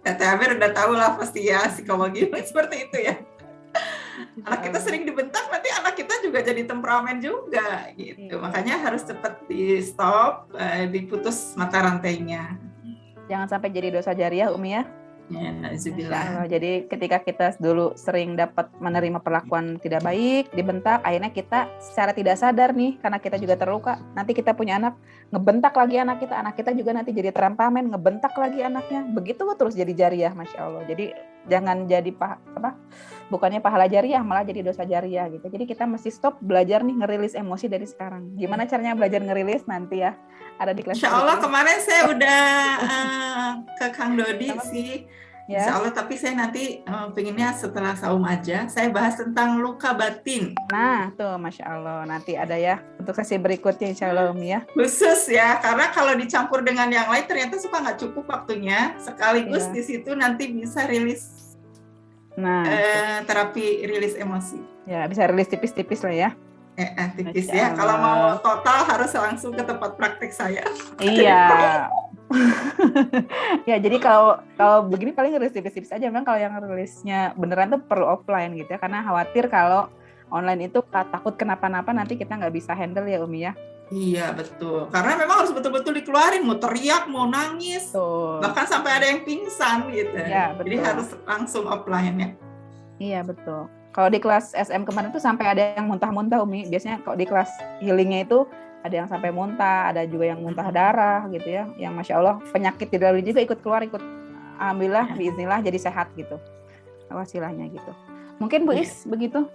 Speaker 6: Teh Ambar udah tahu lah pasti ya psikologi seperti itu ya. Anak kita sering dibentak, nanti anak kita juga jadi temperamen juga gitu. Makanya harus cepat di stop, diputus mata rantainya.
Speaker 4: Jangan sampai jadi dosa jariah Umi ya.
Speaker 6: Ya, na'udzubillah.
Speaker 4: Jadi ketika kita dulu sering dapat menerima perlakuan tidak baik, dibentak, akhirnya kita secara tidak sadar nih, karena kita juga terluka, nanti kita punya anak, ngebentak lagi anak kita juga nanti jadi temperamen, ngebentak lagi anaknya, begitu terus jadi jariah, Masya Allah. Jadi jangan jadi bukannya pahala jariah, malah jadi dosa jariah gitu. Jadi kita mesti stop belajar nih ngerilis emosi dari sekarang. Gimana caranya belajar ngerilis nanti ya? Ada di kelas.
Speaker 6: Insya Allah kemarin saya udah ke Kang Dodi sih. Insya
Speaker 4: Ya.
Speaker 6: Allah, tapi saya nanti pengennya setelah saum aja, saya bahas tentang luka batin.
Speaker 4: Nah, tuh Masya Allah. Nanti ada ya untuk sesi berikutnya insya Allah Umi ya.
Speaker 6: Khusus ya, karena kalau dicampur dengan yang lain ternyata suka nggak cukup waktunya. Sekaligus
Speaker 4: Iya.
Speaker 6: di situ nanti bisa rilis
Speaker 4: Nah,
Speaker 6: terapi rilis emosi.
Speaker 4: ya bisa rilis tipis-tipis lah ya.
Speaker 6: Tipis
Speaker 4: Masya
Speaker 6: ya. Kalau mau
Speaker 4: Allah.
Speaker 6: total harus langsung ke tempat praktek saya.
Speaker 4: Iya. Ya, jadi kalau begini paling rilis tipis-tipis aja. Memang kalau yang rilisnya beneran tuh perlu offline gitu ya. Karena khawatir kalau online itu takut kenapa-napa nanti kita nggak bisa handle ya Umi ya.
Speaker 6: Iya betul. Karena memang harus betul-betul dikeluarin. Mau teriak, mau nangis,
Speaker 4: Tuh.
Speaker 6: bahkan sampai ada yang pingsan gitu.
Speaker 4: Ya,
Speaker 6: Jadi
Speaker 4: betul.
Speaker 6: harus langsung offline ya.
Speaker 4: Iya betul. Kalau di kelas SM kemarin tuh sampai ada yang muntah-muntah Umi. Biasanya kalau di kelas healingnya itu ada yang sampai muntah, ada juga yang muntah darah gitu ya. Yang Masya Allah penyakit di dalam juga ikut keluar, ikut alhamdulillah biiznillah jadi sehat gitu. Wasilahnya gitu. Mungkin Bu Is begitu.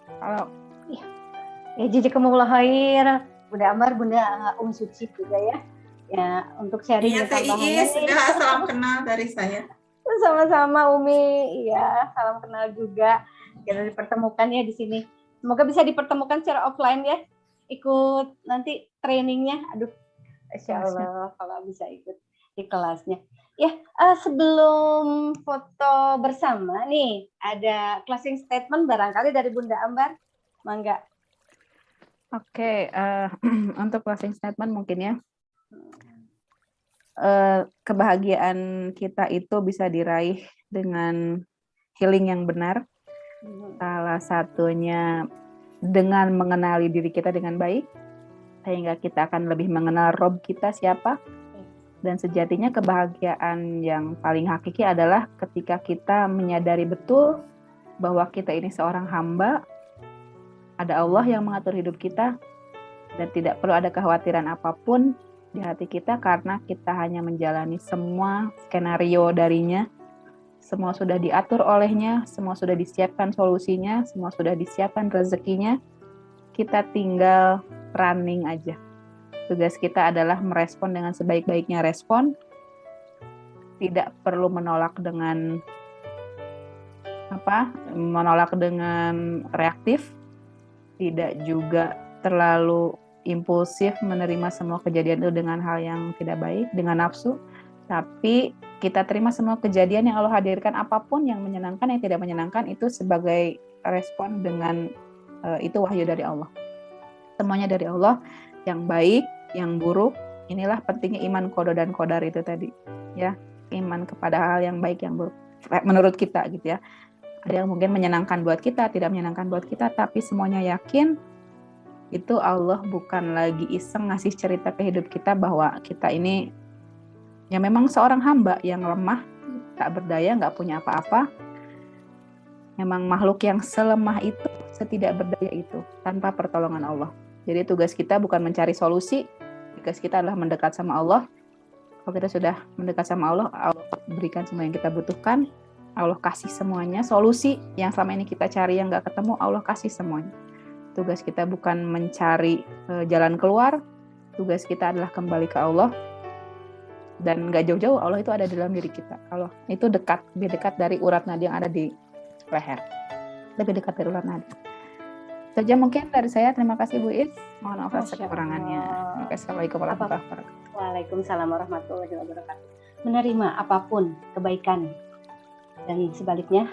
Speaker 4: Kalau
Speaker 2: Ya jazakumullah khair, Bunda Ambar, Bunda Suci juga ya. Ya, untuk sharing
Speaker 6: Iya Teh Iis, sudah salam kenal dari saya.
Speaker 2: Sama-sama Umi, iya, salam kenal juga. Kita dipertemukan ya di sini. Semoga bisa dipertemukan secara offline ya. Ikut nanti trainingnya. Aduh, Insya Allah kalau bisa ikut di kelasnya. Ya, sebelum foto bersama nih, ada closing statement barangkali dari Bunda Ambar. Mangga.
Speaker 4: Oke, untuk closing statement mungkin ya. Kebahagiaan kita itu bisa diraih dengan healing yang benar. Salah satunya dengan mengenali diri kita dengan baik, sehingga kita akan lebih mengenal Rob kita siapa. Dan sejatinya kebahagiaan yang paling hakiki adalah ketika kita menyadari betul bahwa kita ini seorang hamba, ada Allah yang mengatur hidup kita, dan tidak perlu ada kekhawatiran apapun di hati kita karena kita hanya menjalani semua skenario darinya. Semua sudah diatur olehnya, semua sudah disiapkan solusinya, semua sudah disiapkan rezekinya. Kita tinggal running aja. Tugas kita adalah merespon dengan sebaik-baiknya respon. Tidak perlu menolak dengan reaktif. Tidak juga terlalu impulsif menerima semua kejadian itu dengan hal yang tidak baik, dengan nafsu. Tapi kita terima semua kejadian yang Allah hadirkan, apapun yang menyenangkan, yang tidak menyenangkan, itu sebagai respon dengan itu wahyu dari Allah. Semuanya dari Allah, yang baik, yang buruk. Inilah pentingnya iman qada dan qadar itu tadi, ya, iman kepada hal yang baik, yang buruk menurut kita gitu ya. Ada yang mungkin menyenangkan buat kita, tidak menyenangkan buat kita, tapi semuanya yakin itu Allah bukan lagi iseng ngasih cerita ke hidup kita bahwa kita ini ya memang seorang hamba yang lemah, tak berdaya, nggak punya apa-apa. Memang makhluk yang selemah itu, setidak berdaya itu, tanpa pertolongan Allah. Jadi tugas kita bukan mencari solusi, tugas kita adalah mendekat sama Allah. Kalau kita sudah mendekat sama Allah, Allah berikan semua yang kita butuhkan, Allah kasih semuanya. Solusi yang selama ini kita cari yang nggak ketemu, Allah kasih semuanya. Tugas kita bukan mencari jalan keluar, tugas kita adalah kembali ke Allah. Dan nggak jauh-jauh, Allah itu ada di dalam diri kita. Allah itu dekat, lebih dekat dari urat nadi yang ada di leher. Lebih dekat dari urat nadi. Saja mungkin dari saya. Terima kasih Bu Is. Mohon maaf atas kekurangannya. Terima kasih. Assalamualaikum warahmatullahi wabarakatuh.
Speaker 2: Waalaikumsalam warahmatullahi wabarakatuh. Menerima apapun kebaikan dan sebaliknya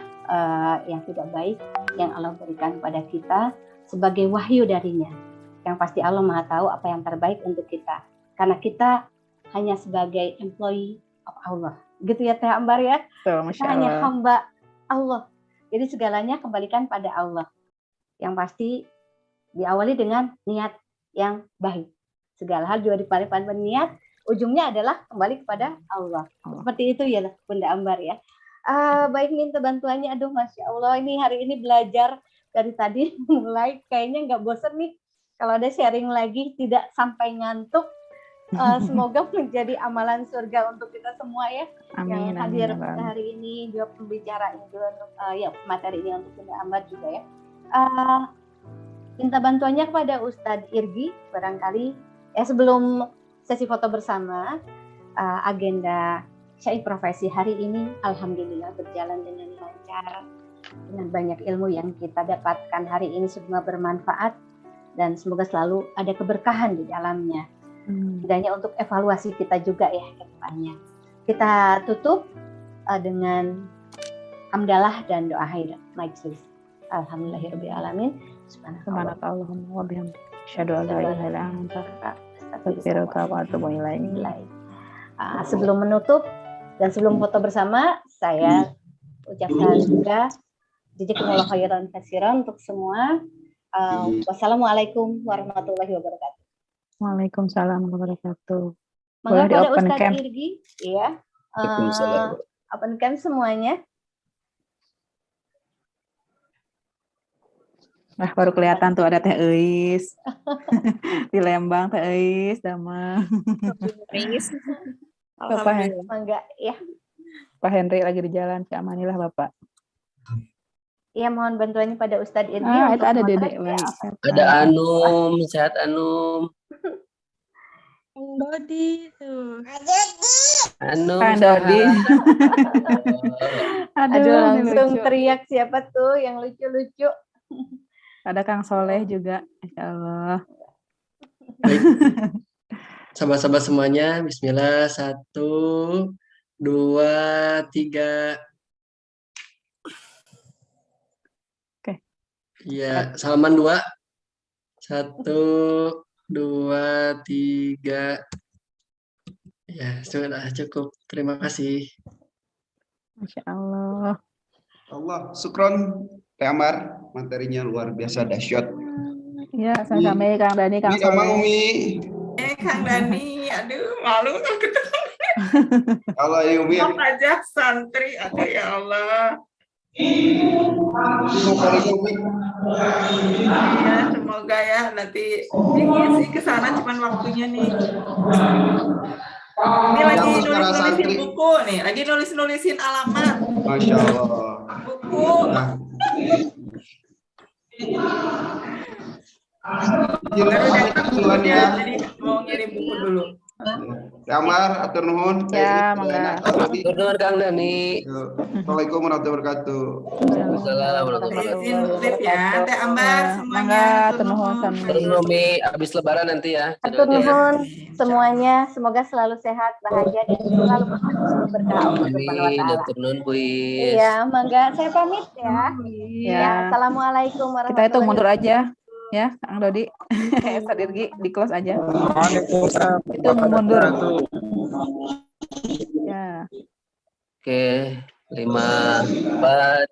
Speaker 2: yang tidak baik yang Allah berikan kepada kita sebagai wahyu darinya. Yang pasti Allah Maha tahu apa yang terbaik untuk kita. Karena kita hanya sebagai employee of Allah. Gitu ya Teh Ambar ya. Kita hanya hamba Allah. Jadi segalanya kembalikan pada Allah. Yang pasti diawali dengan niat yang baik. Segala hal juga dipalih pada niat. Ujungnya adalah kembali kepada Allah. Seperti itu ya Bunda Ambar ya. Baik, minta bantuannya. Aduh Masya Allah, ini hari ini belajar dari tadi mulai kayaknya nggak bosan nih. Kalau ada sharing lagi tidak sampai ngantuk. Semoga menjadi amalan surga untuk kita semua ya.
Speaker 4: Amin,
Speaker 2: yang hadir
Speaker 4: amin,
Speaker 2: pada hari ini, juga pembicara ini juga untuk materi ini untuk Bunda Ambar juga ya. Minta bantuannya kepada Ustadz Irgi barangkali ya sebelum sesi foto bersama, agenda Syai Profesi hari ini alhamdulillah berjalan dengan lancar, dengan banyak ilmu yang kita dapatkan hari ini, semoga bermanfaat dan semoga selalu ada keberkahan di dalamnya. Setidaknya untuk evaluasi kita juga ya ke depannya. Kita tutup dengan hamdalah dan doa akhir majelis. Alhamdulillahirobbilalamin.
Speaker 4: Subhanakallahumma wa bihamdika asyhadu an la ilaha illa anta astaghfiruka wa atubu ilaik.
Speaker 2: Sebelum menutup dan sebelum foto bersama, saya ucapkan juga jazakumullah khairan katsiran untuk semua. Wassalamualaikum warahmatullahi wabarakatuh.
Speaker 4: Waalaikumsalam warahmatullahi wabarakatuh.
Speaker 2: Maka
Speaker 4: Boleh di
Speaker 2: pada
Speaker 4: open
Speaker 2: Ustadz
Speaker 4: cam.
Speaker 2: Irgi, ya,
Speaker 7: Waalaikumsalam.
Speaker 2: open cam semuanya.
Speaker 4: Nah, baru kelihatan tuh ada Teh Eis. Di Lembang Teh Eis, Damang. Bapak
Speaker 2: Mangga ya.
Speaker 4: Pak Henry lagi di jalan, keamanilah Bapak.
Speaker 2: Iya, mohon bantuannya pada Ustadz Irgi.
Speaker 4: Itu
Speaker 2: untuk
Speaker 4: ada
Speaker 2: memotret,
Speaker 4: Dedek.
Speaker 2: ya.
Speaker 7: Ada Anum, sehat Anum.
Speaker 1: Dodi tuh.
Speaker 7: Anum.
Speaker 4: Kang Dodi.
Speaker 2: Aduh,
Speaker 4: ini
Speaker 2: langsung
Speaker 4: lucu.
Speaker 2: teriak siapa tuh yang lucu-lucu.
Speaker 4: Ada Kang Soleh juga, Insya Allah.
Speaker 3: Baik. Sahabat-sahabat semuanya, bismillah. 1, 2, 3.
Speaker 4: Oke.
Speaker 3: Iya, salaman 2. 1, 2, 3. Ya, sudah cukup. Terima kasih.
Speaker 4: Masya Allah.
Speaker 8: Allah, syukron Teh Amar, materinya luar biasa dahsyat.
Speaker 4: Ya, sama-sama Kang Dani, Kang
Speaker 8: Umi sama
Speaker 4: Soleh.
Speaker 8: Umi.
Speaker 6: Kang Dani, aduh malu kalau ketemu
Speaker 8: Kalau Umi
Speaker 6: Maaf aja santri, aduh ya Allah. Ya, semoga ya nanti ingin sih ke sana, cuman waktunya nih. Ini lagi nulis-nulisin buku nih, lagi nulis-nulisin alamat.
Speaker 8: Masya Allah.
Speaker 6: Buku.
Speaker 8: Nah.
Speaker 6: Baru datang bukunya, jadi mau ngirim buku dulu.
Speaker 8: Amar, atur nuhun.
Speaker 4: Ya, mangga.
Speaker 7: Atur nuhun Kang Dani.
Speaker 8: Assalamualaikum warahmatullahi wabarakatuh.
Speaker 7: Waalaikumsalam warahmatullahi
Speaker 6: Izin
Speaker 7: wabarakatuh.
Speaker 6: live ya, Teh Ambar semuanya.
Speaker 4: Mangga, atur nuhun sami.
Speaker 7: Atur nuhun Umi, habis lebaran nanti ya.
Speaker 2: Atur nuhun semuanya, semoga selalu sehat, bahagia dan selalu berkah Allah Subhanahu wa
Speaker 7: Amin,
Speaker 2: taala.
Speaker 7: atur nuhun Puis.
Speaker 2: Iya, mangga saya pamit ya.
Speaker 4: Ya.
Speaker 2: Ya, assalamualaikum
Speaker 4: Kita
Speaker 2: warahmatullahi
Speaker 4: hitung mundur aja. Ya, Kang Dodi. Ustadz Irgi, di close aja. Itu mundur. Ya.
Speaker 7: Oke, 5, 4,